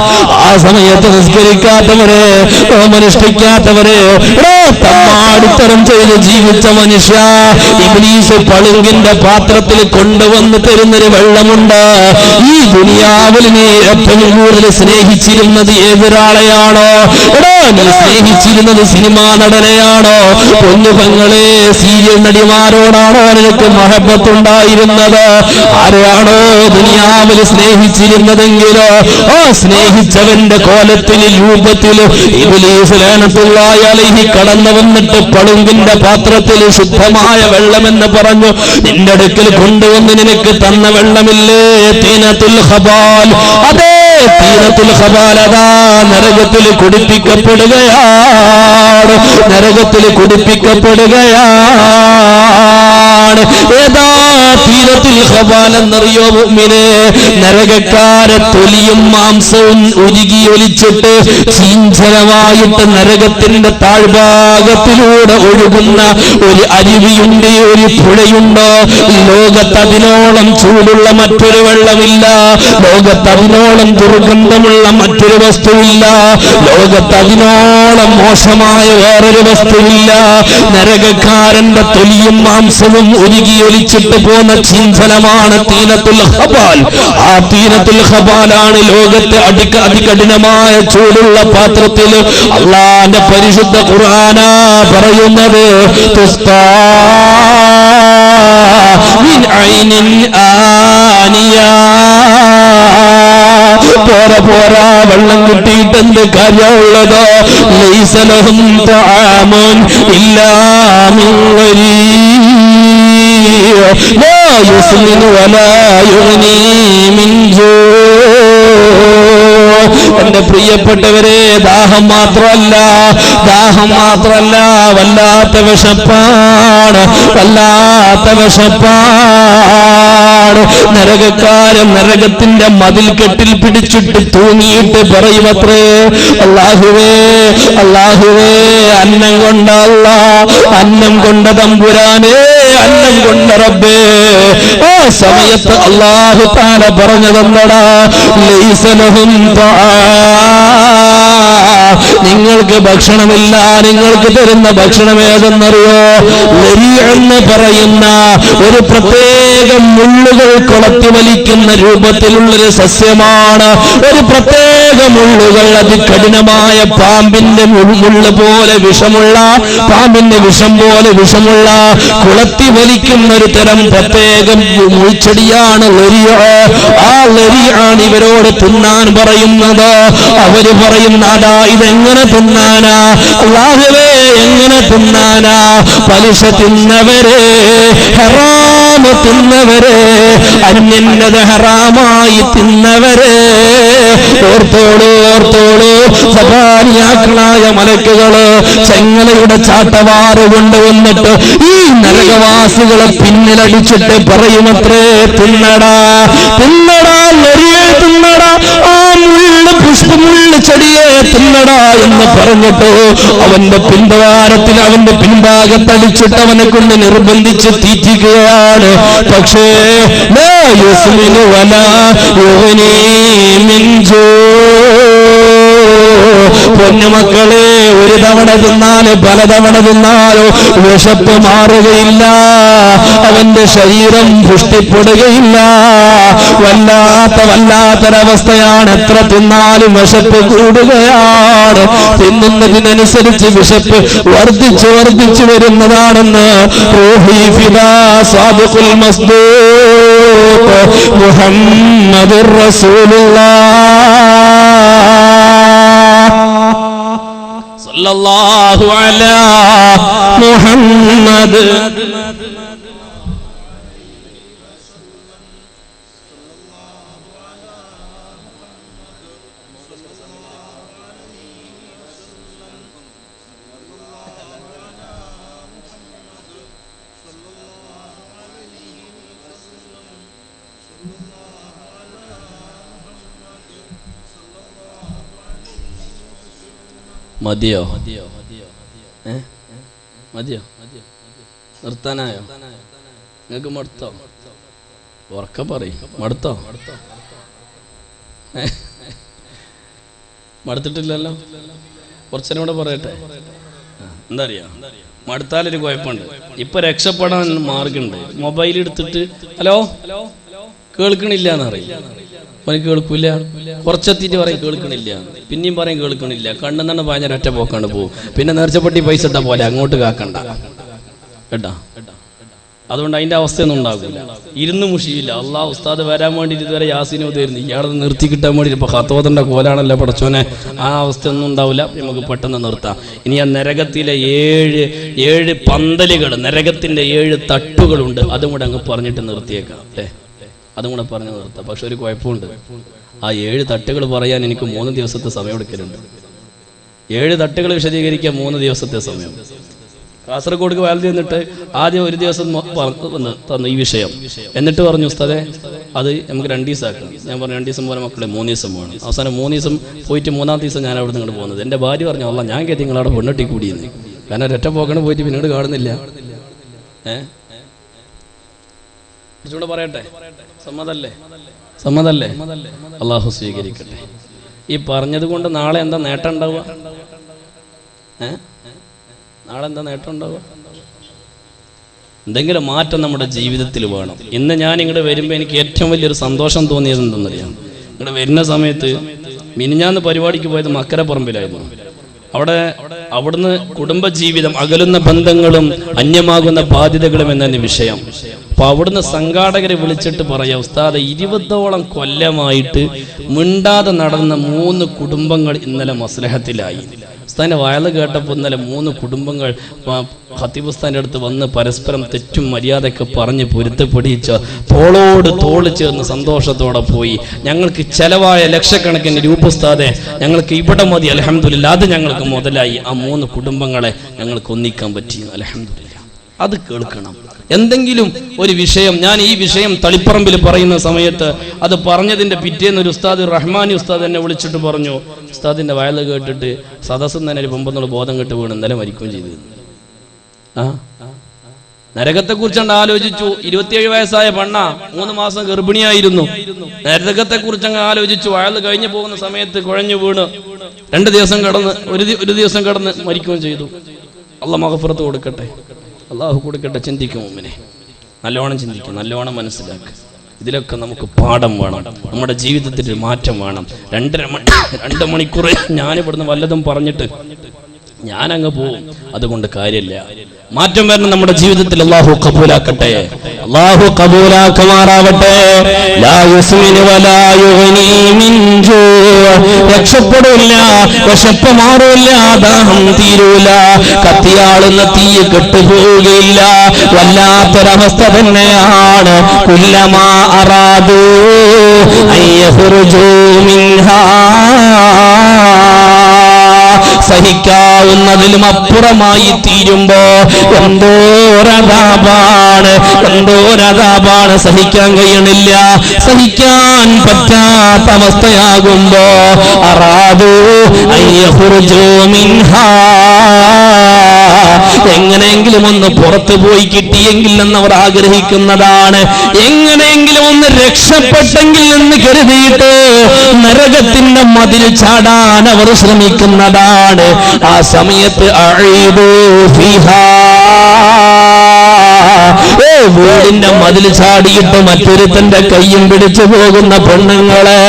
ആ സമയത്ത് നിസ്കരിക്കാത്തവരെ, അനുഷ്ഠിക്കാത്തവരെ, തമ്മാടിത്തരം ചെയ്ത് ജീവിച്ച മനുഷ്യ, ഇബ്ലീസ് പളുങ്കിന്റെ പാത്രത്തിൽ കൊണ്ടുവന്ന് തരുന്നൊരു വെള്ളമുണ്ട്. ഈ ദുനിയാവിൽ നീ ഏറ്റവും കൂടുതൽ സ്നേഹിച്ചിരുന്നത് ഏതൊരാളെയാണോ? നീ സ്നേഹിച്ചിരുന്നത് സിനിമാ നടനെയാണോ? പൊന്നുപങ്ങളെ, സീരിയൽ നടിമാരോടാണോ നിനക്ക് മഹബത്തുണ്ടായിരുന്നത്? ആരെയാണോ ദുനിയാവിൽ സ്നേഹിച്ചിരുന്നതെങ്കിലോ ആ സ്നേഹിച്ചവന്റെ കോലത്തിന് രൂപത്തില് ഇബ്ലീസ് ലഅനത്തുല്ലാഹി അലൈഹി കടന്നു വന്നിട്ട് പളുങ്കിന്റെ പാത്രത്തിൽ ശുദ്ധമായ വെള്ളമെന്ന് പറഞ്ഞു നിന്റെ അടുക്കൽ കൊണ്ടുവന്ന് നിനക്ക് തന്ന വെള്ളമില്ലേ? തീനത്തുൽ ഖബാൽ. അതേ തീനത്തുൽ ഖബാൽ അതാ നരകത്തിൽ കുടിപ്പിക്കപ്പെടുകയാണ്, നരകത്തിൽ കുടിപ്പിക്കപ്പെടുകയാണ്. ഏതാ തീരത്തുൽ ഖബാൽ എന്നറിയോ മുഅ്മിനേ? നരകക്കാരെ തൊലിയും മാംസവും ഉരുകിയൊലിച്ചിട്ട് ചീഞ്ചലമായിട്ട് നരകത്തിന്റെ താഴ്ഭാഗത്തിലൂടെ ഒഴുകുന്ന ഒരു അരുവിയുണ്ട്, ഒരു പുഴയുണ്ട്. ലോകത്തതിനോളം ചൂടുള്ള മറ്റൊരു വെള്ളമില്ല, ലോകത്തതിനോളം ദുർഗന്ധമുള്ള മറ്റൊരു വസ്തുവില്ല, ലോകത്തതിനോളം മോശമായ വേറൊരു വസ്തുവില്ല. നരകക്കാരന്റെ തൊലിയും മാംസവും ഉരുകിയൊലിച്ചിട്ട് പോന്ന ചീഞ്ചലമാണ് തീനത്തുൽ ഖബാൽ. ആ തീനത്തുൽ ഖബാലാണ് ലോകത്തെ അതികഠിനമായ ചൂടുള്ള പാത്രത്തിൽ അല്ലാഹുവിന്റെ പരിശുദ്ധ ഖുർആനാ പറയുന്നത് തുസ്താ മിൻ ഐനിൻ ആനിയാ. പോരാ വെള്ളം കിട്ടിയിട്ട് എന്ത് കാര്യമുള്ളതോ? ലൈസ ലഹും തആമുൻ ഇല്ലാ മിൻ ഗരീ ലാ യുസ്മിനു വലാ യുഗ്നീ മിൻ ജൂ. എന്റെ പ്രിയപ്പെട്ടവരെ, ദാഹം മാത്രമല്ല വല്ലാത്ത വിശപ്പാണ്, വല്ലാത്ത വിശപ്പാണ്. നരകക്കാരൻ നരകത്തിന്റെ മതിൽ കെട്ടിൽ പിടിച്ചിട്ട് തൂങ്ങിയിട്ട് പറയുമത്രേ, അല്ലാഹുവേ അല്ലാഹുവേ, അന്നം കൊണ്ട അല്ലാഹ്, അന്നം കൊണ്ട തമ്പുരാനേ, അന്നം കൊണ്ട റബ്ബേ. ആ സമയത്ത് അല്ലാഹു തആല പറഞ്ഞതെന്താ? ലൈസ ലഹും നിങ്ങൾക്ക് ഭക്ഷണമില്ല. നിങ്ങൾക്ക് തരുന്ന ഭക്ഷണം ഏതെന്നറിയോ? ലരി എന്ന് പറയുന്ന ഒരു പ്രത്യേക മുള്ളുകൾ കൊളത്തി വലിക്കുന്ന രൂപത്തിലുള്ളൊരു സസ്യമാണ്. ഒരു പ്രത്യേക മുള്ളുകൾ, അതികഠിനമായ പാമ്പിന്റെ മുള്ള് പോലെ വിഷമുള്ള, പാമ്പിന്റെ വിഷം പോലെ വിഷമുള്ള, കുളത്തി വലിക്കുന്ന ഒരു തരം പ്രത്യേകം മുൾച്ചെടിയാണ് ലരിയ. ആ ലരിയാണ് ഇവരോട് തിന്നാൻ പറയുന്നത്. അവര് പറയുന്നതാ, ഇതെങ്ങനെ തിന്നാനാ അല്ലാഹുവേ, എങ്ങനെ തിന്നാനാ? പലിശ തിന്നവരെ, ഹറാമ് തിന്നവരെ, അന്യന്നത് ഹറാമായി തിന്നവരെ, ഓർത്തോളൂ ഓർത്തോളൂ. സബാനിയാക്കളായ മലക്കുകള് ചെങ്ങലയുടെ ചാട്ടവാറ് കൊണ്ടുവന്നിട്ട് ഈ നരകവാസികളെ പിന്നിലടിച്ചിട്ട് പറയുമത്രേ, തിന്നടാ തിന്നടാ, നെറിയെ തിന്നടാ, ആ മുള്ള പുഷ്പമുള്ള ചെടിയെ തിന്നടാ എന്ന് പറഞ്ഞിട്ട് അവന്റെ പിൻദ്വാരത്തിൽ, അവന്റെ പിൻഭാഗത്തടിച്ചിട്ട് അവനെ കൊണ്ട് നിർബന്ധിച്ച് തീറ്റിക്കുകയാണ്. പക്ഷേ ലാ യുസ്മിനു വലാ യുഗ്നീ മിൻ ജൂ. പൊന്നുമക്കളെ, ഒരു തവണ തിന്നാല് പലതവണ തിന്നാലോ വിശപ്പ് മാറുകയില്ല, അവന്റെ ശരീരം പുഷ്ടിപ്പെടുകയില്ല. വല്ലാത്തൊരവസ്ഥയാണ്. എത്ര തിന്നാലും വിശപ്പ് കൂടുകയാണ്. തിന്നുന്നതിനനുസരിച്ച് വിശപ്പ് വർദ്ധിച്ചു വരുന്നതാണെന്ന് റൂഹി ഫിദാ സാദിഖുൽ മസ്ദൂഖ് മുഹമ്മദുർ റസൂലുള്ളാഹ് സല്ലല്ലാഹു അലാ മുഹമ്മദ്. മതിയോ? മതിയോ? നിർത്താനായോ? നിങ്ങൾക്ക് മടുത്തോ? ഉറക്കെ പറയും. മടുത്തോ? മടുത്തിട്ടില്ലല്ലോ. കുറച്ചേരം കൂടെ പറയട്ടെ. എന്താ അറിയാ, മടുത്താലൊരു കുഴപ്പമുണ്ട്. ഇപ്പൊ രക്ഷപ്പെടാൻ മാർഗമുണ്ട്. മൊബൈൽ എടുത്തിട്ട് ഹലോ കേൾക്കണില്ല എന്നറിയില്ല, എനിക്ക് കേൾക്കൂല. കുറച്ചെത്തിയിട്ട് പറയും കേൾക്കണില്ല, പിന്നെയും പറയും കേൾക്കണില്ല. കണ്ണെന്നാണ് പറഞ്ഞ ഒറ്റ പോക്കാണ് പോകും. പിന്നെ നേർച്ചപ്പെട്ടി പൈസ ഇട്ടാ പോലെ അങ്ങോട്ട് കാക്കണ്ട കേട്ടാ. അതുകൊണ്ട് അതിന്റെ അവസ്ഥയൊന്നും ഉണ്ടാകില്ല. ഇരുന്ന് മുഷിയില്ല. അള്ളാഹ് ഉസ്താദ് വരാൻ വേണ്ടിയിട്ട് ഇതുവരെ യാസീനോ തരുന്നു. ഇയാളെ നിർത്തി കിട്ടാൻ വേണ്ടി ഇപ്പൊ ഖത്തോദന്റെ കോലാണല്ലോ പടച്ചോനെ. ആ അവസ്ഥയൊന്നും ഉണ്ടാവില്ല. നമുക്ക് പെട്ടെന്ന് നിർത്താം. ഇനി ആ നരകത്തിലെ ഏഴ് പന്തലുകൾ, നരകത്തിന്റെ 7 തട്ടുകളുണ്ട്. അതും കൂടെ അങ്ങ് പറഞ്ഞിട്ട് നിർത്തിയേക്കാം അല്ലേ? അതും കൂടെ പറഞ്ഞ് നിർത്താം. പക്ഷെ ഒരു കുഴപ്പമുണ്ട്. ആ 7 തട്ടുകൾ പറയാൻ എനിക്ക് 3 ദിവസത്തെ സമയം എടുക്കലുണ്ട്. 7 തട്ടുകൾ വിശദീകരിക്കാൻ 3 ദിവസത്തെ സമയം. കാസർഗോഡ് വാലി എന്നിട്ട് ആദ്യം ഒരു ദിവസം തന്നു ഈ വിഷയം. എന്നിട്ട് പറഞ്ഞു ഉസ്താദേ അത് നമുക്ക് 2 ദിവസം ആക്കണം. ഞാൻ പറഞ്ഞു 2 ദിവസം പോലെ മക്കളെ 3 ദിവസം വേണം. അവസാനം 3 ദിവസം പോയിട്ട് 3-ാമത്തെ ദിവസം ഞാൻ അവിടെ നിന്ന് പോകുന്നത്. എൻ്റെ ഭാര്യ പറഞ്ഞു അല്ല ഞാൻ കരുതി നിങ്ങളവിടെ പെണ്ണെട്ടി കൂടിയെന്ന്. കാരണം ഒരൊറ്റ പോകണം പോയിട്ട് പിന്നീട് കാണുന്നില്ല. കുറച്ചുകൂടെ പറയട്ടെ? സമ്മതല്ലേ? സമ്മതല്ലേ? അള്ളാഹു സ്വീകരിക്കട്ടെ. ഈ പറഞ്ഞത് കൊണ്ട് നാളെ എന്താ നേട്ടം ഉണ്ടാവുക? നാളെ എന്താ നേട്ടം ഉണ്ടാവുക? എന്തെങ്കിലും മാറ്റം നമ്മുടെ ജീവിതത്തിൽ വേണം. ഇന്ന് ഞാൻ ഇങ്ങോട്ട് വരുമ്പോൾ എനിക്ക് ഏറ്റവും വലിയൊരു സന്തോഷം തോന്നിയത് എന്തെന്നറിയാം. ഇങ്ങോട്ട് വരുന്ന സമയത്ത് മിനിഞ്ഞാന്ന് പരിപാടിക്ക് പോയത് മക്കരപ്പറമ്പിലായിരുന്നു. അവിടുന്ന് കുടുംബജീവിതം, അകലുന്ന ബന്ധങ്ങളും അന്യമാകുന്ന ബാധ്യതകളും എന്നതിന് വിഷയം. അപ്പൊ അവിടുന്ന് സംഘാടകരെ വിളിച്ചിട്ട് പറയാം ഉസ്താദ് 20ഓളം കൊല്ലമായിട്ട് മിണ്ടാതെ നടന്ന 3 കുടുംബങ്ങൾ ഇന്നലെ മസ്ലഹത്തിലായി. ഉസ്താദിന്റെ വയല് കേട്ടപ്പോൾ ഇന്നലെ 3 കുടുംബങ്ങൾ ഖത്തീബ് ഉസ്താദിന്റെ അടുത്ത് വന്ന് പരസ്പരം തെറ്റും മര്യാദയൊക്കെ പറഞ്ഞ് പൊരുത്തപ്പെടിച്ച് തോളോട് തോള് ചേർന്ന് സന്തോഷത്തോടെ പോയി. ഞങ്ങൾക്ക് ചെലവായ ലക്ഷക്കണക്കിന് രൂപ ഉസ്താദെ ഞങ്ങൾക്ക് ഇവിടെ മതി അൽഹംദുലില്ലാ, അത് ഞങ്ങൾക്ക് മുതലായി. ആ 3 കുടുംബങ്ങളെ ഞങ്ങൾക്ക് ഒന്നിക്കാൻ പറ്റി അൽഹംദുലില്ലാ. അത് കേൾക്കണം. എന്തെങ്കിലും ഒരു വിഷയം, ഞാൻ ഈ വിഷയം തളിപ്പറമ്പിൽ പറയുന്ന സമയത്ത് അത് പറഞ്ഞതിന്റെ പിറ്റേന്ന് ഒരു ഉസ്താദ് റഹ്മാനി ഉസ്താദ് എന്നെ വിളിച്ചിട്ട് പറഞ്ഞു ഉസ്താദിന്റെ വയല് കേട്ടിട്ട് സദസ്സം തന്നെ ഒരു 9 ബോധം കെട്ട് വീണ് ഇന്നലെ മരിക്കുകയും ചെയ്തു. നരകത്തെ കുറിച്ചാണ് ആലോചിച്ചു. 27 വയസ്സായ പെണ്ണ 3 മാസം ഗർഭിണിയായിരുന്നു. നരകത്തെ കുറിച്ചങ്ങ് ആലോചിച്ചു. വയല് കഴിഞ്ഞു പോകുന്ന സമയത്ത് കുഴഞ്ഞു വീണ് 2 ദിവസം കടന്ന് ഒരു ദിവസം കടന്ന് മരിക്കുകയും ചെയ്തു. അള്ളാഹ് മഗ്ഫിറത്ത് കൊടുക്കട്ടെ, അള്ളാഹു കൊടുക്കട്ടെ. ചിന്തിക്കും മുമ്പിനെ, നല്ലോണം ചിന്തിക്കും, നല്ലോണം മനസ്സിലാക്കുക. ഇതിലൊക്കെ നമുക്ക് പാഠം വേണം, നമ്മുടെ ജീവിതത്തിൽ മാറ്റം വേണം. 2 മണിക്കൂർ ഞാനിവിടുന്ന് വല്ലതും പറഞ്ഞിട്ട് ഞാനങ്ങ് പോവും. അതുകൊണ്ട് കാര്യമില്ല. മാറ്റം വരണം നമ്മുടെ ജീവിതത്തിൽ. അള്ളാഹു കബൂലാക്കട്ടെ, അള്ളാഹു കബൂലാക്കുമാറാവട്ടെ. രക്ഷപ്പെടില്ല, വിശപ്പ് മാറില്ല, ദാഹം തീരൂല, കത്തിയാളുന്ന തീ കെട്ടുപോവുകയില്ല. വല്ലാത്തൊരവസ്ഥ തന്നെയാണ്. കുല്ലമാ അറാദു അയ്യഖ്റുജൂ മിൻഹാ, സഹിക്കാവുന്നതിലും അപ്പുറമായി തീരുമ്പോ എന്തോരതാപാണ്, സഹിക്കാൻ കഴിയണില്ല. സഹിക്കാൻ പറ്റാത്ത അവസ്ഥയാകുമ്പോ അറാദു അയ്യഖ്റുജൂ മിൻഹാ, എങ്ങനെയെങ്കിലും ഒന്ന് പുറത്തു പോയി കിട്ടിയെങ്കിൽ എന്നവർ ആഗ്രഹിക്കുന്നതാണ്. എങ്ങനെയെങ്കിലും ഒന്ന് രക്ഷപ്പെട്ടെങ്കിൽ എന്ന് കരുതിയിട്ട് നരകത്തിന്റെ മതിൽ ചാടാൻ അവർ ശ്രമിക്കുന്നതാണ്. ആ സമയത്ത് അഈദു ഫിഹാ, വീടിന്റെ മതിൽ ചാടിയിട്ട് മറ്റൊരുത്തന്റെ കയ്യും പിടിച്ചു പോകുന്ന പെണ്ണുങ്ങളെ,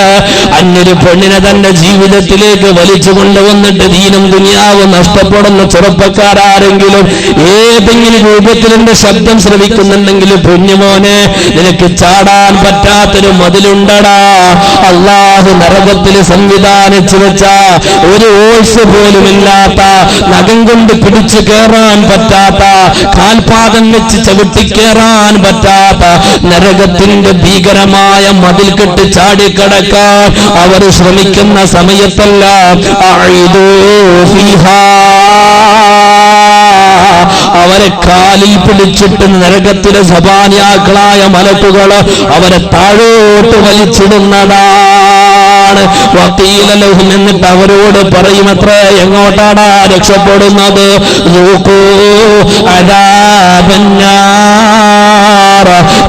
അന്യൊരു പെണ്ണിനെ തന്റെ ജീവിതത്തിലേക്ക് വലിച്ചു കൊണ്ടുവന്നിട്ട് ദീനും ദുനിയാവും നഷ്ടപ്പെടുന്ന ചെറുപ്പക്കാരെങ്കിലും ഏതെങ്കിലും രൂപത്തിൽ എന്റെ ശബ്ദം ശ്രവിക്കുന്നുണ്ടെങ്കിൽ കുഞ്ഞുമോനെ, നിനക്ക് ചാടാൻ പറ്റാത്തൊരു മതിലുണ്ടടാ. അള്ളാഹു നരകത്തിൽ സംവിധാനിച്ചു വെച്ച ഒരു ഓഴ്സ് പോലുമില്ലാത്ത, നഖം കൊണ്ട് പിടിച്ചു കയറാൻ പറ്റാത്ത, കാൽപാദം വെച്ച് ചവിട്ടിക്കേറാൻ പറ്റാത്ത നരകത്തിന്റെ ഭീകരമായ മതിൽ കെട്ട് ചാടിക്കടക്കാൻ അവർ ശ്രമിക്കുന്ന സമയത്തെല്ലാം അവരെ കാലിൽ പിടിച്ചിട്ട് നരകത്തിലെ സബാനിയാക്കളായ മലക്കുകള് അവരെ താഴോട്ട് വലിച്ചിടുന്നതാണ്. വക്കീലലഹും, എന്നിട്ട് അവരോട് പറയുമത്രേ, എങ്ങോട്ടാണ് രക്ഷപ്പെടുന്നത്?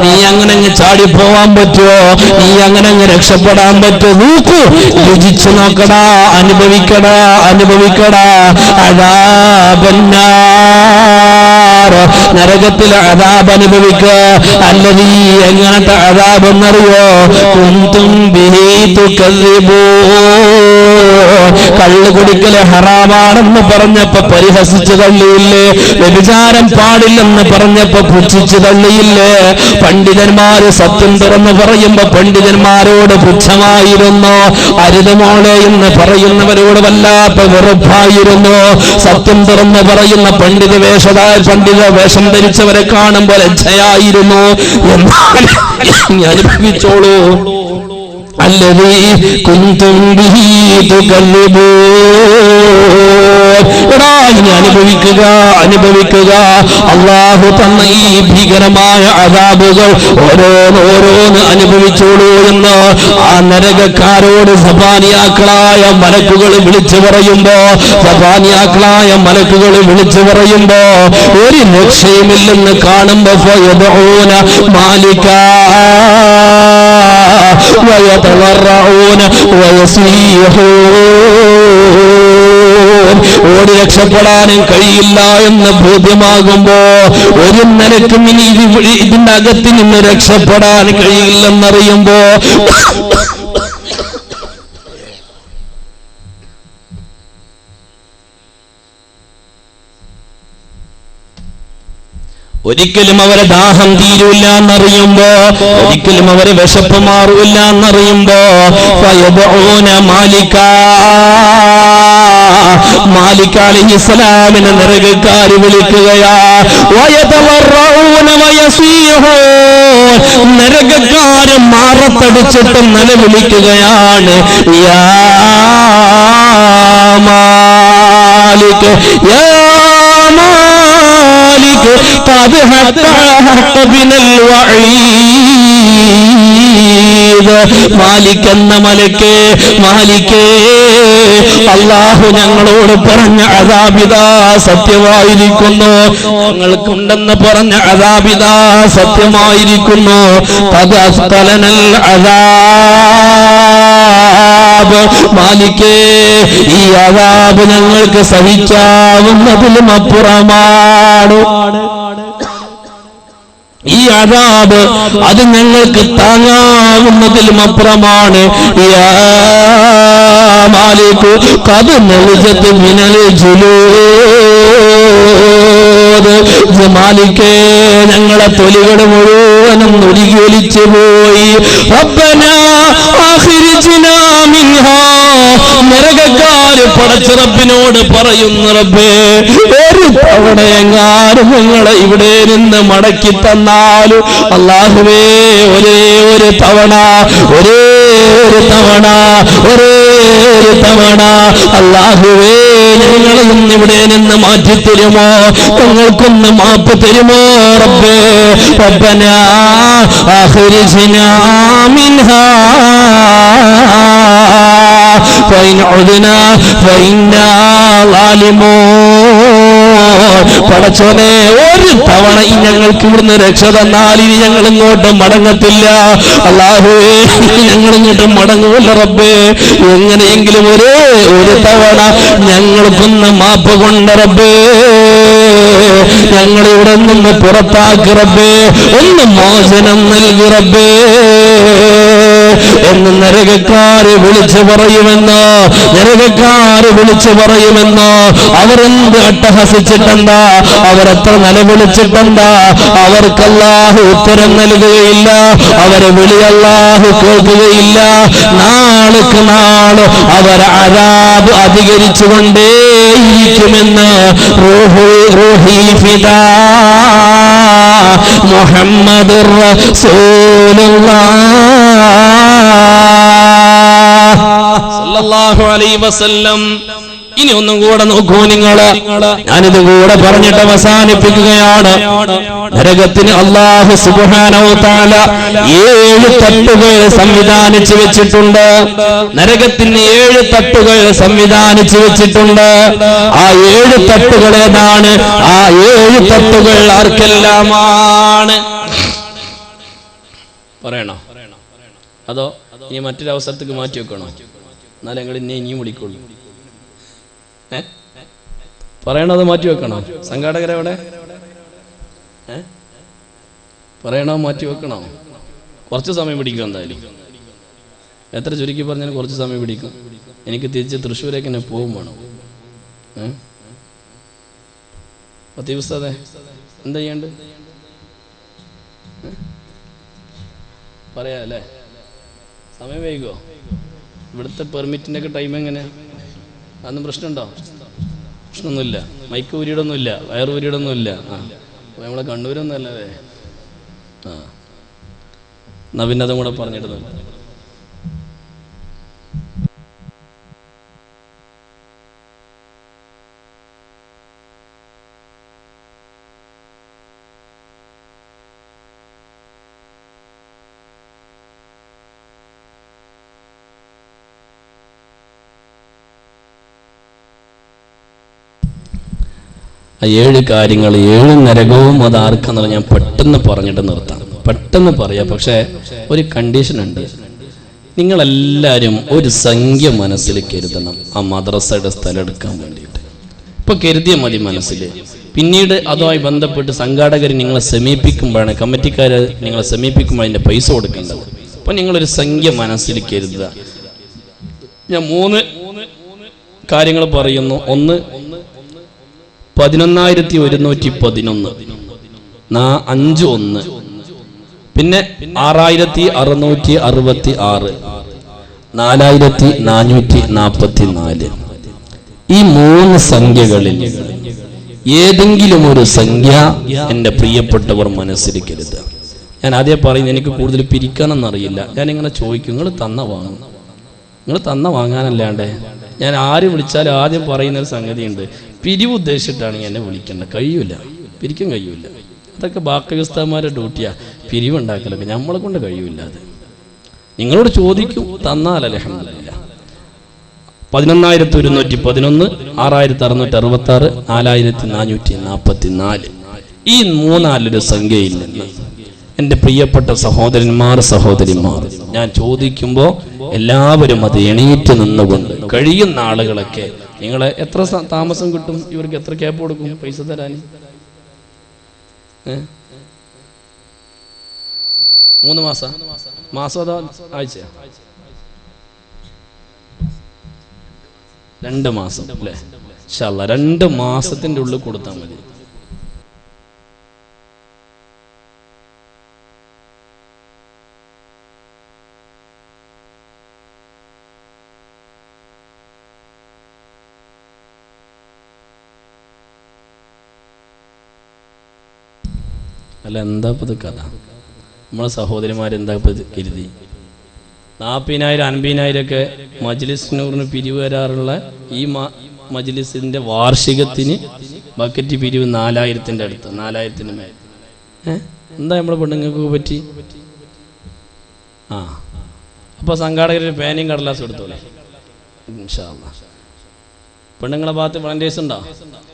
നീ അങ്ങനെ ചാടിപ്പോവാൻ പറ്റുമോ? നീ അങ്ങനെ രക്ഷപ്പെടാൻ പറ്റുമോ? നോക്കൂ, രുചിച്ചു നോക്കടാ, അനുഭവിക്കടാ. അദാബന്നാർ, നരകത്തിലെ അദാബ് അനുഭവിക്കുക. അല്ലതീ, എങ്ങനത്തെ അദാബ് എന്നറിയോ? കുന്തും ബിഹി തുകദ്ദിബൂൻ, കള്ളു കുടിക്കല് ഹറാമാണെന്ന് പറഞ്ഞപ്പോ പരിഹസിച്ചു തള്ളിയില്ലേ? വ്യഭിചാരം പാടില്ലെന്ന് പറഞ്ഞപ്പോ പുച്ഛിച്ചു തള്ളിയില്ലേ? പണ്ഡിതന്മാര് സത്യം തുറന്ന് പറയുമ്പോ പണ്ഡിതന്മാരോട് പുച്ഛമായിരുന്നു. അരുത് മോളെ എന്ന് പറയുന്നവരോട് വല്ലാത്ത വെറുപ്പായിരുന്നു. സത്യം തുറന്ന് പറയുന്ന പണ്ഡിത വേഷം ധരിച്ചവരെ കാണുമ്പോൾ ലജ്ജയായിരുന്നു. എന്നാൽ അനുഭവിച്ചോളൂ. അല്ലദീ കുന്തും ബിഹി തുകല്ലിബൂൻ, എടാ ഇനി അനുഭവിക്കുക. അല്ലാഹു തന്ന ഈ ഭീകരമായ അദാബുകൾ ഓരോന്ന് അനുഭവിച്ചോളൂ എന്ന് ആ നരകക്കാരോട് സബാനിയാക്കളായ മലക്കുകൾ വിളിച്ചു പറയുമ്പോ ഒരു രക്ഷയുമില്ലെന്ന് കാണുമ്പോ ഫയദഊന മാലികാ ويتضرعون ويصيحون, ഓടി രക്ഷപ്പെടാനും കഴിയില്ല എന്ന് ബോധ്യമാകുമ്പോ ഒരു നിലക്കും ഇനി ഇതിന്റെ അകത്ത് നിന്ന് രക്ഷപ്പെടാൻ കഴിയില്ലെന്നറിയുമ്പോ ഒരിക്കലും അവരെ ദാഹം തീരൂല്ല എന്നറിയുമ്പോ, ഒരിക്കലും അവരെ വിശപ്പ് മാറൂല്ല എന്നറിയുമ്പോ മാലിക് അലൈഹിസ്സലാമിനെ നരകക്കാര് വിളിക്കുകയാ. നരകക്കാര് മാറത്തടിച്ചിട്ട് നിലവിളിക്കുകയാണ്, യാ മാലിക്, യാ മാലിക്, قد حق بنا الوعيد. മാലിക് എന്ന മാലിക്കേ, അല്ലാഹു ഞങ്ങളോട് പറഞ്ഞ അദാബിദാ സത്യമായിരിക്കുന്നു, ഞങ്ങൾക്കുണ്ടെന്ന് പറഞ്ഞ അദാബിദാ സത്യമായിരിക്കുന്നു. ഖദ് അസ്തലനൽ അദാബ്, മാലിക്കേ ഈ അദാബ് ഞങ്ങൾക്ക് സഹിക്കാവുന്നതിലും അപ്പുറമാണ്. ഈ അദാബ് അത് ഞങ്ങൾക്ക് താങ്ങാവുന്നതിലും അപ്പുറമാണ്. യാ മാലിക് ഖദ് നൗജത് മിനൽ ജുലൂദ്, മാലിക്കേ ഞങ്ങളെ തൊലികൾ മുഴുവനും ഒഴുകി ഒലിച്ചു പോയി. റബ്ബനാ അഖ്രിജ്നാ മിൻഹാ, നരകക്കാര് പടച്ച റബ്ബിനോട് പറയുന്നു, റബ്ബേ ഒരു തവണ എങ്ങാനും ഞങ്ങളെ ഇവിടെ നിന്ന് മടക്കി തന്നാലും, അല്ലാഹുവേ ഒരേ ഒരു തവണ അല്ലാഹുവേ ഞങ്ങളെ ഇന്ന് ഇവിടെ നിന്ന് മാറ്റിത്തരുമോ? ഞങ്ങൾക്കൊന്ന് മാപ്പ് തരുമോ റബ്ബേ? റബ്ബനാ അഖ്രിജ്നാ മിൻഹാ ഫഇൻ ഉദ്നാ ഫഇന്നാ ളാലിമൂൻ. പടച്ചോനെ ഒരു തവണ ഞങ്ങൾക്ക് ഇവിടുന്ന് രക്ഷ തന്നാൽ ഇനി ഞങ്ങൾ ഇങ്ങോട്ട് മടങ്ങത്തില്ല. അല്ലാഹുവേ ഞങ്ങൾ ഇങ്ങോട്ട് മടങ്ങൂല്ല റബ്ബേ. എങ്ങനെയെങ്കിലും ഒരു തവണ ഞങ്ങൾക്കൊന്ന് മാപ്പ് കൊണ്ട് റബ്ബേ. ഞങ്ങളിവിടെ നിന്ന് പുറത്താക്കി റബ്ബേ, ഒന്ന് മോചനം നൽകി റബ്ബേ എന്ന് നരകക്കാര് വിളിച്ചു പറയുമെന്ന്, നരകക്കാര് വിളിച്ചു പറയുമെന്ന്. അവരെന്ത് അട്ടഹസിച്ചിട്ടെന്താ, അവരെത്ര നിലവിളിച്ചിട്ടെന്താ, അവർക്ക് അല്ലാഹു ഉത്തരം നൽകുകയില്ല, അവരെ വിളി അല്ലാഹു കേൾക്കുകയില്ല. നാൾക്ക് നാൾ അവർ അദാബ് അധികരിച്ചുകൊണ്ടേയിരിക്കുമെന്ന് റൂഹി ഫിദാ മുഹമ്മദുർ റസൂലുള്ളാഹ് സല്ലല്ലാഹു അലൈഹി വസല്ലം. ഇനി ഒന്നും കൂടെ നോക്കൂ നിങ്ങൾ, ഞാനിത് കൂടെ പറഞ്ഞിട്ട് അവസാനിപ്പിക്കുകയാണ്. നരകത്തിന് അല്ലാഹു സുബ്ഹാനഹു തആല 7 തട്ടുകൾ സംവിധാനിച്ചു വെച്ചിട്ടുണ്ട്. നരകത്തിന് 7 തട്ടുകൾ സംവിധാനിച്ചു വെച്ചിട്ടുണ്ട്. ആ 7 തട്ടുകൾ ഏതാണ്? ആ 7 തട്ടുകൾ ആർക്കെല്ലാമാണ് പറയണോ, അതോ ഇനി മറ്റൊരു അവസരത്തേക്ക് മാറ്റി വെക്കണോ? എന്നാലും ഞങ്ങൾ ഇനിയും വിളിക്കുള്ളൂ. പറയണോ അത് മാറ്റി വെക്കണോ? സംഘാടകരെവിടെ? പറയണോ മാറ്റി വെക്കണോ? കുറച്ച് സമയം പിടിക്കും എന്തായാലും. എത്ര ചുരുക്കി പറഞ്ഞാലും കുറച്ച് സമയം പിടിക്കും. എനിക്ക് തിരിച്ച് തൃശ്ശൂരേക്ക് എന്നെ പോകും വേണം. ഉസ്താദേ എന്താ ചെയ്യണ്ട് പറയാ അല്ലേ? സമയം വൈകോ? ഇവിടുത്തെ പെർമിറ്റിൻ്റെ ഒക്കെ ടൈം എങ്ങനെയാ? അതൊന്നും പ്രശ്നമുണ്ടോ? പ്രശ്നമൊന്നുമില്ല. മൈക്ക് ഊരിയിടൊന്നുമില്ല, വയർ ഊരിയിടൊന്നുമില്ല. നമ്മളെ കണ്ണൂരൊന്നും അല്ലേ? എന്നാ പിന്നെ അതും കൂടെ പറഞ്ഞിടുന്നില്ല. ആ 7 കാര്യങ്ങൾ, 7 നരകവും അത് ആർക്കാന്നുള്ളത് ഞാൻ പെട്ടെന്ന് പറഞ്ഞിട്ട് നിർത്താം. പെട്ടെന്ന് പറയാം. പക്ഷേ ഒരു കണ്ടീഷൻ ഉണ്ട്. നിങ്ങളെല്ലാവരും ഒരു സംഖ്യ മനസ്സിൽ കരുതണം ആ മദ്രസയുടെ സ്ഥലം എടുക്കാൻ വേണ്ടിയിട്ട്. ഇപ്പൊ കരുതിയ മതി മനസ്സിൽ. പിന്നീട് അതുമായി ബന്ധപ്പെട്ട് സംഘാടകർ നിങ്ങളെ സമീപിക്കുമ്പോഴാണ്, കമ്മിറ്റിക്കാർ നിങ്ങളെ സമീപിക്കുമ്പോൾ അതിൻ്റെ പൈസ കൊടുക്കേണ്ടത്. അപ്പൊ നിങ്ങളൊരു സംഖ്യ മനസ്സിൽ കരുതുക. ഞാൻ 3 കാര്യങ്ങൾ പറയുന്നു. ഒന്ന് 11,111, 5 1, പിന്നെ 6,666, 4,444. ഈ 3 സംഖ്യകളിൽ ഏതെങ്കിലും ഒരു സംഖ്യ എൻ്റെ പ്രിയപ്പെട്ടവർ മനസ്സിൽ കരുതുക. ഞാൻ ആദ്യം പറയുന്നത്, എനിക്ക് കൂടുതൽ പിരിക്കാനെന്നറിയില്ല. ഞാനിങ്ങനെ ചോദിക്കും, നിങ്ങൾ തന്ന വാങ്ങും, നിങ്ങൾ തന്ന വാങ്ങാനല്ലാണ്ട് ഞാൻ ആര് വിളിച്ചാലും ആദ്യം പറയുന്നൊരു സംഗതിയുണ്ട്, പിരിവ് ഉദ്ദേശിച്ചിട്ടാണ് എന്നെ വിളിക്കേണ്ടത്. കഴിയൂല, പിരിക്കാൻ കഴിയൂല. അതൊക്കെ ബാക്കി ഉസ്താദന്മാരുടെ ഡ്യൂട്ടിയാ, പിരിവുണ്ടാക്കലൊക്കെ നമ്മളെ കൊണ്ട് കഴിയൂല. അത് നിങ്ങളോട് ചോദിക്കും, തന്നാൽ അൽഹംദുലില്ലാഹ്. 11,111, 6,666, 4,444. ഈ 3 സംഖ്യയിൽ നിന്ന് എൻ്റെ പ്രിയപ്പെട്ട സഹോദരന്മാർ, സഹോദരിമാർ, ഞാൻ ചോദിക്കുമ്പോൾ എല്ലാവരും അത് എണീറ്റ് നിന്നുകൊണ്ട്, കഴിയുന്ന ആളുകളൊക്കെ, നിങ്ങളെ എത്ര താമസം കിട്ടും, ഇവർക്ക് എത്ര ക്യാപ്പ് കൊടുക്കും പൈസ തരാൻ? 3 മാസം? മാസം അതോ ആഴ്ച? 2 മാസം അല്ലേ? ഇൻഷാ അല്ലാഹ് 2 മാസത്തിന്റെ ഉള്ളിൽ കൊടുത്താൽ മതി. അല്ല, എന്താ ഇപ്പത് കഥ? നമ്മളെ സഹോദരിമാരെന്താ ഇപ്പത് കരുതി? 40,000 50,000 ഒക്കെ മജ്ലിസ് നൂറിന് പിരിവ് വരാറുള്ള ഈ മജ്ലിസിന്റെ വാർഷികത്തിന് ബക്കറ്റ് പിരിവ് 4,000-ന്റെ അടുത്ത്, 4,000-ന് മേൽ. എന്താ നമ്മളെ പെണ്ണുങ്ങൾക്ക് പറ്റി? അപ്പൊ സംഘാടകർ പേനയും കടലാസും എടുത്തോളെ. ഇൻഷാ അല്ലാഹ്. പെണ്ണുങ്ങളെ ഭാഗത്ത് വളണ്ടിയേഴ്സ് ഉണ്ടോ?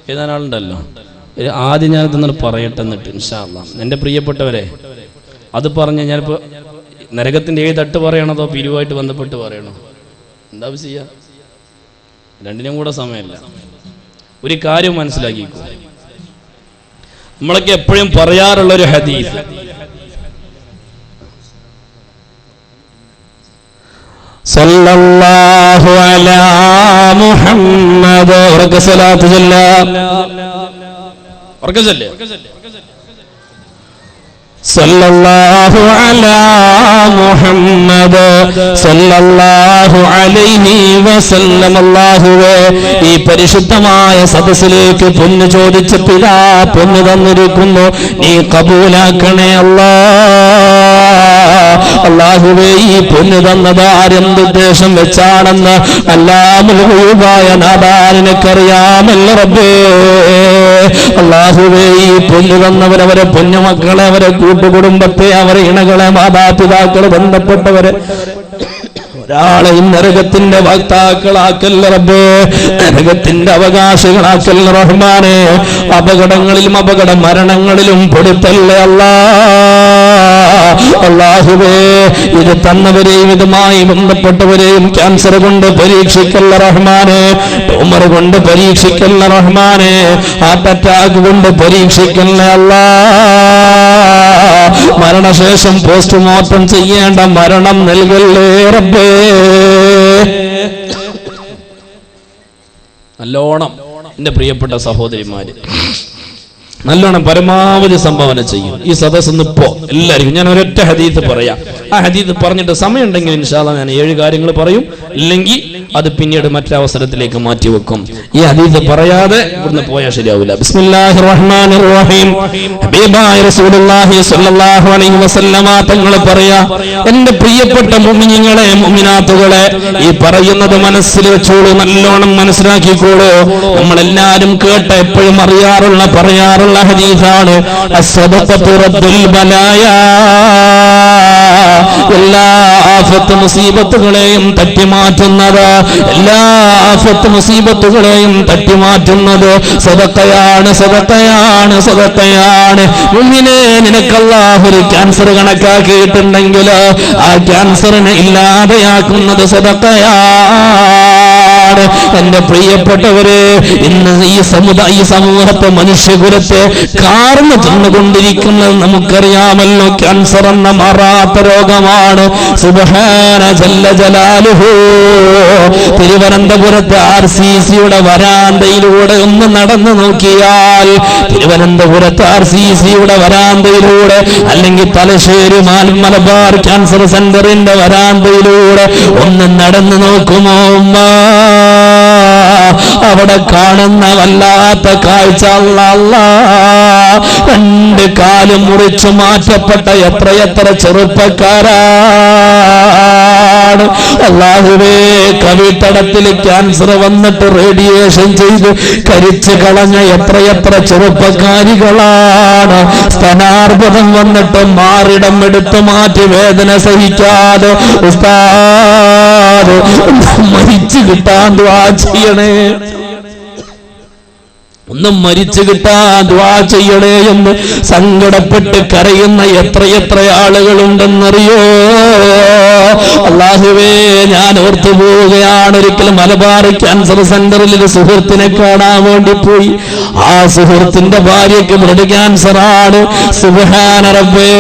എഴുതാൻ ആളുണ്ടല്ലോ. ആദ്യം ഞാനിതൊന്നും പറയട്ടെ, എന്നിട്ട് ഇൻഷാ അല്ലാഹ്. എൻ്റെ പ്രിയപ്പെട്ടവരെ, അത് പറഞ്ഞ് ഞാനിപ്പോൾ നരകത്തിൻ്റെ 7 തട്ട് പറയണതോ പിരിവുമായിട്ട് ബന്ധപ്പെട്ട് പറയണോ? എന്താ ചെയ്യുക? രണ്ടിനും കൂടെ സമയമില്ല. ഒരു കാര്യം മനസ്സിലാക്കിക്കോ, നമ്മളൊക്കെ എപ്പോഴും പറയാറുള്ള ഒരു ഹദീസ്, സല്ലല്ലാഹു അലാ മുഹമ്മദ് ഉറക്കെ സ്വലാത്ത് ചൊല്ലാം, ഉറക്കെ ചൊല്ല്, സല്ലല്ലാഹു അലാ മുഹമ്മദ് സല്ലല്ലാഹു അലൈഹി വസല്ലം. അല്ലാഹുവേ, ഈ പരിശുദ്ധമായ സദസ്സിലേക്ക് പൊന്നു ചോദിച്ചപ്പോഴാ പൊന്നു തന്നിരിക്കുന്നു, നീ കബൂലാക്കണേ അല്ലാഹുവേ. ഈ പൊന്നു തന്നത് ആരെന്തുദ്ദേശം വെച്ചാണെന്ന് അല്ലാഹുവായ നാദാനിനക്കറിയാമല്ലോ റബ്ബേ. അല്ലാഹുവേ, ഈ പൊന്നു തന്നവരവരെ പൊന്നുമക്കളെ, അവരെ കൂട്ടുകുടുംബത്തെ, അവരെ ഇണകളെ, മാതാപിതാക്കളെ, ബന്ധപ്പെട്ടവരെ ഒരാളെയും നരകത്തിന്റെ വക്താക്കളാക്കല്ല റബ്ബേ, നരകത്തിന്റെ അവകാശികളാക്കല്ല റഹ്മാനെ. അപകടങ്ങളിലും അപകട മരണങ്ങളിലും പെടുത്തല്ലേ അല്ലാഹുവേ. ഇത് തന്നവരെയും ഇതുമായി ബന്ധപ്പെട്ടവരെയും ക്യാൻസർ കൊണ്ട് പരീക്ഷിക്കല്ല റഹ്മാനെ, ട്യൂമർ കൊണ്ട് പരീക്ഷിക്കല്ല റഹ്മാനെ, ഹാർട്ട് അറ്റാക്ക് കൊണ്ട് പരീക്ഷിക്കല്ല അല്ലാ. മരണശേഷം പോസ്റ്റ്മോർട്ടം ചെയ്യേണ്ട മരണം നൽകല്ലേ റബ്ബേ. നല്ലോണം എന്റെ പ്രിയപ്പെട്ട സഹോദരിമാര് നല്ലോണം പരമാവധി സംഭാവന ചെയ്യും. ഈ സദസ്സെന്ന് ഇപ്പോ എല്ലാവർക്കും ഞാൻ ഒരൊറ്റ ഹദീത്ത് പറയാം. ആ ഹദീത്ത് പറഞ്ഞിട്ട് സമയം ഉണ്ടെങ്കിൽ ഇൻഷാ അല്ലാഹ് ഞാൻ 7 കാര്യങ്ങൾ പറയും, ഇല്ലെങ്കിൽ അത് പിന്നീട് മറ്റവസരത്തിലേക്ക് മാറ്റിവെക്കും. ഈ ഹദീത്ത് പറയാതെ ഇവിടുന്ന് പോയാൽ ശരിയാവില്ല. ബിസ്മില്ലാഹിർ റഹ്മാനിർ റഹീം. ഹബീബായ റസൂലുള്ളാഹി സ്വല്ലല്ലാഹു അലൈഹി വസല്ലമ തങ്ങൾ പറയാ, എന്റെ പ്രിയപ്പെട്ട മുഅ്മിനീങ്ങളെ, മുഅ്മിനാത്തുകളെ, ഈ പറയുന്നത് മനസ്സിൽ വെച്ചോളൂ, നല്ലോണം മനസ്സിലാക്കിക്കോളൂ. നമ്മളെല്ലാരും കേട്ട എപ്പോഴും പറയാറുള്ള ഹദീസാണ്, അസ്സദഖത്തു റദ്ദുൽ ബലായാ. എല്ലാ ആഫത്ത് മുസീബത്തുകളെയും തട്ടിമാറ്റുന്നത്, എല്ലാ ആഫത്ത് മുസീബത്തുകളെയും തട്ടിമാറ്റുന്നത് സദഖയാണ്, സദഖയാണ്, സദഖയാണ്. മുഅ്മിനേ, നിനക്ക് അല്ലാഹു ഒരു ക്യാൻസർ കണക്കാക്കിയിട്ടുണ്ടെങ്കിൽ ആ ക്യാൻസറിനെ ഇല്ലാതെയാക്കുന്നത് സദഖയാണ്. എന്റെ പ്രിയപ്പെട്ടവരെ, ഇന്ന് ഈ സമൂഹത്തെ, മനുഷ്യകുലത്തെ കാർന്നു ചെന്നുകൊണ്ടിരിക്കുന്നത് നമുക്കറിയാമല്ലോ. ക്യാൻസർ എന്ന മാറാത്ത രോഗമാണ്. സുബ്ഹാന ജല്ല ജലാലുഹു. തിരുവനന്തപുരത്തെ RCCയുടെ വരാന്തയിലൂടെ ഒന്ന് നടന്നു നോക്കിയാൽ, തിരുവനന്തപുരത്തെ RCCയുടെ വരാന്തയിലൂടെ, അല്ലെങ്കിൽ തലശ്ശേരി മലബാർ ക്യാൻസർ സെന്ററിന്റെ വരാന്തയിലൂടെ ഒന്ന് നടന്നു നോക്കുമോ ഉമ്മ, അവിടെ കാണുന്ന വല്ലാത്ത കാഴ്ച. രണ്ട് കാലും മുറിച്ചു മാറ്റപ്പെട്ട എത്രയെത്ര ചെറുപ്പക്കാരാണ്. അല്ലാഹുവേ, കവിതടത്തിൽ ക്യാൻസർ വന്നിട്ട് റേഡിയേഷൻ ചെയ്ത് കരിച്ചു കളഞ്ഞ എത്രയെത്ര ചെറുപ്പക്കാരികളാണ്. സ്തനാർബുദം വന്നിട്ട് മാറിടം എടുത്തു മാറ്റി വേദന സഹിക്കാതെ ഉസ്താദ് മരിച്ചു കിട്ടാൻ ദുആ ചെയ്യണേ, ഒന്നും മരിച്ചു കിട്ടാൻ ദുആ ചെയ്യണേ എന്ന് സങ്കടപ്പെട്ട് കരയുന്ന എത്രയെത്ര ആളുകളുണ്ടെന്നറിയോ. അല്ലാഹുവേ, ഞാൻ ഓർത്തു പോവുകയാണ്. ഒരിക്കലും മലബാർ ക്യാൻസർ സെന്ററിൽ ഒരു സുഹൃത്തിനെ കാണാൻ വേണ്ടി പോയി. ആ സുഹൃത്തിന്റെ ഭാര്യയ്ക്ക് ബ്ലഡ് ക്യാൻസർ ആണ്. സുബ്ഹാന റബ്ബേ,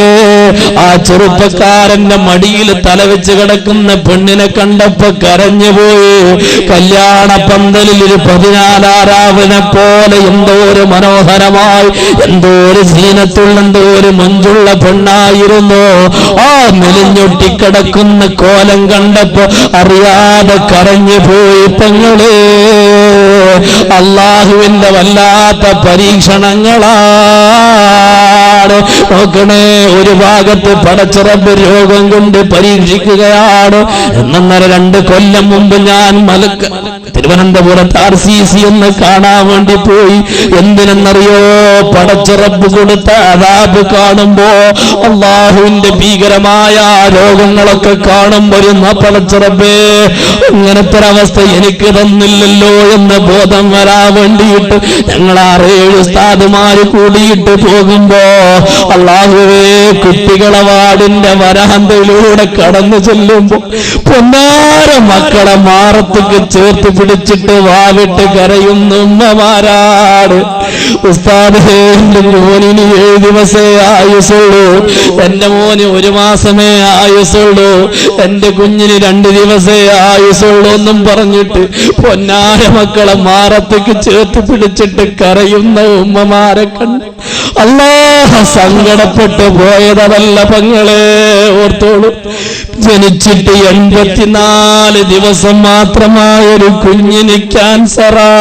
ആ ചെറുപ്പക്കാരന്റെ മടിയിൽ തലവെച്ച് കിടക്കുന്ന പെണ്ണിനെ കണ്ടപ്പോ കരഞ്ഞുപോയി. കല്യാണ പന്തലിൽ ഒരു 14 പോലെ എന്തോ ഒരു മനോഹരമായി, എന്തോ ഒരു സീനത്തുള്ള, എന്തോ ഒരു മഞ്ചുള്ള പെണ്ണായിരുന്നു. ആ മെലിഞ്ഞൊട്ടിക്കിടക്കുന്ന കോലം കണ്ടപ്പോ അറിയാതെ കരഞ്ഞു പോയി. പെങ്ങളെ, അല്ലാഹുവിന്റെ വല്ലാത്ത പരീക്ഷണങ്ങളാണ്. നോക്കണേ, ഒരു ഭാഗത്ത് പടച്ച റബ്ബ് രോഗം കൊണ്ട് പരീക്ഷിക്കുകയാണ്. എന്നന്നര 2 കൊല്ലം മുമ്പ് ഞാൻ തിരുവനന്തപുരത്ത് RCC ഒന്ന് കാണാൻ വേണ്ടി പോയി. എന്തിനെന്നറിയോ? പടച്ച റബ്ബ് കൊടുത്ത അദാബ് കാണുമ്പോ, അല്ലാഹുവിന്റെ ഭീകരമായ രോഗങ്ങളൊക്കെ കാണുമ്പോ പടച്ച റബ്ബേ, ഇങ്ങനത്തെ ഒരവസ്ഥ എനിക്ക് തന്നില്ലല്ലോ എന്ന് ബോധം വരാൻ വേണ്ടിയിട്ട് ഞങ്ങൾ 6-7 ഉസ്താദുമാര് കൂടിയിട്ട് പോകുമ്പോ അല്ലാഹുവേ, കുട്ടികളെ വാർഡിന്റെ വരാന്തയിലൂടെ കടന്നു ചെല്ലുമ്പോ പൊന്നാര മക്കളെ മാറത്തേക്ക് ചേർത്ത് പിടിച്ചിട്ട് വാവിട്ട് കരയുന്ന ഉമ്മമാരാണ്. ഉസ്താദേ, എന്റെ മോനിന് 7 ദിവസേ ആയുസുള്ളൂ, എന്റെ മോന് 1 മാസമേ ആയുസുള്ളൂ, എന്റെ കുഞ്ഞിന് 2 ദിവസേ ആയുസുള്ളൂ എന്നും പറഞ്ഞിട്ട് പൊന്നാര മക്കളെ മാറത്തേക്ക് ചേർത്ത് പിടിച്ചിട്ട് കരയുന്ന ഉമ്മമാരെ കണ്ട് അല്ലാഹ് സങ്കടപ്പെട്ട് പോയതല്ല പെങ്ങളെ, ഓർത്തോളൂ. ജനിച്ചിട്ട് 84 ദിവസം മാത്രമായൊരു കുഞ്ഞിന് ക്യാൻസറാ.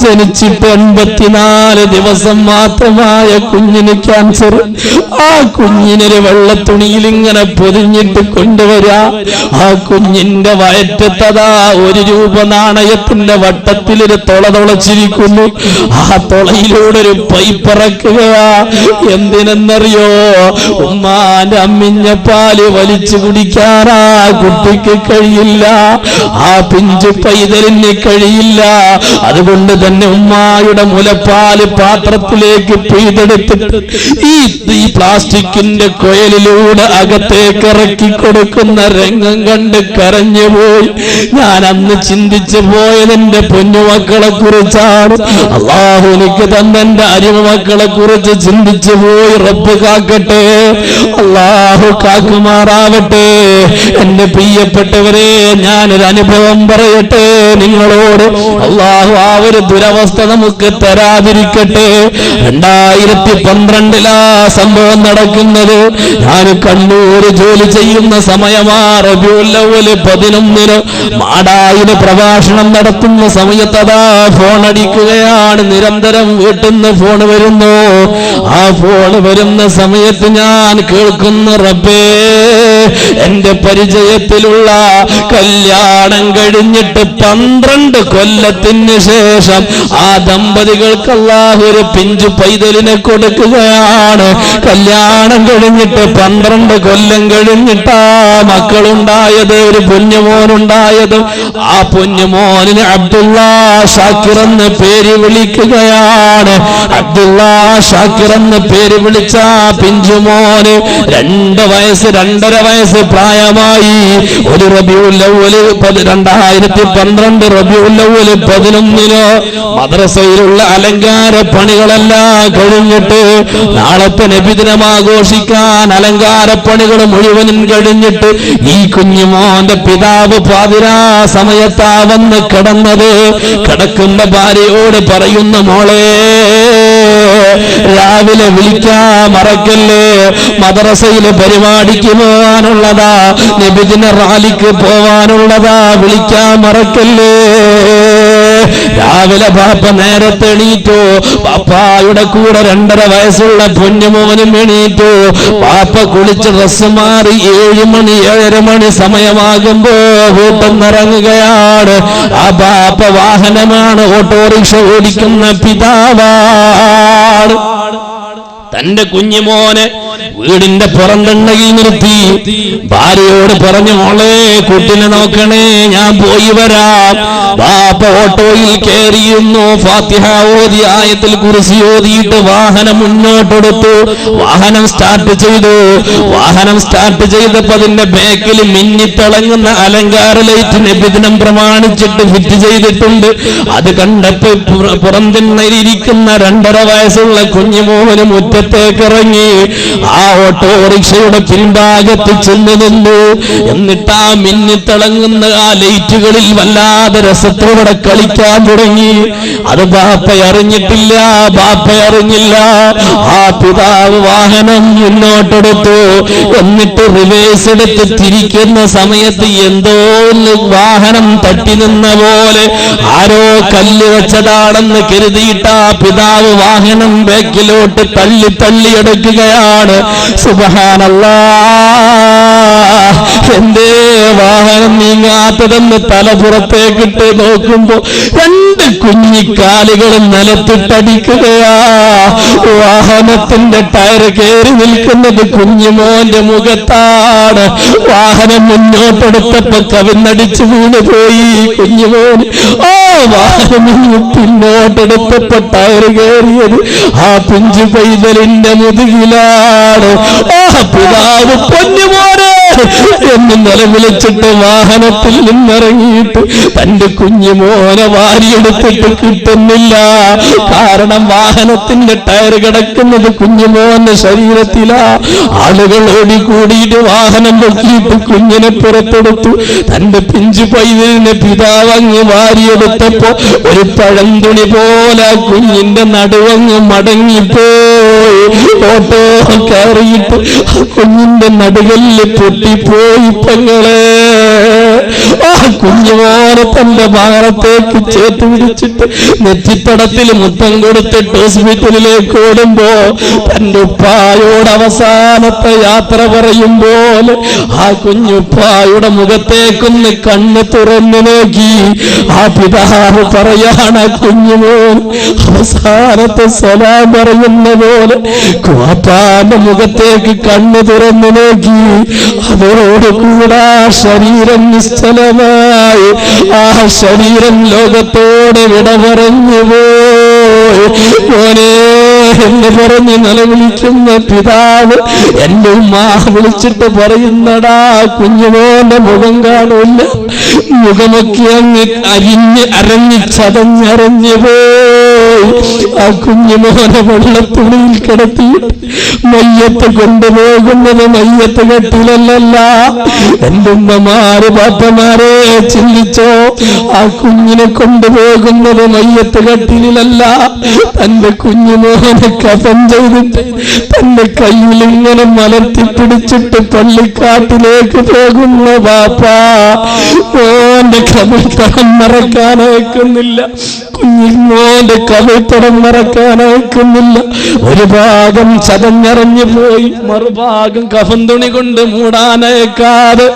ജനിച്ചിട്ട് 84 ദിവസം മാത്രമായ കുഞ്ഞിന് ക്യാൻസർ. ആ കുഞ്ഞിനൊരു വെള്ളത്തുണിയിൽ ഇങ്ങനെ പൊതിഞ്ഞിട്ട് കൊണ്ടുവരാ. ആ കുഞ്ഞിന്റെ വയറ്റത്തതാ 1 രൂപ നാണയത്തിന്റെ വട്ടത്തിലൊരു തുള തുളച്ചിരിക്കുന്നു. ആ തുളയിലൂടെ ഒരു പൈപ്പിറക്കുകയാ. എന്തിനെന്നറിയോ? ഉമ്മാന്റെ അമ്മിഞ്ഞ പാല് വലിച്ചു കുടിക്കാറാ കുട്ടിക്ക് കഴിയില്ല, ആ പിഞ്ചു പൈതലിന് കഴിയില്ല. അതുകൊണ്ട് തന്നെ ഉമ്മായുടെ മുലപ്പാല് പാത്രത്തിലേക്ക് പെയ്തെടുത്തിട്ട് ഈ പ്ലാസ്റ്റിക്കിന്റെ കൊയലിലൂടെ അകത്തേക്ക് ഇറക്കി കൊടുക്കുന്ന രംഗം കണ്ട് കരഞ്ഞുപോയി. ഞാൻ അന്ന് ചിന്തിച്ചു പോയതെന്റെ പൊന്നുമക്കളെ കുറിച്ചാണ്. അല്ലാഹു എനിക്ക് തന്നെ എന്റെ അരിമക്കളെ കുറിച്ച് ചിന്തിച്ചു പോയി. റബ്ബ് കാക്കട്ടെ, അല്ലാഹു കാക്കുമാറാവട്ടെ. എന്റെ പ്രിയപ്പെട്ടവരെ, ഞാനൊരു അനുഭവം പറയട്ടെ നിങ്ങളോട്. അല്ലാഹു ആ ഒരു ദുരവസ്ഥ നമുക്ക് തരാതിരിക്കട്ടെ. 2012 സംഭവം നടക്കുന്നത്. ഞാൻ കണ്ണൂർ ജോലി ചെയ്യുന്ന സമയമാ. റബീഉൽ അവ്വൽ 11 മാടായിന് പ്രഭാഷണം നടത്തുന്ന സമയത്തതാ ഫോൺ അടിക്കുകയാണ്. നിരന്തരം വീട്ടിൽ നിന്ന് ഫോൺ വരുന്നു. ആ ഫോൺ വരുന്ന സമയത്ത് ഞാൻ കേൾക്കുന്നു, റബ്ബേ, എന്റെ പരിചയത്തിലുള്ള കല്യാണം കഴിഞ്ഞിട്ട് 12 കൊല്ലത്തിന് ശേഷം ആ ദമ്പതികൾക്ക് അല്ലാഹു ഒരു പിഞ്ചു പൈതലിനെ കൊടുക്കുകയാണ്. കല്യാണം കഴിഞ്ഞിട്ട് 12 കൊല്ലം കഴിഞ്ഞിട്ടാ മക്കളുണ്ടായത്, ഒരു പൊന്നുമോനുണ്ടായത്. ആ പൊന്നുമോനിന് അബ്ദുല്ലാ ഷാക്കിർ എന്ന് പേര് വിളിക്കുകയാണ്. അബ്ദുല്ലാ ഷാക്കിർ എന്ന് പേര് വിളിച്ച പിഞ്ചുമോന് 2 വയസ്സ് 2.5 വയസ്സ് പ്രായമായി. ഒരു റബീഉൽ അവ്വൽ 2012 റബീഉൽ അവ്വൽ 11 മദ്രസയിലുള്ള അലങ്കാര പണികളെല്ലാം കഴിഞ്ഞിട്ട് നാളത്തെ നബിദിനം ആഘോഷിക്കാൻ അലങ്കാര പണികൾ മുഴുവനും കഴിഞ്ഞിട്ട് ഈ കുഞ്ഞുമോന്റെ പിതാവ് പാതിരാ സമയത്താ വന്ന് കിടന്നത്. കിടക്കുന്ന ഭാര്യയോട് പറയുന്ന, മോളെ, രാവിലെ വിളിക്കാൻ മറക്കല്ലേ, മദ്രസയിലെ പരിപാടിക്ക് പോവാനുള്ളതാ, നബിദിന റാലിക്ക് പോവാനുള്ളതാ, വിളിക്കാൻ മറക്കല്ലേ. രാവിലെ ബാപ്പ നേരത്തെ എണീറ്റു. ബാപ്പായുടെ കൂടെ 2.5 വയസ്സുള്ള പൊന്നുമോനും എണീറ്റു. ബാപ്പ കുളിച്ച് ഡ്രസ് മാറി 7 മണി 7:30 മണി സമയമാകുമ്പോ വീട്ടിൽ നിറങ്ങുകയാണ്. ആ ബാപ്പ വാഹനമാണ്, ഓട്ടോറിക്ഷ ഓടിക്കുന്ന പിതാവാണ്. തന്റെ കുഞ്ഞുമോനെ വീടിന്റെ പുറന്തണ്ണയിൽ നിർത്തി ഭാര്യയോട് പറഞ്ഞു, മോളെ, കുട്ടിനെ നോക്കണേ, ഞാൻ പോയി വരാം. ബാപ്പ ഓട്ടോയിൽ കയറിയുന്നു. ഫാത്തിഹ ഓതി ആയത്തിൽ കുർസി ഓതിയിട്ട് വാഹനം മുന്നോട്ടെടുത്തു. വാഹനം സ്റ്റാർട്ട് ചെയ്തു. വാഹനം സ്റ്റാർട്ട് ചെയ്തപ്പോ അതിന്റെ ബാക്കിൽ മിന്നിത്തിളങ്ങുന്ന അലങ്കാര ലൈറ്റ് നബിദിനം പ്രമാണിച്ചിട്ട് ഫിറ്റ് ചെയ്തിട്ടുണ്ട്. അത് കണ്ടപ്പോ പുറന്തണ്ണയിലിരിക്കുന്ന 2.5 വയസ്സുള്ള കുഞ്ഞുമോന് മുറ്റത്തേക്ക് ഇറങ്ങി ആ ഓട്ടോറിക്ഷയുടെ പിൻഭാഗത്ത് ചെന്ന് നിന്നു. എന്നിട്ട് ആ മിന്നിത്തിളങ്ങുന്ന ആ ലൈറ്റുകളിൽ വല്ലാതെ രസത്തോടെ കളിക്കാൻ തുടങ്ങി. അത് ബാപ്പ അറിഞ്ഞിട്ടില്ല, ബാപ്പ അറിഞ്ഞില്ല. ആ പിതാവ് വാഹനം മുന്നോട്ടെടുത്തു. എന്നിട്ട് റിവേഴ്സ് എടുത്ത് തിരിക്കുന്ന സമയത്ത് എന്തോ വാഹനം തട്ടി നിന്ന പോലെ ആരോ കല്ല് വെച്ചതാണെന്ന് കരുതിയിട്ട് ആ പിതാവ് വാഹനം ബാക്കിലോട്ട് തള്ളി എടുക്കുകയാണ്. സുബ്ഹാനല്ലാഹ്, എന്തേ വാഹനം നീങ്ങാത്തതെന്ന് തലപുറത്തേക്കിട്ട് നോക്കുമ്പോ 2 കുഞ്ഞിക്കാലുകളും നിലത്തിട്ടടിക്കുകയാ. വാഹനത്തിന്റെ ടയർ കയറി നിൽക്കുന്നത് കുഞ്ഞുമോന്റെ മുഖത്താണ്. വാഹനം മുന്നോട്ടെടുത്തപ്പോ കവിന്നടിച്ചു വീണുപോയി കുഞ്ഞുമോൻ. വാഹനം പിന്നോട്ടെടുത്തപ്പോ ടയർ കയറിയത് ആ പിഞ്ചു പൈതലിന്റെ മുതുകിലാണ്. പിതാവ് പൊന്നുമോനെ എന്ന് നിലവിളിച്ചിട്ട് വാഹനത്തിൽ നിന്നിറങ്ങിയിട്ട് തന്റെ കുഞ്ഞുമോനെ വാരിയെടുത്തിട്ട് കിട്ടുന്നില്ല. കാരണം വാഹനത്തിന്റെ ടയർ കിടക്കുന്നത് കുഞ്ഞുമോന്റെ ശരീരത്തിലാ. ആളുകൾ ഓടിക്കൂടിയിട്ട് വാഹനം പൊക്കിയിട്ട് കുഞ്ഞിനെ പുറത്തെടുത്തു. തന്റെ പിഞ്ചു പൈതലിനെ പിതാവ് അങ്ങ് വാരിയെടുത്തപ്പോ ഒരു പഴന്തുണി പോലെ കുഞ്ഞിന്റെ നടുവങ്ങ് മടങ്ങിപ്പോയി. ഓട്ടോ കയറിയിട്ട് കുഞ്ഞിന്റെ നടുകല്ല് പൊട്ടിപ്പോയി. പെങ്ങളെ ആ കുഞ്ഞുമോനെ തന്റെ ഭാരത്തേക്ക് ചേർത്ത് പിടിച്ചിട്ട് നെറ്റിത്തടത്തിൽ മുത്തം കൊടുത്തിട്ട് ഹോസ്പിറ്റലിലേക്ക് ഓടുമ്പോ തന്റെ ഉപ്പായോട് അവസാനത്തെ യാത്ര പറയും പോലെ ആ കുഞ്ഞുപ്പായുടെ മുഖത്തേക്കൊന്ന് കണ്ണ് തുറന്നു നോക്കി. ആ പിതാവ് പറയാണ് കുഞ്ഞുമോൻ അവസാനത്തെ സലാം പറയുന്ന പോലെ കുവാപ്പാന്റെ മുഖത്തേക്ക് കണ്ണ് തുറന്നു നോക്കി. അതോടുകൂടെ ശരീരം നിശ്ചലമായി. ആ ശരീരം ലോകത്തോട് വിട പറഞ്ഞു പോയി. മോനെ എന്ന് പറഞ്ഞ് നിലവിളിക്കുന്ന പിതാവ് എന്റെ ഉമ്മ വിളിച്ചിട്ട് പറയുന്നടാ കുഞ്ഞുമോന്റെ മുഖം കാണൂല്ല. മുഖമൊക്കെ അങ്ങ് അരഞ്ഞ് ചതഞ്ഞറിഞ്ഞു പോയി. ആ കുഞ്ഞുമോനെ വെള്ളത്തുണിയിൽ കിടത്തി മയ്യത്ത് കൊണ്ടുപോകുന്നത് മയ്യത്ത് കെട്ടിലല്ല. എന്റെ ഉമ്മമാര് പാപ്പമാരെ ചിന്തിച്ചോ, ആ കുഞ്ഞിനെ കൊണ്ടുപോകുന്നത് മയ്യത്ത് കെട്ടിലല്ല. തന്റെ കുഞ്ഞുമോനെ കഫൻ ചെയ്തിട്ട് തന്റെ കയ്യിൽ ഇങ്ങനെ മലർത്തി പിടിച്ചിട്ട് പള്ളിക്കാട്ടിലേക്ക് പോകുന്ന ബാപ്പാ മോന്റെ കവിൾത്തടം മറക്കാനയക്കുന്നില്ല. കുഞ്ഞിമോന്റെ കവിൾത്തടം മറക്കാനയക്കുന്നില്ല. ഒരു ഭാഗം ചതഞ്ഞറിഞ്ഞു പോയി, മറുഭാഗം കഫൻ തുണി കൊണ്ട് മൂടാനയക്കാതെ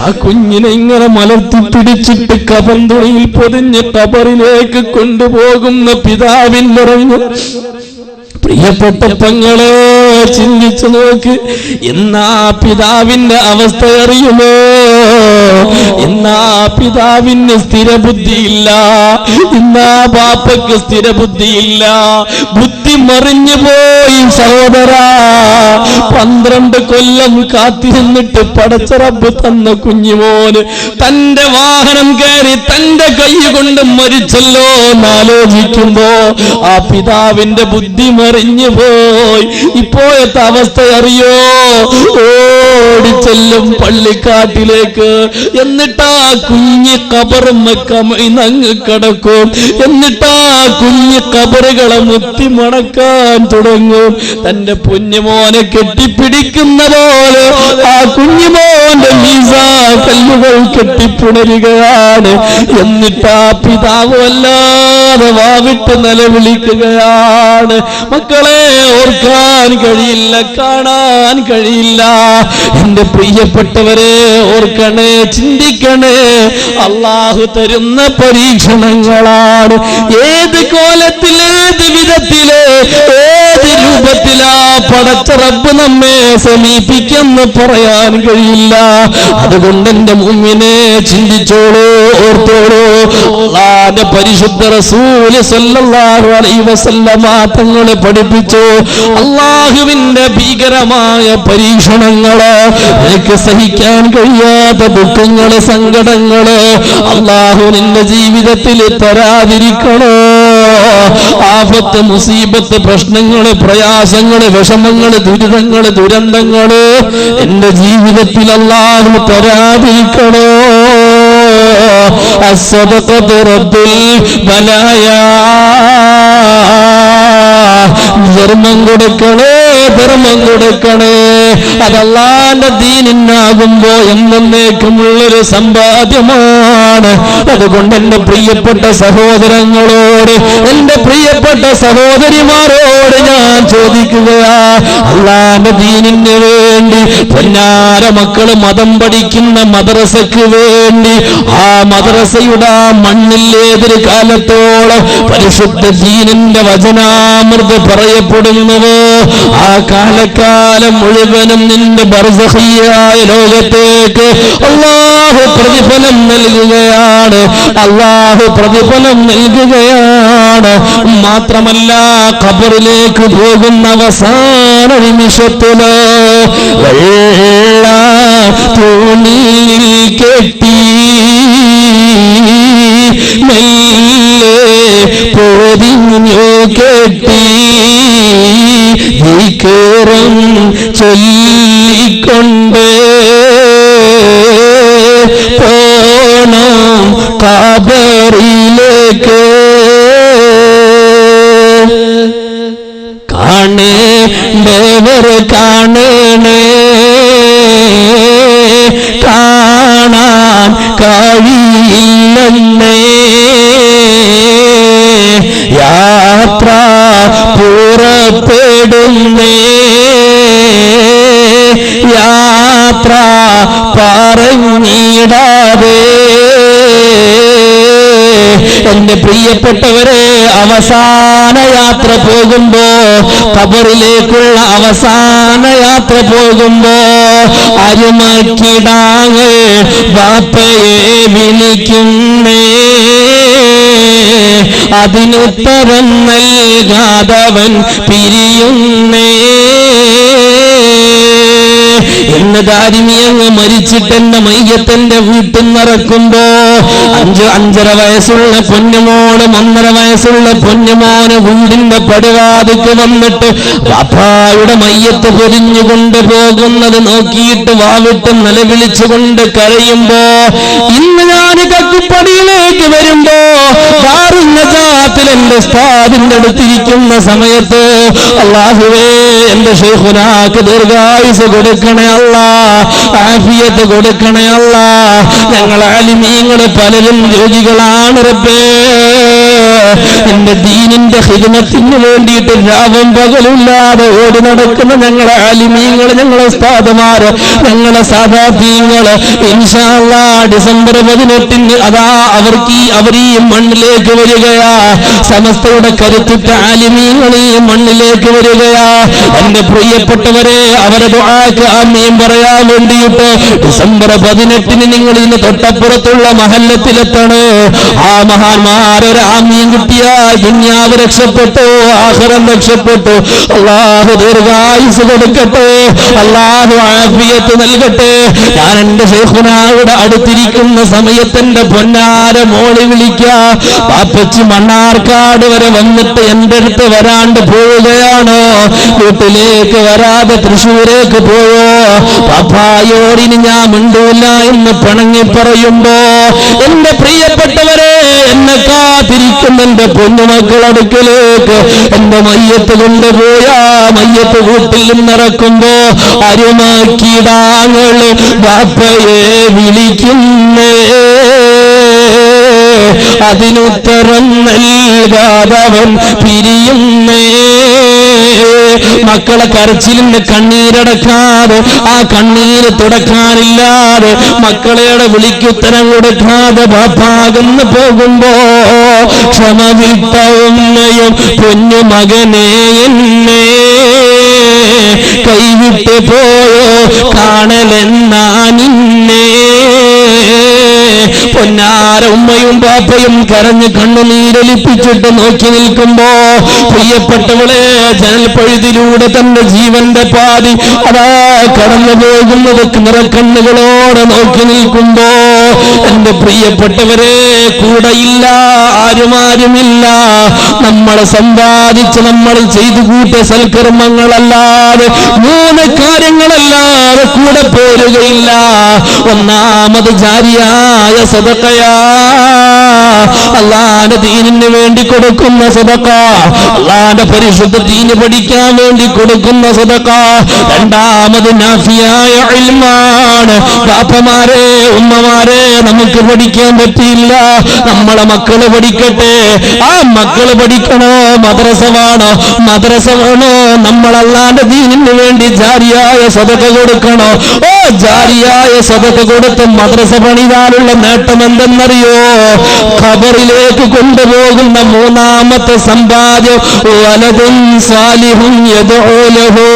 ആ കുഞ്ഞിനെ ഇങ്ങനെ മലർത്തി പിടിച്ചിട്ട് കഫൻ തുണിയിൽ പൊതിഞ്ഞ് ഖബറിലേക്ക് കൊണ്ടുപോകുന്ന പിതാവിനറിഞ്ഞു. പ്രിയപ്പെട്ട പെങ്ങളെ ചിന്തിച്ചു നോക്ക്. എന്നാ പിതാവിന്റെ അവസ്ഥ അറിയുമോ? എന്നാ പിതാവിന് സ്ഥിരബുദ്ധിയില്ല. ഇന്നാ ബാപ്പയ്ക്ക് സ്ഥിരബുദ്ധിയില്ല. ബുദ്ധി മറിഞ്ഞു പോയി സഹോദരാ. 12 കൊല്ലം കാത്തിരുന്നിട്ട് പടച്ച റബ്ബ് തന്ന കുഞ്ഞുമോന് തന്റെ വാഹനം കയറി തന്റെ കൈ കൊണ്ട് മരിച്ചല്ലോ എന്നാലോചിക്കുമ്പോ ആ പിതാവിന്റെ ബുദ്ധി മറിഞ്ഞു പോയി. ഇപ്പോഴത്തെ അവസ്ഥ അറിയോ? ഓടിച്ചെല്ലും പള്ളിക്കാട്ടിലേക്ക്. എന്നിട്ടാ കുഞ്ഞ് കബറുമ്മക്കമങ്ങ് കിടക്കും. എന്നിട്ടാ കുഞ്ഞ് കബറുകളെ മുത്തി മണക്കാൻ തുടങ്ങും. തന്റെ കുഞ്ഞുമോനെ കെട്ടിപ്പിടിക്കുന്ന പോലെ ആ കുഞ്ഞുമോന്റെ മീസാ കല്ലുകൾ കെട്ടിപ്പുണരുകയാണ്. എന്നിട്ടാ പിതാവ് വല്ലാതെ വാവിട്ട് നിലവിളിക്കുകയാണ്. മക്കളെ ഓർക്കാൻ കഴിയില്ല, കാണാൻ കഴിയില്ല. എന്റെ പ്രിയപ്പെട്ടവരെ ഓർക്കണേ, ചിന്തിക്കണേ. അള്ളാഹു തരുന്ന പരീക്ഷണങ്ങളാണ്. ഏത് കോലത്തിൽ, ഏത് വിധത്തില്, ഏത് രൂപത്തിലാ പടച്ച റബ്ബ് നമ്മെ സമീപിക്കെന്ന് പറയാൻ കഴിയില്ല. അതുകൊണ്ട് എന്റെ മുഅ്മിനെ ചിന്തിച്ചോളൂ, ഓർത്തോളൂ. അല്ലാഹുവിന്റെ പരിശുദ്ധ റസൂൽ സല്ലല്ലാഹു അലൈഹി വസല്ലമ തങ്ങളെ പഠിപ്പിച്ചു. അള്ളാഹുവിന്റെ ഭീകരമായ പരീക്ഷണങ്ങള്, എനിക്ക് സഹിക്കാൻ കഴിയാത്ത ദുഃഖങ്ങള്, സങ്കടങ്ങള് അള്ളാഹു നിന്റെ ജീവിതത്തിൽ തരാതിരിക്കണോ? ആപത്ത്, മുസീബത്ത്, പ്രശ്നങ്ങള്, പ്രയാസങ്ങള്, വിഷമങ്ങള്, ദുരിതങ്ങള്, ദുരന്തങ്ങള് എന്റെ ജീവിതത്തിൽ അള്ളാഹു തരാതിരിക്കണോ? അസ്സദഖതു റബ്ബുൽ ബലായാ. ധർമ്മം കൊടുക്കണേ, ധർമ്മം കൊടുക്കണേ. അത് അല്ലാഹുവിന്റെ ദീനിനാകുമ്പോ എന്നേക്കുമുള്ളൊരു സമ്പാദ്യമാണ്. അതുകൊണ്ട് എന്റെ പ്രിയപ്പെട്ട സഹോദരങ്ങളോട്, എന്റെ പ്രിയപ്പെട്ട സഹോദരിമാരോട് ഞാൻ ചോദിക്കുകയാ, അല്ലാഹുവിന്റെ ദീനിന് വേണ്ടി പൊന്നാര മക്കള് മതം പഠിക്കുന്ന മദ്രസക്ക് വേണ്ടി ആ മദ്രസയുടെ മണ്ണിൽ ഏതൊരു കാലത്തോളം പരിശുദ്ധ ദീനിന്റെ വചനാമൃത് പറയപ്പെടുന്നുവോ ആ കാലക്കാലം മുഴുവനും നിന്റെ ബർസഖിയായ ലോകത്തേക്ക് അല്ലാഹു പ്രതിഫലം നൽകുകയാണ്. അല്ലാഹു പ്രതിഫലം നൽകുകയാണ്. മാത്രമല്ല ഖബറിലേക്ക് പോകുന്ന അവസാന നിമിഷത്തില് വെള്ള തുണിയിൽ കെട്ടി മെല്ലെ പൊതിഞ്ഞു കെട്ടി ദിക്റും ചൊല്ലിക്കൊണ്ട് പോണം ഖബറിലേക്ക്. കാണേണ്ടവർ കാണണേ, കാണാൻ കഴിയില്ലെന്നേ, യാത്ര പുറപ്പെടുന്നേ, യാത്ര പറഞ്ഞിടാതെ. എന്റെ പ്രിയപ്പെട്ടവരെ, അവസാന യാത്ര പോകുമ്പോ, ഖബറിലേക്കുള്ള അവസാന യാത്ര പോകുമ്പോ അരുമക്കിടാങ്ങൾ ബാപ്പയെ വിളിക്കുന്നേ, അതിനുത്തരം നൽകാതവൻ പിരിയുന്നേ. എന്ന് ദാരിമിയങ്ങ് മരിച്ചിട്ട് എന്റെ മയ്യത്തിന്റെ വീട്ടിൽ നിറക്കുമ്പോ 5-5.5 വയസ്സുള്ള പൊന്നുമോളും 1.5 വയസ്സുള്ള പൊന്നുമോന് വീടിന്റെ പടിവാതിക്ക് വന്നിട്ട് വാപ്പായുടെ മയ്യത്ത് പൊരിഞ്ഞുകൊണ്ട് പോകുന്നത് നോക്കിയിട്ട് വാവിട്ട് നിലവിളിച്ചുകൊണ്ട് കരയുമ്പോ, ഇന്ന് ഞാൻ കക്കുപ്പടിയിലേക്ക് വരുമ്പോ ദാറുന്നജാത്തിൽ എന്റെ ഉസ്താദിന്റെ അടുത്തിരിക്കുന്ന സമയത്ത്, അല്ലാഹുവേ എന്റെ ശൈഖുനാക്ക് ദീർഘായുസ് കൊടുക്കണേ അല്ലാ, ആഫിയത്ത് കൊടുക്കണേ അല്ലാ. ഞങ്ങൾ ആലിമീങ്ങൾ പലരും രോഗികളാണ് റബ്ബേ. എന്റെ ദീനിന്റെ ഖിദ്മത്തിന് വേണ്ടിയിട്ട് രാവും പകലില്ലാതെ ഓടി നടക്കുന്ന ഞങ്ങളെ ആലിമീങ്ങൾ, ഞങ്ങളെ ഉസ്താദുമാര്, ഞങ്ങളെ സാദാതീങ്ങള് ഇൻഷാ അല്ലാഹ് ഡിസംബർ 18 അതാ അവർ ഈ മണ്ണിലേക്ക് വരികയാ. സമസ്തയുടെ കരുത്തുറ്റ ആലിമീങ്ങൾ ഈ മണ്ണിലേക്ക് വരികയാ. എന്റെ പ്രിയപ്പെട്ടവരെ, അവരെ ദുആക്ക് ആമീൻ പറയാൻ വേണ്ടിയിട്ട് ഡിസംബർ 18 നിങ്ങൾ ഇന്ന് തൊട്ടപ്പുറത്തുള്ള മഹല്ലത്തിലെത്തണേ. ആ മഹാന്മാരൊരു ആമീൻ കിട്ടിയാ ദുനിയാവ് രക്ഷപ്പെട്ടു, ആഖിറം രക്ഷപ്പെട്ടു. അല്ലാഹു ദീർഘായുസ് കൊടുക്കട്ടെ, അല്ലാഹു ആഫിയത്ത് നൽകട്ടെ. ഞാൻ എന്റെ ശൈഖുനായുടെ അടുത്തിരിക്കുന്ന സമയത്തിന്റെ പൊന്നാര മോളി വിളിക്കാ, പാപ്പച്ചി മണ്ണാർക്കാട് വരെ വന്നിട്ട് എന്റെ അടുത്ത് വരാണ്ട് പോവുകയാണോ? വീട്ടിലേക്ക് വരാതെ തൃശ്ശൂരേക്ക് പോയോ? പാപ്പായോടിന് ഞാൻ മിണ്ടൂല എന്ന് പിണങ്ങി പറയുമ്പോ, എന്റെ പ്രിയപ്പെട്ടവരെ, എന്നെ കാത്തിരിക്കുന്ന എന്റെ പൊന്നുമക്കൾ അടുക്കലേക്ക് എന്റെ മയ്യത്ത് കൊണ്ടുപോയാ മയ്യത്ത് വീട്ടിൽ നിന്നിറക്കുമ്പോ അരുമാക്കിടാങ്ങള് ബാപ്പയെ വിളിക്കുന്നേ, അതിനുത്തരം നൽകാതവൻ പിരിയുന്നേ. മക്കളെ കരച്ചിലിന്റെ കണ്ണീരടക്കാതെ, ആ കണ്ണീര് തുടക്കാനില്ലാതെ, മക്കളെയുടെ വിളിക്കുത്തരം കൊടുക്കാതെ ബാപ്പാകുന്നു പോകുമ്പോ, ക്ഷമ വിട്ട ഉമ്മയും പൊന്നു മകനെ എന്നെ കൈവിട്ട് പോയോ കാണലെന്നാ നിന്നെ. പൊന്നാര ഉമ്മയും പാപ്പയും കരഞ്ഞ് കണ്ണുനീരൊലിപ്പിച്ചിട്ട് നോക്കി നിൽക്കുമ്പോ, പ്രിയപ്പെട്ടവളെ, ജനൽപ്പഴുതിലൂടെ തന്റെ ജീവന്റെ പാതി അതാ കടന്നു പോകുന്നത് നിറക്കണ്ണുകളോടെ നോക്കി നിൽക്കുമ്പോ, എന്റെ പ്രിയപ്പെട്ടവരെ, കൂടെയില്ല, ആരുമില്ല. നമ്മൾ സമ്പാദിച്ച് നമ്മൾ ചെയ്തു കൂട്ടിയ സൽക്കർമ്മങ്ങളല്ലാതെ 3 കാര്യങ്ങളല്ലാതെ കൂടെ പോരുകയില്ല. ഒന്നാമത് ജാരിയായ സദഖയാ, അല്ലാഹുവിന്റെ ദീനിന് വേണ്ടി കൊടുക്കുന്ന സദഖ, അല്ലാഹുവിന്റെ പരിശുദ്ധ ദീന് പഠിക്കാൻ വേണ്ടി കൊടുക്കുന്ന സദഖ. രണ്ടാമത് നാഫിയായ ഇൽമാണ്. ബാപ്പമാരെ, ഉമ്മമാരെ, നമുക്ക് പഠിക്കാൻ പറ്റിയില്ല, നമ്മളെ മക്കള് പഠിക്കട്ടെ. ആ മക്കള് പഠിക്കണോ? മദ്രസ വേണോ? നമ്മൾ അല്ലാഹുവിന്റെ ദീനിന് വേണ്ടി ജാരിയായ സദഖ കൊടുക്കണോ? ഓ, ജാരിയായ സദഖ കൊടുത്ത് മദ്രസ പണിതാലുള്ള നേട്ടം എന്തെന്നറിയോ? ഖബറിലേക്ക് കൊണ്ടുപോകുന്ന 3ാമത്തെ സമ്പാദ്യം വലദുൻ സാലിഹുൻ യദ്ഉ ലഹു,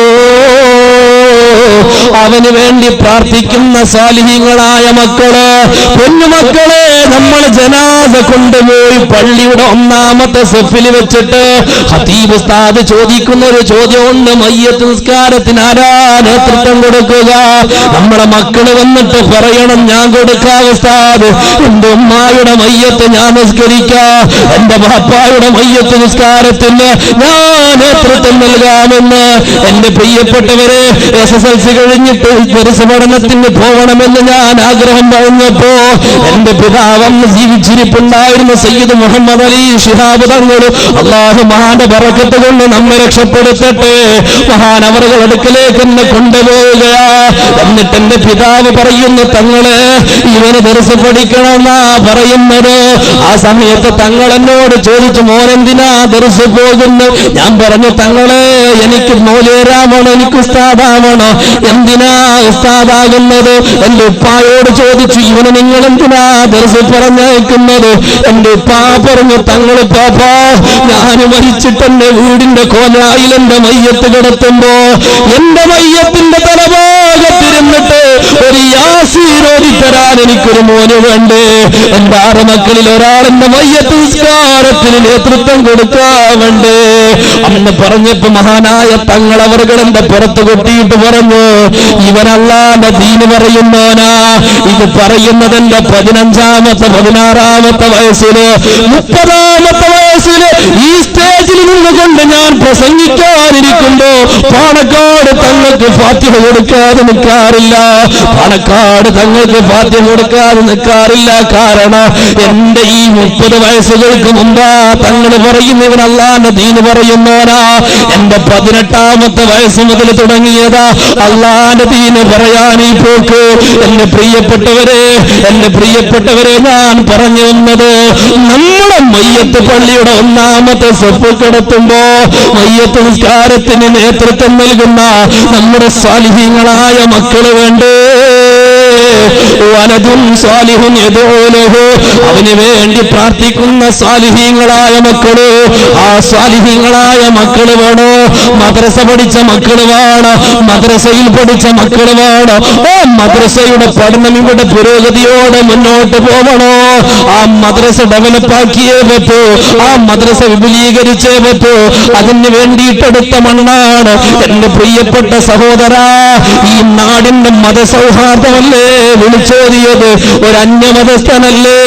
അവന് വേണ്ടി പ്രാർത്ഥിക്കുന്ന സാലിഹീങ്ങളായ മക്കള്, പൊന്നുമക്കളെ. നമ്മൾ ജനാസ കൊണ്ടുപോയി പള്ളിയുടെ 1ാമത്തെ സഫിൽ വെച്ചിട്ട് ഖതീബ് ഉസ്താദ് ചോദിക്കുന്ന ഒരു ചോദ്യമുണ്ട്, മയ്യത്ത് നിസ്കാരത്തിന് ആരാ നേതൃത്വം കൊടുക്കുക? നമ്മളെ മക്കള് വന്നിട്ട് പറയണം, ഞാൻ കൊടുക്കാം ഉസ്താദ്, എന്റെ ഉമ്മായുടെ മയ്യത്ത് ഞാൻ നിസ്കരിക്കാം, എന്റെ ബാപ്പായുടെ മയ്യത്ത് നിസ്കാരത്തിന് ഞാൻ നേതൃത്വം നൽകാമെന്ന്. എന്റെ പ്രിയപ്പെട്ടവരെ, SSLC കഴിഞ്ഞിട്ട് ദർസ് പഠനത്തിന് പോകണമെന്ന് ഞാൻ ആഗ്രഹം പറഞ്ഞപ്പോ എന്റെ പിതാവന്ന് ജീവിച്ചിരിപ്പുണ്ടായിരുന്ന സയ്യിദ് മുഹമ്മദ് അലി ശിഹാബ് തങ്ങൾ, അല്ലാഹു മഹാന്റെ ബറക്കത്ത് കൊണ്ട് നമ്മെ രക്ഷപ്പെടുത്തട്ടെ, മഹാനവറുകൾ അടുക്കലേക്ക് എന്നെ കൊണ്ടുപോവുകയാ. എന്നിട്ട് എന്റെ പിതാവ് പറയുന്നു, തങ്ങളെ ഇവന് ദർസ് പഠിക്കണമെന്നാ പറയുന്നത്. ആ സമയത്ത് തങ്ങൾ എന്നോട് ചോദിച്ചു, മോനെന്തിനാ ദർസ് പോകുന്നു? ഞാൻ പറഞ്ഞു, തങ്ങളെ എനിക്ക് മൗലവിയാവണോ, എനിക്ക് ഉസ്താദാവണോ? എന്തിനാ ഉസ്താദാകുന്നത്? എന്റെ ഉപ്പായോട് ചോദിച്ചു, ഇവന് നിങ്ങൾ എന്തിനാ ദർസ് പറഞ്ഞയക്കുന്നത്? എന്റെ ഉപ്പാ പറഞ്ഞു, തങ്ങൾ പാപ്പാ, ഞാൻ മരിച്ചിട്ട് എന്റെ വീടിന്റെ കോലായിൽ എന്റെ മയ്യത്ത് കിടത്തുമ്പോ എന്റെ മയ്യത്തിന്റെ തലഭാഗത്തിരുന്നിട്ട് ഒരു യാസീൻ ഓതി തരാൻ എനിക്കൊരു മോന് വേണ്ടേ. എന്റെ 6 മക്കളിൽ ഒരാൾ എന്റെ മയ്യത്ത് നിസ്കാരത്തിന് നേതൃത്വം കൊടുക്കാറുണ്ട്. അന്ന് പറഞ്ഞപ്പോ മഹാനായ തങ്ങൾ അവറുകൾ എന്റെ പുറത്ത് കൊട്ടിയിട്ട് പറഞ്ഞു, ഇവൻ അല്ലാഹുവിന്റെ ദീന് പറയുന്നോനാ. ഇത് പറയുന്നത് എന്റെ 15ാമത്തെ 16ാമത്തെ വയസ്സില് 30ാമത്തെ വയസ്സില് ഈ സ്റ്റേജിൽ നിന്നുകൊണ്ട് ഞാൻ പ്രസംഗിക്കാനിരിക്കുമ്പോ പാണക്കാട് തങ്ങൾക്ക് ഫാത്തിഹ കൊടുക്കാതെ നിൽക്കാറില്ല. പാണക്കാട് തങ്ങൾക്ക് ഫാത്തിഹ കൊടുക്കാതെ നിൽക്കാറില്ല. കാരണം എന്റെ ഈ 30 വയസ്സുകൾക്ക് മുമ്പാ തങ്ങൾ പറയുന്നവൻ അല്ലാഹുവിന്റെ ദീന് പറയുന്നവനാ. എന്റെ 18ാമത്തെ വയസ്സ് മുതൽ തുടങ്ങിയതാ അല്ലാഹുവിന്റെ ദീന് പറയാൻ ഈ പോക്ക്. എന്റെ പ്രിയപ്പെട്ടവരെ ഞാൻ പറഞ്ഞു വന്നത്, നമ്മുടെ മയ്യത്ത് പള്ളിയുടെ 1ാമത്തെ സഫ് കിടത്തുമ്പോ മയ്യത്ത് നിസ്കാരത്തിന് നേതൃത്വം നൽകുന്ന നമ്മുടെ സാലിഹീങ്ങളായ മക്കള് വേണ്ടേ. വലദുൻ സാലിഹുൻ യദ്ഉ ലഹു, അവന് വേണ്ടി പ്രാർത്ഥിക്കുന്ന സാലിഹീങ്ങളായ മക്കള്. ആ സാലിഹീങ്ങളായ മക്കള് വേണോ? മദ്രസ പഠിച്ച മക്കള് വേണം, മദ്രസയിൽ പഠിച്ച മക്കള് വേണം. ആ മദ്രസയുടെ പഠനം ഇവിടെ പുരോഗതിയോടെ മുന്നോട്ട് പോകണോ? ആ മദ്രസ ഡെവലപ്പാക്കിയേ പറ്റൂ, ആ മദ്രസ വിപുലീകരിച്ചേ പറ്റൂ. അതിന് വേണ്ടിയിട്ടെടുത്ത മണ്ണാണ്. എന്റെ പ്രിയപ്പെട്ട സഹോദരാ, ഈ നാടിന്റെ മതസൗഹാർദ്ദമല്ലേ വിളിച്ചോതിയത്? ഒരു അന്യമതസ്ഥനല്ലേ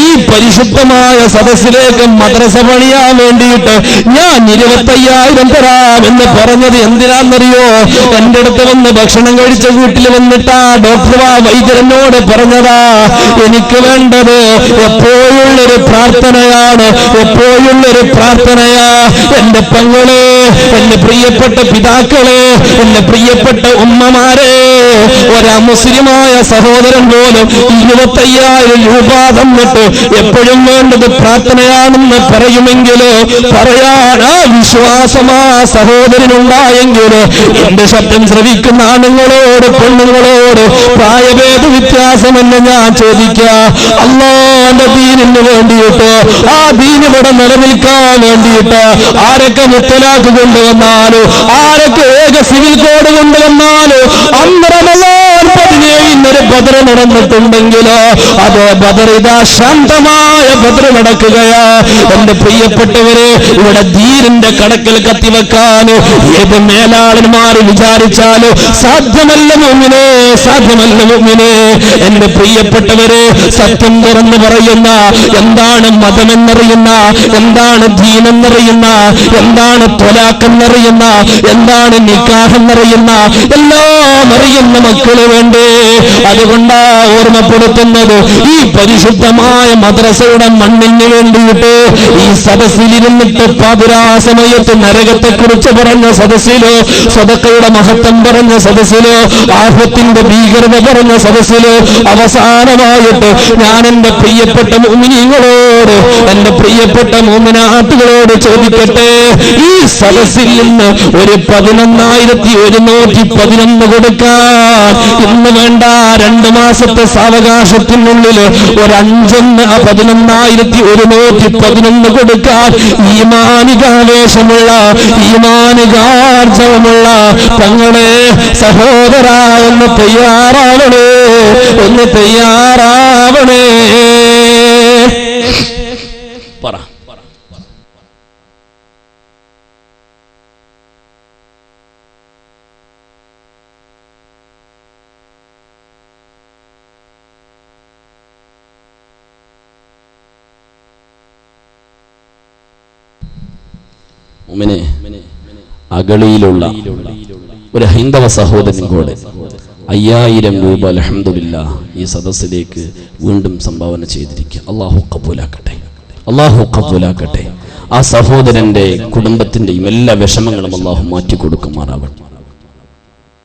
ഈ പരിശുദ്ധമായ സദസ്സിലേക്ക് മദ്രസ പണിയാൻ വേണ്ടിയിട്ട് ഞാൻ 25,000 തരാമെന്ന് പറഞ്ഞത് എന്തിനാണെന്നറിയോ? എന്റെ അടുത്ത് വന്ന് ഭക്ഷണം കഴിച്ച വീട്ടിൽ വന്നിട്ടാ ഡോക്ടർ വൈദ്യരനോട് പറഞ്ഞതാ, എനിക്ക് വേണ്ടത് എപ്പോഴുള്ളൊരു പ്രാർത്ഥനയാണ്, എപ്പോഴുള്ളൊരു പ്രാർത്ഥനയാ. എന്റെ പെങ്ങളെ, എന്റെ പ്രിയപ്പെട്ട പിതാക്കളെ, എന്റെ പ്രിയപ്പെട്ട ഉമ്മമാരെ, ഒരാ മുസ്ലിമായ സഹോദരൻ പോലും 25,000 രൂപ തന്നിട്ട് എപ്പോഴും വേണ്ടത് പ്രാർത്ഥനയാണെന്ന് പറയുമെങ്കിലോ, പറയാൻ ആ വിശ്വാസമാ സഹോദരനുണ്ടായെങ്കില് എന്റെ ശബ്ദം ശ്രവിക്കുന്ന ആണുങ്ങളോട് പെണ്ണുങ്ങളോട് പ്രായഭേദ വ്യത്യാസമെന്ന് ഞാൻ ചോദിക്കാം. അല്ലാഹുവിന്റെ ദീനിന് വേണ്ടിയിട്ട്, ആ ദീന് ഇവിടെ നിലനിൽക്കാൻ വേണ്ടിയിട്ട് ആരൊക്കെ മുത്തലാഖ് കൊണ്ടുവന്നാലോ, ആരൊക്കെ ഏക സിവിൽ കോഡ് കൊണ്ടുവന്നാലോ, അന്ന് റമളാൻ 17 ബദർ നടന്നിട്ടുണ്ടെങ്കിലോ അതേ ബദർ ഇതാ ശാന്തമായ ബദർ നടക്കുകയാ. എന്റെ പ്രിയപ്പെട്ടവരെ, ഇവിടെ ദീനിന്റെ കടക്കൽ കത്തിവെക്കാൻ ഏത് മേലാളന്മാർ വിചാരിച്ചാലോ സാധ്യമല്ല. മുഅ്മിനേ, സാധ്യമല്ല മുഅ്മിനേ. എന്റെ പ്രിയപ്പെട്ടവരെ, സത്യം തുറന്നു പറയുന്ന, എന്താണ് മതമെന്നറിയുന്ന, എന്താണ് ദീനെന്നറിയുന്ന, എന്താണ് ത്വലാഖ് എന്നറിയുന്ന, എന്താണ് നിക്കാഹ് എന്നറിയുന്ന, എല്ലാം അറിയുന്ന മക്കള് വേണ്ടേ? അതുകൊണ്ടാ ഓർമ്മപ്പെടുത്തുന്നത്, ഈ പരിശുദ്ധമായ മദ്രസയുടെ മണ്ണിന് വേണ്ടിയിട്ട് ഈ സദസ്സിലിരുന്നിട്ട് പാതിരാ സമയത്ത് നരകത്തെ കുറിച്ച് പറഞ്ഞ സദസ്സിലോ, സദഖയുടെ മഹത്വം പറഞ്ഞ സദസ്സിലോ, ആഫത്തിന്റെ ഭീകരത പറഞ്ഞ സദസ്സിലോ, അവസാനമായിട്ട് ഞാൻ എന്റെ പ്രിയപ്പെട്ട മുഅ്മിനീങ്ങളോട്, എന്റെ പ്രിയപ്പെട്ട മുഅ്മിനാത്തുകളോട് ചോദിക്കട്ടെ, ഈ സദസ്സിൽ നിന്ന് ഒരു 11,111 കൊടുക്കാൻ ഇന്ന് വേണ്ട 2 മാസത്തെ സാവകാശത്തിനുള്ളിൽ ഒരു 11,111 കൊടുക്കാൻ ഈമാനികാവേശമുള്ള, ഈമാനികാർജവമുള്ള തങ്ങളെ സഹോദര ഒന്ന് തയ്യാറാവണേ, ഒന്ന് തയ്യാറാവണേ. പറ അഗളിയിലുള്ള ഒരു ഹൈന്ദവ സഹോദരൻ കൂടെ 5000 രൂപ അൽഹംദുലില്ലാഹ് ഈ സദസ്സിലേക്ക് വീണ്ടും സംഭാവന ചെയ്തിരിക്കുക. അല്ലാഹു ഖബൂലാക്കട്ടെ, അല്ലാഹു ഖബൂലാക്കട്ടെ. ആ സഹോദരന്റെ കുടുംബത്തിന്റെയും എല്ലാ വിഷമങ്ങളും അല്ലാഹു മാറ്റി കൊടുക്കുമാറാവട്ടെ.